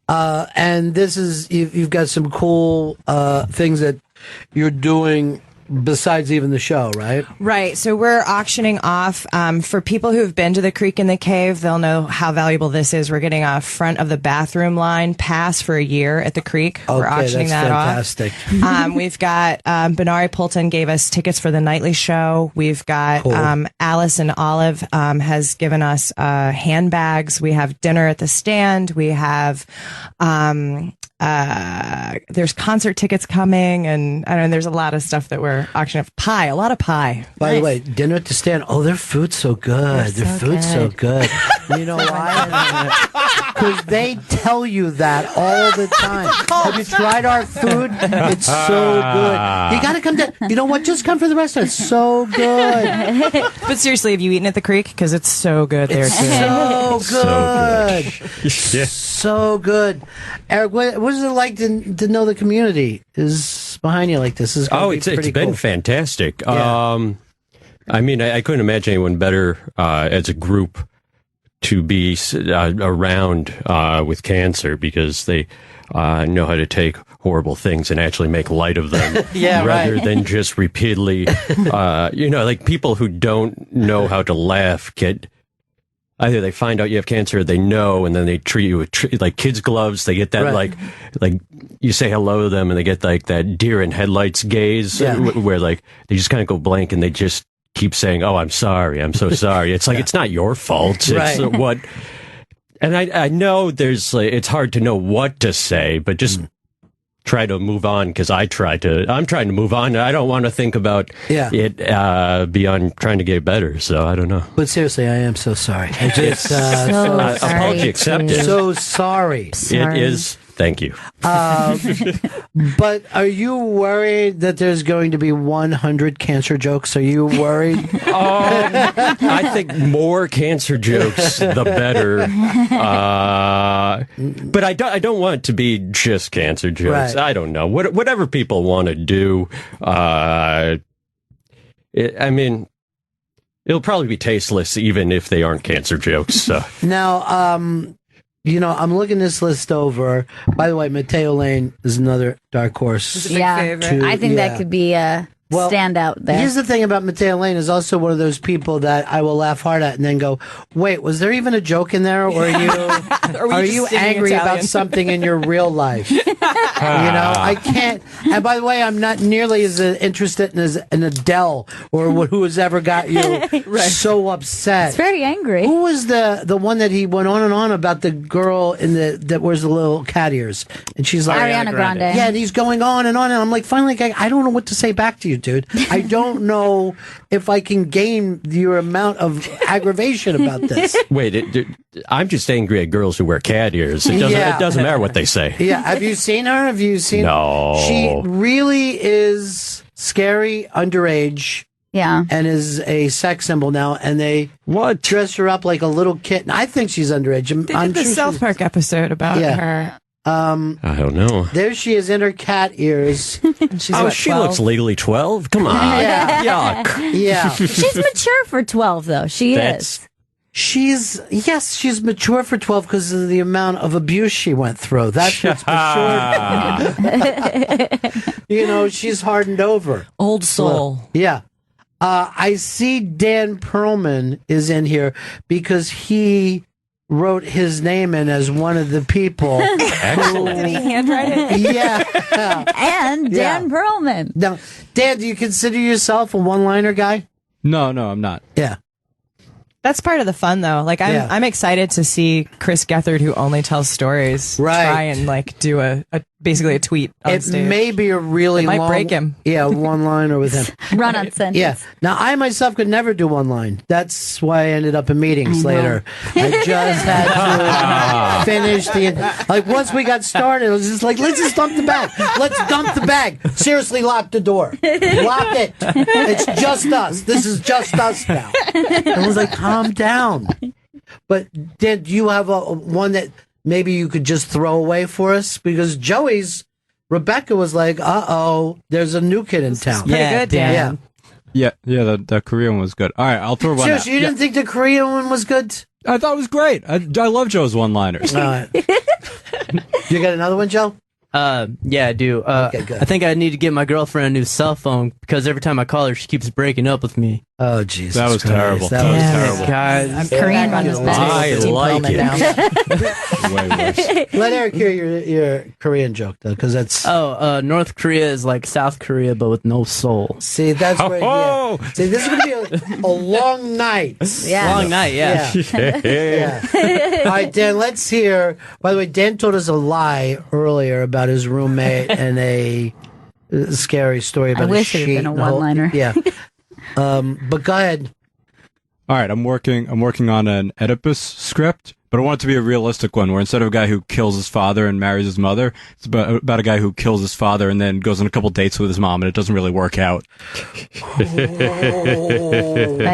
And this is, you've got some cool things that you're doing besides even the show, right? Right. So we're auctioning off for people who've been to the Creek in the Cave. They'll know how valuable this is. We're getting a front of the bathroom line pass for a year at the Creek. We're auctioning that's that fantastic. off. We've got Benari Poulton gave us tickets for the nightly show. We've got Alice and Olive has given us handbags. We have dinner at the stand. We have there's concert tickets coming, and I don't know, there's a lot of stuff that we're auctioning off. Pie, a lot of pie. By the way, dinner at the stand. Oh, their food's so good. Their food's so good. You know why? Because they tell you that all the time. Have you tried our food? It's so good. You got to come to. You know what? Just come for the restaurant. It's so good. But seriously, have you eaten at the Creek? Because it's so good there too. So good. So good. Eric, what is it like to know the community is behind you like this? It's been fantastic. Yeah. I mean, I couldn't imagine anyone better as a group to be around with cancer, because they know how to take horrible things and actually make light of them rather than just repeatedly, like people who don't know how to laugh get. Either they find out you have cancer, or they know, and then they treat you with like kids' gloves. They get that like you say hello to them, and they get like that deer in headlights gaze, where like they just kind of go blank, and they just keep saying, "Oh, I'm sorry, I'm so sorry." It's like it's not your fault. It's what. And I know there's it's hard to know what to say, but just try to move on, because I'm trying to move on. I don't want to think about it beyond trying to get better. So I don't know. But seriously, I am so sorry. I just apology accepted. So sorry. It is. Thank you. But are you worried that there's going to be 100 cancer jokes? Are you worried? I think more cancer jokes, the better. But I don't want it to be just cancer jokes. Right. I don't know. Whatever people want to do. I mean, it'll probably be tasteless even if they aren't cancer jokes. So. Now, I'm looking this list over. By the way, Mateo Lane is another dark horse. I think that could be stand out there. Here's the thing about Mateo Lane is also one of those people that I will laugh hard at and then go, wait, was there even a joke in there? Or are you angry about something in your real life? I can't. And by the way, I'm not nearly as interested as an Adele or who has ever got you so upset. It's very angry. Who was the one that he went on and on about the girl that wears the little cat ears? And she's like, Ariana Grande. Yeah, and he's going on. And I'm like, finally, I don't know what to say back to you, dude. I don't know if I can gain your amount of aggravation about this. Wait, I'm just angry at girls who wear cat ears. It doesn't matter what they say. Yeah, have you seen her? Have you seen? No. She really is scary, underage. Yeah. And is a sex symbol now, and they dress her up like a little kitten. I think she's underage. They did the South Park episode about her. I don't know. There she is in her cat ears. She looks legally 12? Come on. Yeah. Yuck. Yeah. She's mature for 12, though. She is. She's mature for 12 because of the amount of abuse she went through. That's what's mature. She's hardened over. Old soul. Yeah. I see Dan Perlman is in here because he wrote his name in as one of the people. Excellent. Did he handwrite it? Yeah. And Dan Perlman. Now, Dan, do you consider yourself a one-liner guy? No, I'm not. Yeah. That's part of the fun, though. Like, I'm excited to see Chris Gethard, who only tells stories, try and do basically a tweet on stage. It may be a really might long, break him. Yeah, one-liner with him. Run-on sentence. Yeah. Now, I myself could never do one line. That's why I ended up in meetings later. I just had to finish once we got started, it was just like, let's just dump the bag. Let's dump the bag. Seriously, lock the door. Lock it. It's just us. This is just us now. And I was like, calm down. But did you have a one that maybe you could just throw away for us? Because Rebecca was like, there's a new kid in town. Pretty good, Dan. Yeah. Yeah, the Korean was good. All right, I'll throw one out. Seriously, you didn't think the Korean one was good? I thought it was great. I love Joe's one-liners. You got another one, Joe? Yeah, I do. Okay, good. I think I need to get my girlfriend a new cell phone because every time I call her, she keeps breaking up with me. Oh, Jesus. That was terrible. That was terrible. Guys, Korean one is I like it. Way worse. Let Eric hear your Korean joke, though, because that's... North Korea is like South Korea, but with no soul. See, that's where... See, this is going to be a long night. Yeah. Long night, yeah. Yeah. All right, Dan, let's hear... By the way, Dan told us a lie earlier about his roommate and a scary story about I wish it had been a one-liner. Yeah. But go ahead. All right, I'm working on an Oedipus script, but I want it to be a realistic one where instead of a guy who kills his father and marries his mother, it's about a guy who kills his father and then goes on a couple dates with his mom and it doesn't really work out.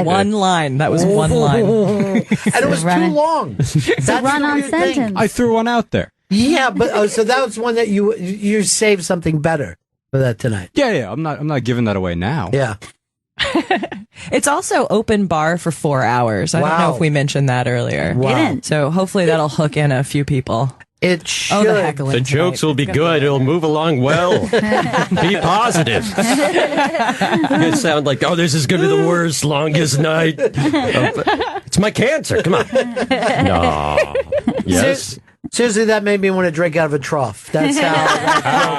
One line. That was one line. And it was too long. It's a run-on sentence. I threw one out there. Yeah, but so that was one that you saved something better for that tonight. Yeah. I'm not giving that away now. Yeah. It's also open bar for 4 hours. I don't know if we mentioned that earlier. Wow. Didn't. So hopefully that'll hook in a few people. It should. The heckling The jokes will be good. It'll move along well. Be positive. It sound like, this is going to be the worst, longest night. It's my cancer. Come on. No. Yes. Seriously, that made me want to drink out of a trough. That's how that joke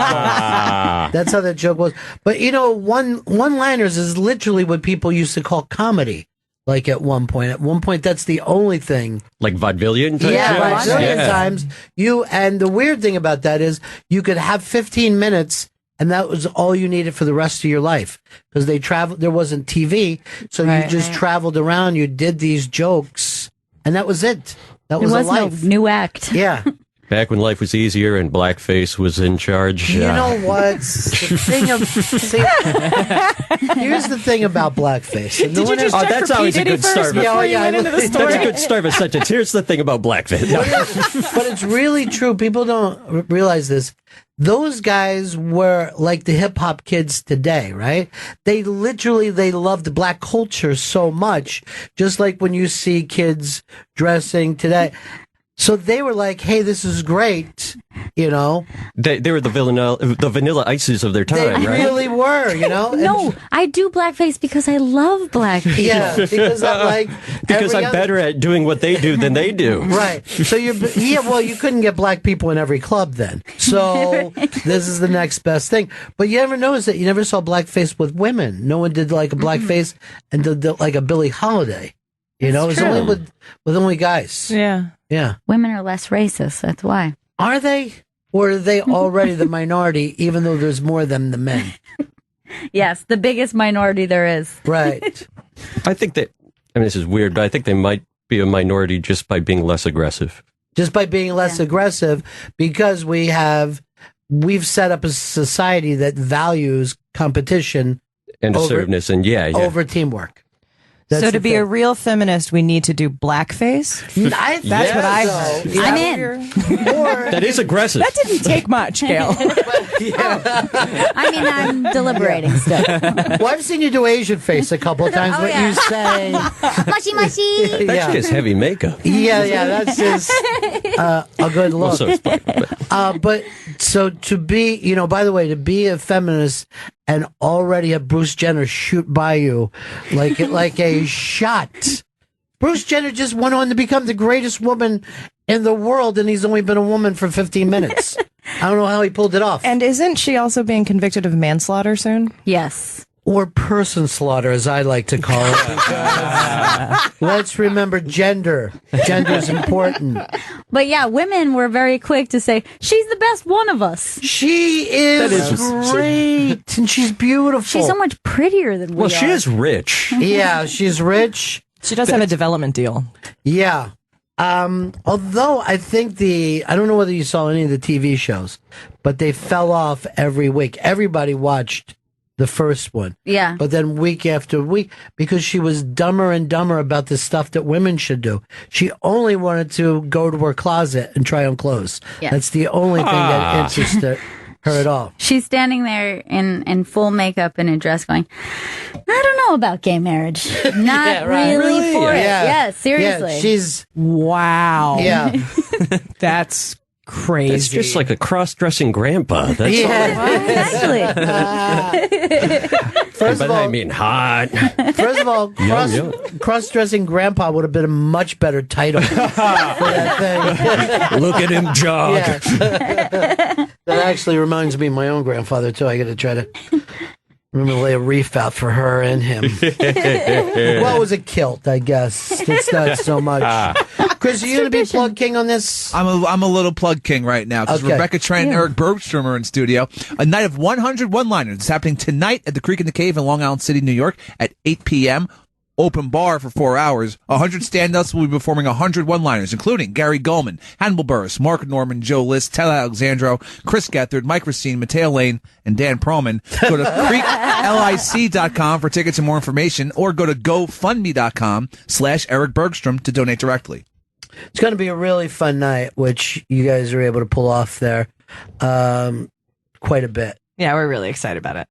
was. That's how that joke was. But one-liners is literally what people used to call comedy. Like at one point. At one point, that's the only thing. Like vaudevillian type Yeah, jokes? vaudevillian times. And the weird thing about that is you could have 15 minutes and that was all you needed for the rest of your life. Because there wasn't TV. So you just traveled around, you did these jokes, and that was it. That was there a was life. no new act. Yeah. Back when life was easier and blackface was in charge. You know what? Here's the thing about blackface. And that's always a good start. That's a good start of a sentence. Here's the thing about blackface. No. But it's really true. People don't realize this. Those guys were like the hip hop kids today, right? They loved black culture so much, just like when you see kids dressing today. So they were like, hey, this is great. you know. They were the vanilla ices of their time, They right? really were, you know. No, I do blackface because I love black people. Yeah, because I like because every I'm other- better at doing what they do than they do. Right. So well, you couldn't get black people in every club then. So this is the next best thing. But you ever notice that you never saw blackface with women? No one did like a blackface and did like a Billie Holiday. You know, it's true. only with only guys. Yeah. Yeah. Women are less racist. That's why. Are they? Or are they already the minority, even though there's more of them than men? Yes, the biggest minority there is. Right. I think that, I mean, this is weird, but I think they might be a minority just by being less aggressive. Just by being less aggressive, because we've set up a society that values competition And assertiveness, and over teamwork. So to be a real feminist, we need to do blackface. That's what I heard. so. I'm in. That is aggressive. That didn't take much, Gail. I mean, I'm deliberating still. Well, I've seen you do Asian face a couple of times, but you say mushy mushy. That's just heavy makeup. Yeah, that's just a good look. Also, it's fine, But so to be, you know, by the way, to be a feminist and already have Bruce Jenner shoot by you like a shot. Bruce Jenner just went on to become the greatest woman in the world, and he's only been a woman for 15 minutes. I don't know how he pulled it off. And isn't she also being convicted of manslaughter soon? Yes. Or person slaughter, as I like to call it. Let's remember gender. Gender is important. But yeah, women were very quick to say, she's the best one of us. She is great, and she's beautiful. She's so much prettier than we Well, she are. is rich. Yeah, she's rich. She does have a development deal. Yeah. Although I think I don't know whether you saw any of the TV shows, but they fell off every week. Everybody watched the first one. Yeah. But then week after week, because she was dumber and dumber about the stuff that women should do. She only wanted to go to her closet and try on clothes. Yeah. That's the only thing that interested her at all. She's standing there in full makeup and a dress going, I don't know about gay marriage. Not really for it. Yeah, seriously. Yeah, she's... Wow. Yeah. That's crazy. It's just like a cross-dressing grandpa. That's Exactly. First by of that I all, mean hot. First of all, cross-dressing grandpa would have been a much better title for that thing. Look at him jog. Yeah. That actually reminds me of my own grandfather, too. I got to try to remember to lay a reef out for her and him. Well, it was a kilt, I guess. It's not so much. Chris, are you going to be plug king on this? I'm a little plug king right now because Okay. Rebecca Trent and Eric Bergstrom are in studio. A night of 100 one-liners. It's happening tonight at the Creek in the Cave in Long Island City, New York at 8 p.m. Open bar for 4 hours. 100 stand-ups will be performing 100 one-liners, including Gary Goldman, Hannibal Buress, Mark Norman, Joe List, Ted Alexandro, Chris Gethard, Mike Racine, Mateo Lane, and Dan Perlman. Go to creeklic.com for tickets and more information, or go to gofundme.com/Eric Bergstrom to donate directly. It's going to be a really fun night, which you guys are able to pull off there quite a bit. Yeah, we're really excited about it.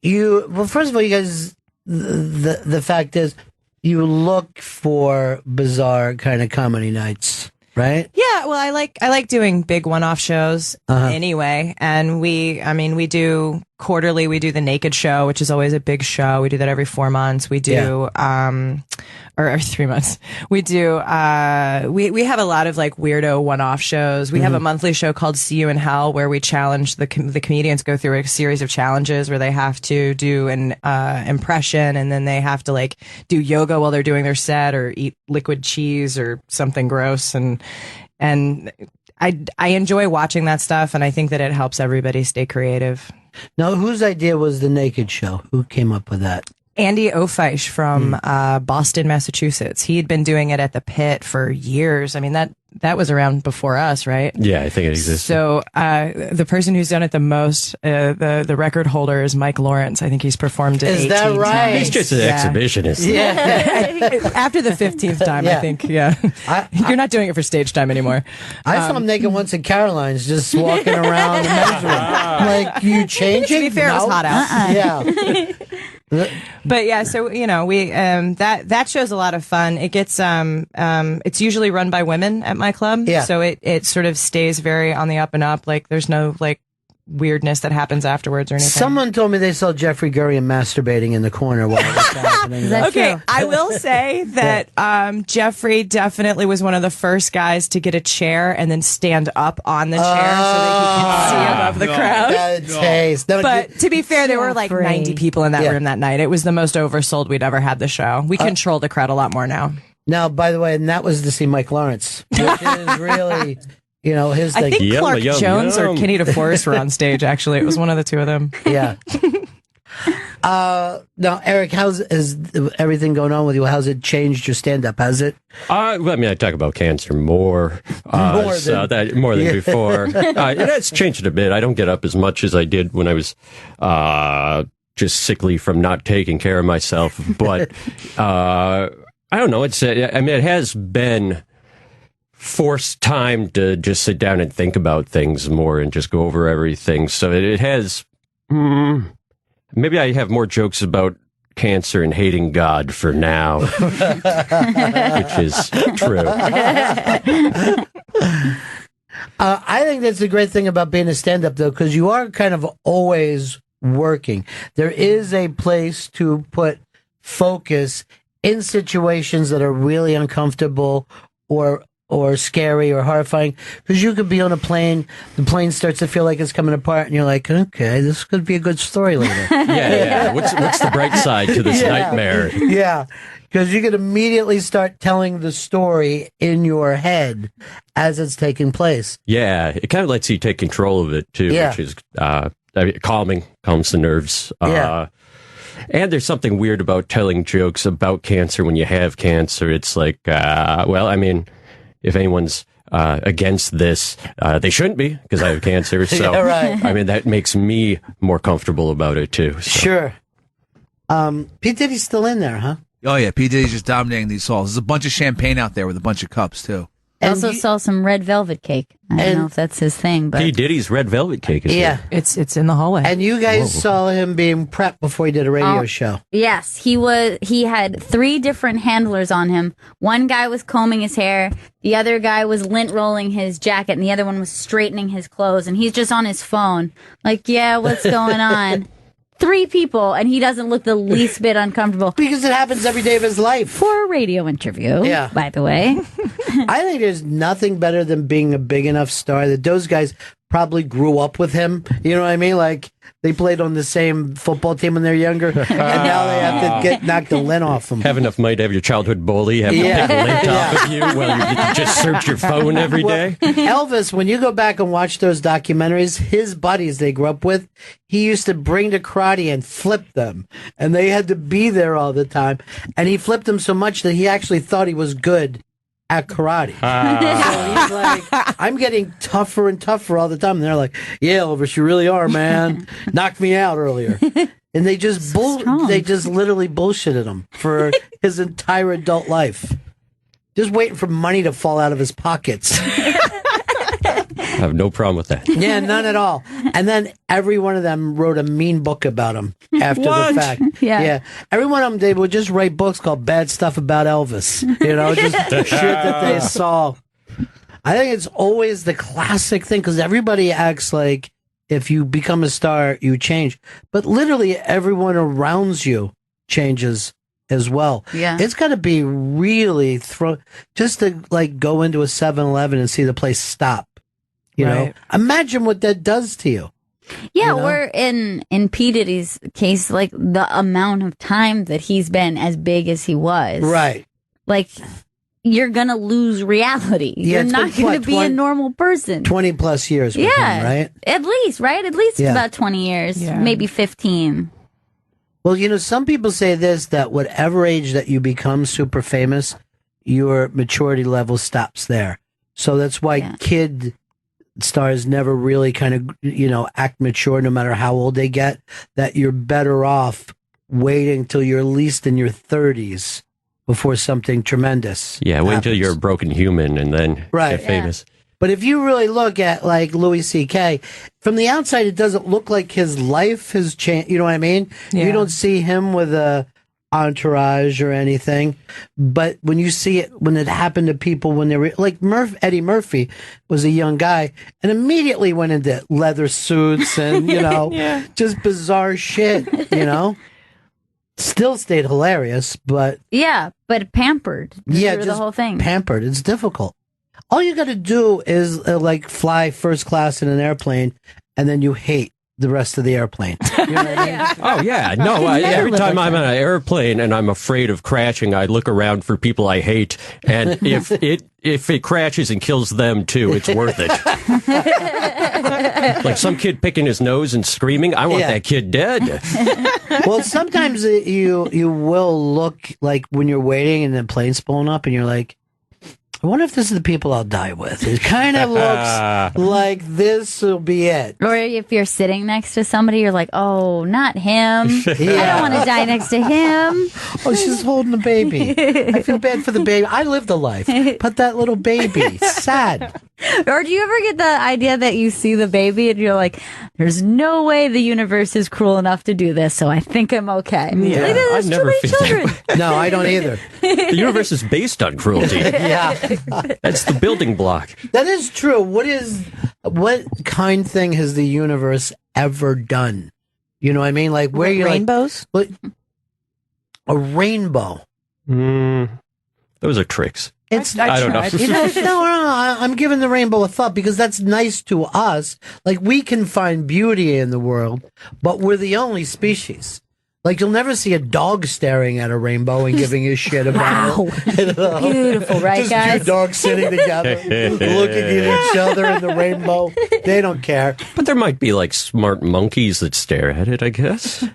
Well, first of all, you guys, the fact is, you look for bizarre kind of comedy nights, right? Yeah, well, I like doing big one-off shows anyway, and we do quarterly. We do the Naked Show, which is always a big show. We do that every 4 months. We do or every 3 months. We do we have a lot of like weirdo one-off shows. We have a monthly show called See You in Hell, where we challenge the comedians go through a series of challenges where they have to do an impression, and then they have to like do yoga while they're doing their set, or eat liquid cheese or something gross, and I enjoy watching that stuff, and I think that it helps everybody stay creative. Now, whose idea was the Naked Show? Who came up with that? Andy Ofeisch from Boston, Massachusetts. He had been doing it at the Pit for years. I mean, that was around before us, right? Yeah, I think it exists. So the person who's done it the most, the record holder is Mike Lawrence. I think he's performed it 18 that right? times. He's just an exhibitionist. Yeah. After the 15th time, I think, yeah. You're not doing it for stage time anymore. I saw him naked once at Caroline's, just walking around the men's room. Like, you changing? To be fair, it was hot out. Yeah. But yeah, so we that show's a lot of fun. It gets it's usually run by women at my club. Yeah. So it sort of stays very on the up and up. Like there's no like weirdness that happens afterwards or anything. Someone told me they saw Jeffrey Gurian masturbating in the corner while it was happening. Okay, I will say that Jeffrey definitely was one of the first guys to get a chair and then stand up on the chair so that he could see above the crowd. Bad taste. No, But to be fair, there were like Jeffrey. 90 people in that room that night. It was the most oversold we'd ever had the show. We control the crowd a lot more now. Now, by the way, and that was to see Mike Lawrence, which is really, his thing. I think Clark Jones or Kenny DeForest were on stage, actually. It was one of the two of them. Yeah. Now, Eric, is everything going on with you? How's it changed your stand-up? Has it? Well, I mean, I talk about cancer more than before. It has changed a bit. I don't get up as much as I did when I was just sickly from not taking care of myself. But I don't know. It has been forced time to just sit down and think about things more and just go over everything. So it has. Maybe I have more jokes about cancer and hating God for now, which is true. I think that's a great thing about being a stand-up, though, because you are kind of always working. There is a place to put focus in situations that are really uncomfortable or scary or horrifying, because you could be on a plane, the plane starts to feel like it's coming apart, and you're like, okay, this could be a good story later. Yeah. What's the bright side to this nightmare? Yeah, because you could immediately start telling the story in your head as it's taking place. Yeah, it kind of lets you take control of it, too, which is calming, calms the nerves. And there's something weird about telling jokes about cancer when you have cancer. It's like, if anyone's against this, they shouldn't be, because I have cancer. So, Yeah, right. I mean, that makes me more comfortable about it, too. So. Sure. P. Diddy's still in there, huh? Oh, yeah. P. Diddy's just dominating these halls. There's a bunch of champagne out there with a bunch of cups, too. I also saw some red velvet cake. I don't know if that's his thing, but P. Diddy's red velvet cake is there. It's in the hallway. And you guys saw him being prepped before he did a radio show. Yes, he had 3 different handlers on him. One guy was combing his hair, the other guy was lint rolling his jacket, and the other one was straightening his clothes, and he's just on his phone. Like, yeah, what's going on? 3 people, and he doesn't look the least bit uncomfortable. Because it happens every day of his life. For a radio interview, by the way. I think there's nothing better than being a big enough star that those guys probably grew up with him. You know what I mean? Like, they played on the same football team when they're younger, and now they have to knock the lint off them. Have enough money to have your childhood bully have to pick the lint off of you while you just search your phone every day. Elvis, when you go back and watch those documentaries, his buddies they grew up with, he used to bring to karate and flip them, and they had to be there all the time. And he flipped them so much that he actually thought he was good at karate. So he's like, I'm getting tougher and tougher all the time. And they're like, yeah, Elvis, you really are, man. Knocked me out earlier. And they just literally bullshitted him for his entire adult life. Just waiting for money to fall out of his pockets. I have no problem with that. Yeah, none at all. And then every one of them wrote a mean book about him after the fact. Yeah. Every one of them, they would just write books called Bad Stuff About Elvis. Just shit that they saw. I think it's always the classic thing, because everybody acts like if you become a star, you change. But literally everyone around you changes as well. Yeah. It's got to be really just to like go into a 7-Eleven and see the place stop. You know, imagine what that does to you. Yeah, we're in P. Diddy's case, like the amount of time that he's been as big as he was. Right. Like, you're going to lose reality. Yeah, you're not going to be a normal person. 20 plus years with him, right? At least, right? At least about 20 years, maybe 15. Well, some people say this, that whatever age that you become super famous, your maturity level stops there. So that's why kid stars never really kind of, act mature no matter how old they get, that you're better off waiting till you're at least in your 30s before something tremendous Yeah, wait until happens. you're a broken human and then get famous. But if you really look at like Louis C.K., from the outside, it doesn't look like his life has changed. You know what I mean? Yeah. You don't see him with a entourage or anything. But when you see it, when it happened to people when they were like Eddie Murphy was a young guy and immediately went into leather suits and, just bizarre shit, Still stayed hilarious, but Yeah, but pampered. yeah, through just the whole thing. pampered. It's difficult. All you got to do is fly first class in an airplane, and then you hate the rest of the airplane. You know what I mean? Oh yeah, no. Every time I'm on an airplane and I'm afraid of crashing, I look around for people I hate, and if it crashes and kills them too, it's worth it. Like some kid picking his nose and screaming, I want that kid dead. Well, sometimes you will look like when you're waiting and the plane's pulling up, and you're like, I wonder if this is the people I'll die with. It kind of looks like this will be it. Or if you're sitting next to somebody, you're like, oh, not him. I don't want to die next to him. Oh, she's holding a baby. I feel bad for the baby. I lived a life, but that little baby, sad. Or do you ever get the idea that you see the baby and you're like, there's no way the universe is cruel enough to do this, so I think I'm okay. Yeah, Like, there's I too never many feel that children. way. No, I don't either. The universe is based on cruelty. Yeah. That's the building block. That is true. What kind thing has the universe ever done? You know what I mean? Like where you rainbows? A rainbow. Those are tricks. I don't know. I'm giving the rainbow a thought because that's nice to us. Like we can find beauty in the world, but we're the only species. Like you'll never see a dog staring at a rainbow and giving a shit about it. Beautiful, right, Just guys? two dogs sitting together, looking at each other in the rainbow. They don't care. But there might be like smart monkeys that stare at it, I guess.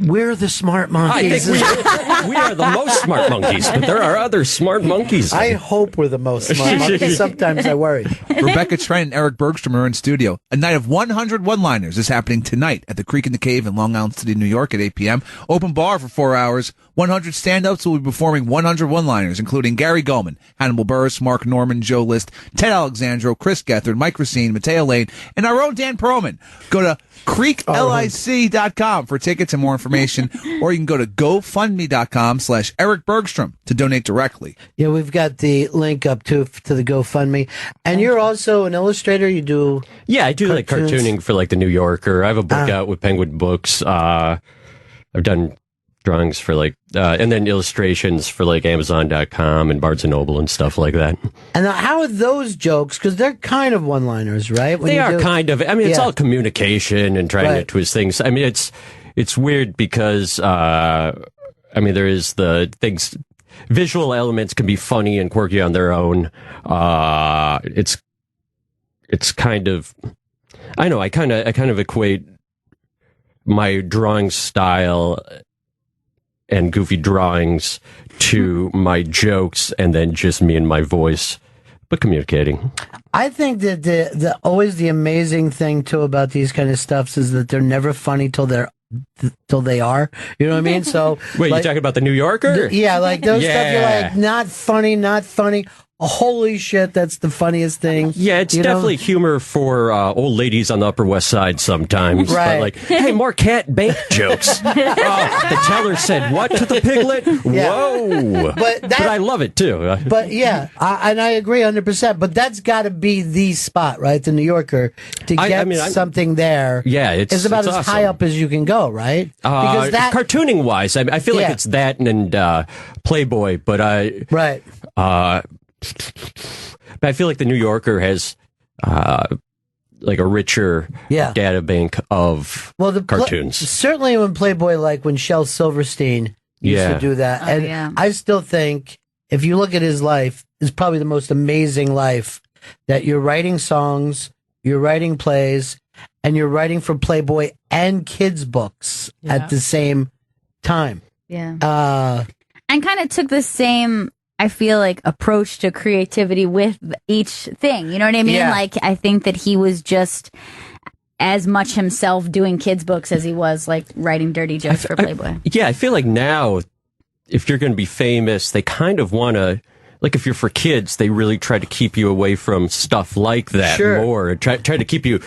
We're the smart I monkeys. think we are the most smart monkeys, but there are other smart monkeys. I hope we're the most smart monkeys. Sometimes I worry. Rebecca Trent and Eric Bergstrom are in studio. A night of 100 one-liners is happening tonight at the Creek in the Cave in Long Island City, New York at 8 p.m. Open bar for 4 hours. 100 stand-ups will be performing 100 one-liners, including Gary Goldman, Hannibal Buress, Mark Norman, Joe List, Ted Alexandro, Chris Gethard, Mike Racine, Mateo Lane, and our own Dan Perlman. Go to creeklic.com for tickets and more information, or you can go to gofundme.com/Eric Bergstrom to donate directly. Yeah, we've got the link up to the GoFundMe. And you're also an illustrator. You do I do like cartoons? cartooning for like the New Yorker. I have a book out with Penguin Books. I've done drawings for like and then illustrations for like Amazon.com and Barnes and Noble and stuff like that. And how are those jokes? Because they're kind of one-liners, right? When They you are do- kind of. I mean, it's Yeah. all communication and trying to twist things. I mean, it's weird because I mean, there is the things. Visual elements can be funny and quirky on their own. It's kind of. I know. I kind of equate my drawing style and goofy drawings to my jokes, and then just me and my voice, but communicating. I think that the always the amazing thing too about these kind of stuffs is that they're never funny till they are. You know what I mean? So Wait, you talking about the New Yorker? Yeah, like those stuff. You're Yeah. like not funny. Holy shit, that's the funniest thing. Yeah, it's definitely humor for old ladies on the Upper West Side sometimes. Right. But like, hey, more cat bank jokes. The teller said, what to the piglet? Yeah. Whoa. But I love it too. But yeah, and I agree 100%. But that's got to be the spot, right? The New Yorker to get something there. Yeah, it's about it's as high awesome. up as you can go, right? Because that cartooning wise, I feel like it's that and Playboy, but right. But I feel like the New Yorker has like a richer data bank of cartoons. Certainly when Playboy, like when Shel Silverstein used to do that. And I still think if you look at his life, it's probably the most amazing life that you're writing songs, you're writing plays, and you're writing for Playboy and kids' books at the same time. Yeah. And kind of took the same, I feel like, approach to creativity with each thing. You know what I mean? Yeah. Like, I think that he was just as much himself doing kids' books as he was, like, writing dirty jokes for Playboy. I feel like now, if you're going to be famous, they kind of want to like if you're for kids, they really try to keep you away from stuff like that Sure. more. Try to keep you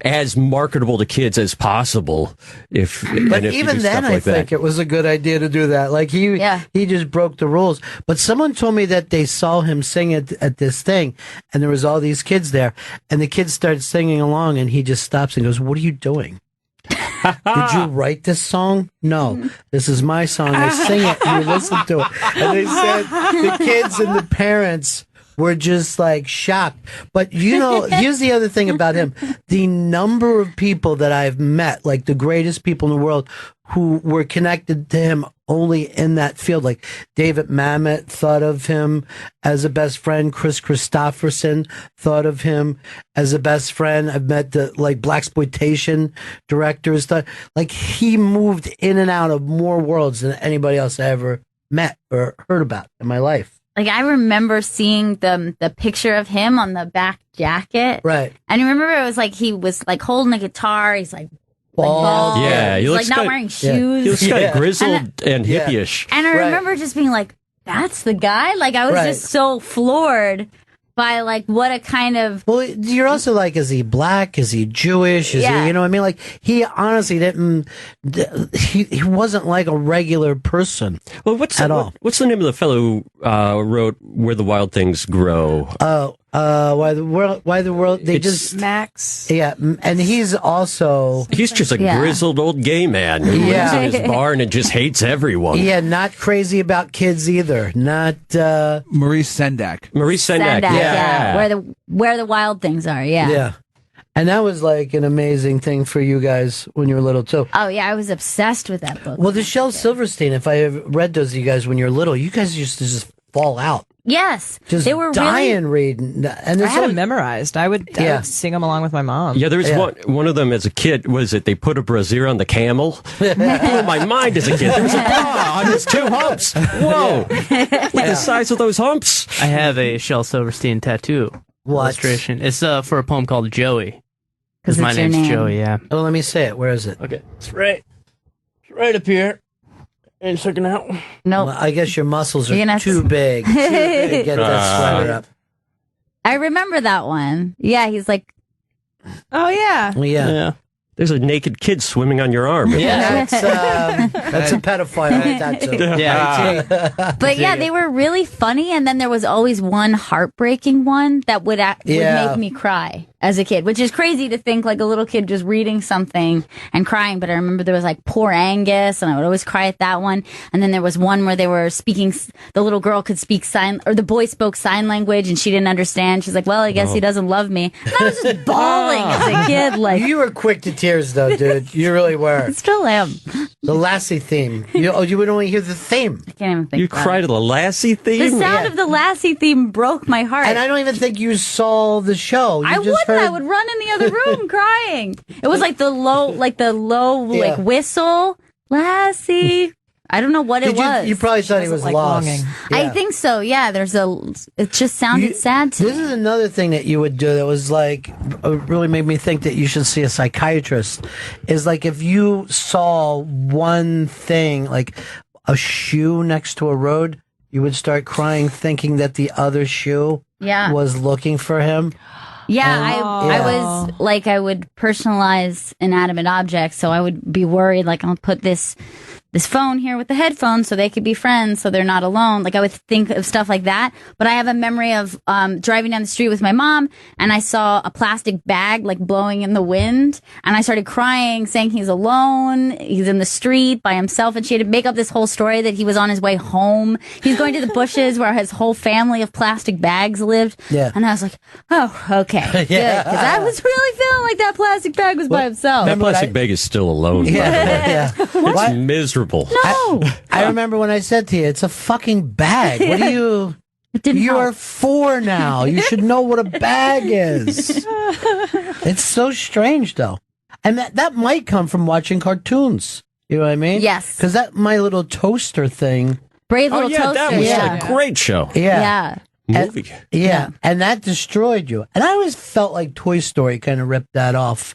as marketable to kids as possible. But if even you do then, stuff I like think that. it was a good idea to do that. Like he just broke the rules. But someone told me that they saw him sing at this thing, and there was all these kids there, and the kids started singing along, and he just stops and goes, "What are you doing? Did you write this song? No, this is my song. I sing it, and you listen to it." And they said the kids and the parents were just like shocked. But here's the other thing about him. The number of people that I've met, like the greatest people in the world, who were connected to him only in that field. Like David Mamet thought of him as a best friend. Chris Christopherson thought of him as a best friend. I've met the blaxploitation directors. Like he moved in and out of more worlds than anybody else I ever met or heard about in my life. Like, I remember seeing the picture of him on the back jacket. Right. And I remember it was like he was like holding a guitar. He's like bald. Yeah, he He's looks like not kinda- wearing shoes. He looks kind of grizzled and hippie-ish. And I remember just being like, that's the guy? Like, I was Right. just so floored by like what a kind of. Well, you're also like, is he black? Is he Jewish? Is he, you know what I mean? Like, he honestly didn't, he wasn't like a regular person. Well, what's the name of the fellow who wrote Where the Wild Things Grow? Why the world, they It's just. Max. Yeah, and he's also. He's just a grizzled old gay man who lives in his barn and just hates everyone. Yeah, not crazy about kids either. Not Maurice Sendak. Maurice Sendak. Sendak, yeah. Where the wild things are. Yeah. Yeah. And that was like an amazing thing for you guys when you were little too. Oh yeah, I was obsessed with that book. Well, the Shel Silverstein, if I have read those of you guys when you were little, you guys used to just fall out. Yes, Just they were dying reading. And I had them memorized. I would sing them along with my mom. Yeah, there was one of them as a kid. Was it they put a brassiere on the camel? Blew my mind as a kid. There was a paw on his two humps. Whoa, like the size of those humps. I have a Shel Silverstein tattoo illustration. It's for a poem called Joey. Because my it's your name's name. Joey. Yeah. Oh, let me say it. Where is it? Okay, it's right up here. Ain't sticking out. No, well, I guess your muscles are You're gonna have too to- big. Too big to get that sweater up. I remember that one. Yeah, he's like, oh yeah, yeah. There's a naked kid swimming on your arm. That's a pedophile tattoo. Yeah. But yeah, they were really funny, and then there was always one heartbreaking one that would make me cry as a kid, which is crazy to think like a little kid just reading something and crying. But I remember there was like Poor Angus, and I would always cry at that one. And then there was one where they were speaking, the little girl could speak the boy spoke sign language, and she didn't understand. She's like, well, I guess he doesn't love me. And I was just bawling as a kid. Like, you were quick to tears, though, dude. You really were. I still am. The Lassie theme. You would only hear the theme. I can't even think. You about cried it. at the Lassie theme? The sound of the Lassie theme broke my heart. And I don't even think you saw the show. I wouldn't. I would run in the other room crying. It was like the low whistle, Lassie. I don't know what it was. You probably thought he was lost. I think so. Yeah. It just sounded sad to me. This is another thing that you would do that was like really made me think that you should see a psychiatrist. Is like if you saw one thing, like a shoe next to a road, you would start crying, thinking that the other shoe was looking for him. Yeah, I was like, I would personalize inanimate objects, so I would be worried, like, I'll put this phone here with the headphones so they could be friends, so they're not alone. Like, I would think of stuff like that. But I have a memory of driving down the street with my mom, and I saw a plastic bag, like, blowing in the wind, and I started crying, saying he's alone, he's in the street by himself, and she had to make up this whole story that he was on his way home. He's going to the bushes where his whole family of plastic bags lived. Yeah. And I was like, oh, okay. Good, because I was really feeling like that plastic bag was by himself. That plastic bag is still alone. Yeah. It's miserable. No. I remember when I said to you, it's a fucking bag. What do you... You are 4 now. You should know what a bag is. It's so strange, though. And that might come from watching cartoons. You know what I mean? Yes. Because that My Little Toaster thing... Brave Little Toaster. That was a great show. Yeah. Movie. And that destroyed you. And I always felt like Toy Story kind of ripped that off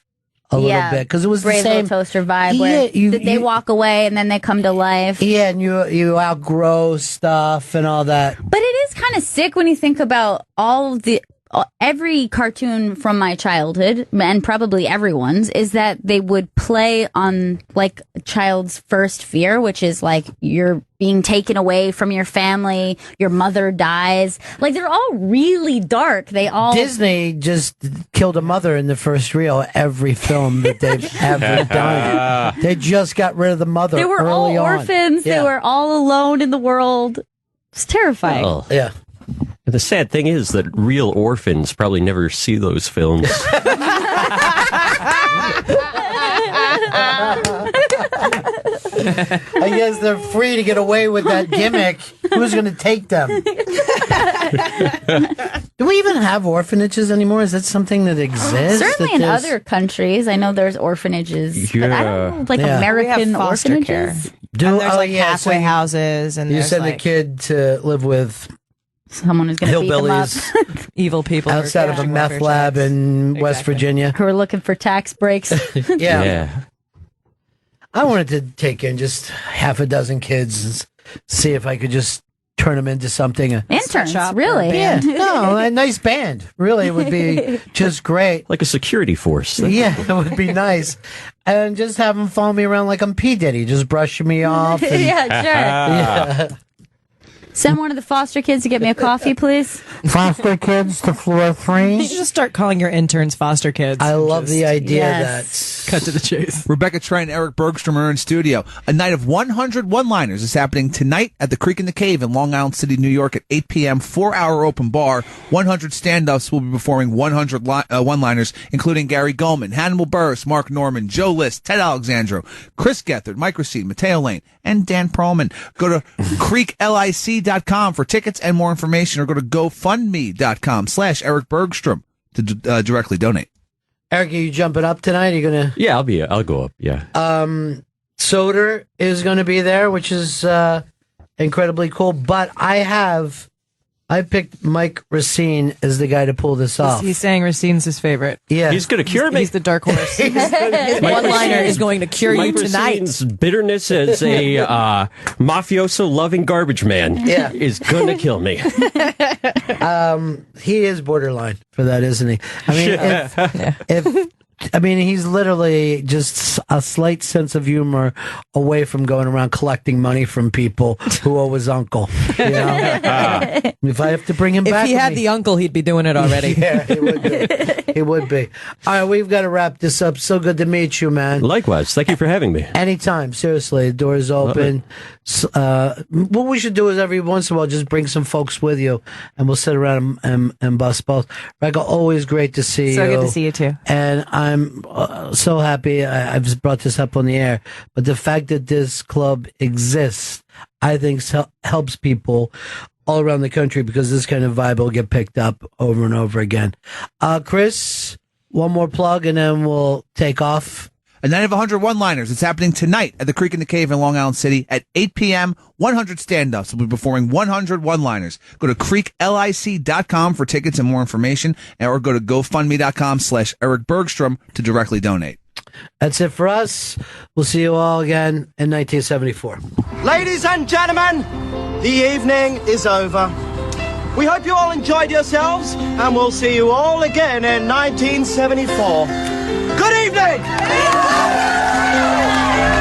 a little bit because it was Brave the same Little Toaster vibe where they walk away and then they come to life. Yeah, and you outgrow stuff and all that. But it is kind of sick when you think about every cartoon from my childhood, and probably everyone's, is that they would play on like a child's first fear, which is like you're being taken away from your family, your mother dies. Like they're all really dark. Disney just killed a mother in the first reel. Every film that they've ever done, they just got rid of the mother. They were all orphans. They were all alone in the world. It's terrifying. Well, yeah. The sad thing is that real orphans probably never see those films. I guess they're free to get away with that gimmick. Who's going to take them? Do we even have orphanages anymore? Is that something that exists? Certainly in other countries. I know there's orphanages. But I don't know, like American We have foster orphanages. care. And there's like halfway houses, and you there's send like a kid to live with someone who's going to beat them up. hillbillies, evil people outside of a meth lab in West Virginia who are looking for tax breaks. yeah. I wanted to take in just half a dozen kids and see if I could just turn them into something. Interns, really? Yeah. No, a nice band. Really, it would be just great. Like a security force. Yeah, it would be nice. And just have them follow me around like I'm P. Diddy, just brushing me off. And, Yeah, sure. Yeah. Send one of the foster kids to get me a coffee, please. Foster kids to floor 3. You should just start calling your interns foster kids. I love the idea Yes. Cut to the chase. Rebecca Trey and Eric Bergstrom are in studio. A night of 100 one-liners is happening tonight at the Creek in the Cave in Long Island City, New York at 8 p.m. 4-hour open bar. 100 stand-ups will be performing 100 one-liners, including Gary Goldman, Hannibal Buress, Mark Norman, Joe List, Ted Alexandro, Chris Gethard, Mike Racine, Mateo Lane, and Dan Perlman. Go to creeklic.com for tickets and more information, or go to gofundme.com/Eric Bergstrom to directly donate. Eric, are you jumping up tonight? Are you going to... Yeah, I'll go up, yeah. Soder is going to be there, which is incredibly cool. But I picked Mike Racine as the guy to pull this off. He's saying Racine's his favorite. Yeah. He's going to cure me. He's the dark horse. His one-liner is going to cure you tonight. Racine's bitterness as a mafioso-loving garbage man is going to kill me. He is borderline for that, isn't he? I mean, he's literally just a slight sense of humor away from going around collecting money from people who owe his uncle. You know? If I have to bring him back, If he had the uncle, he'd be doing it already. Yeah, he would be. He would be. All right, we've got to wrap this up. So good to meet you, man. Likewise. Thank you for having me. Anytime, seriously. The door is open. What we should do is every once in a while just bring some folks with you, and we'll sit around and bust balls. Rebecca, always great to see you. So good to see you too. And I'm so happy I've brought this up on the air, but the fact that this club exists, I think helps people all around the country, because this kind of vibe will get picked up over and over again. Chris, one more plug and then we'll take off. A night of 100 one-liners. It's happening tonight at the Creek in the Cave in Long Island City at 8 p.m. 100 stand-ups will be performing 100 one-liners. Go to creeklic.com for tickets and more information, or go to gofundme.com/Eric Bergstrom to directly donate. That's it for us. We'll see you all again in 1974. Ladies and gentlemen, the evening is over. We hope you all enjoyed yourselves, and we'll see you all again in 1974. Good evening!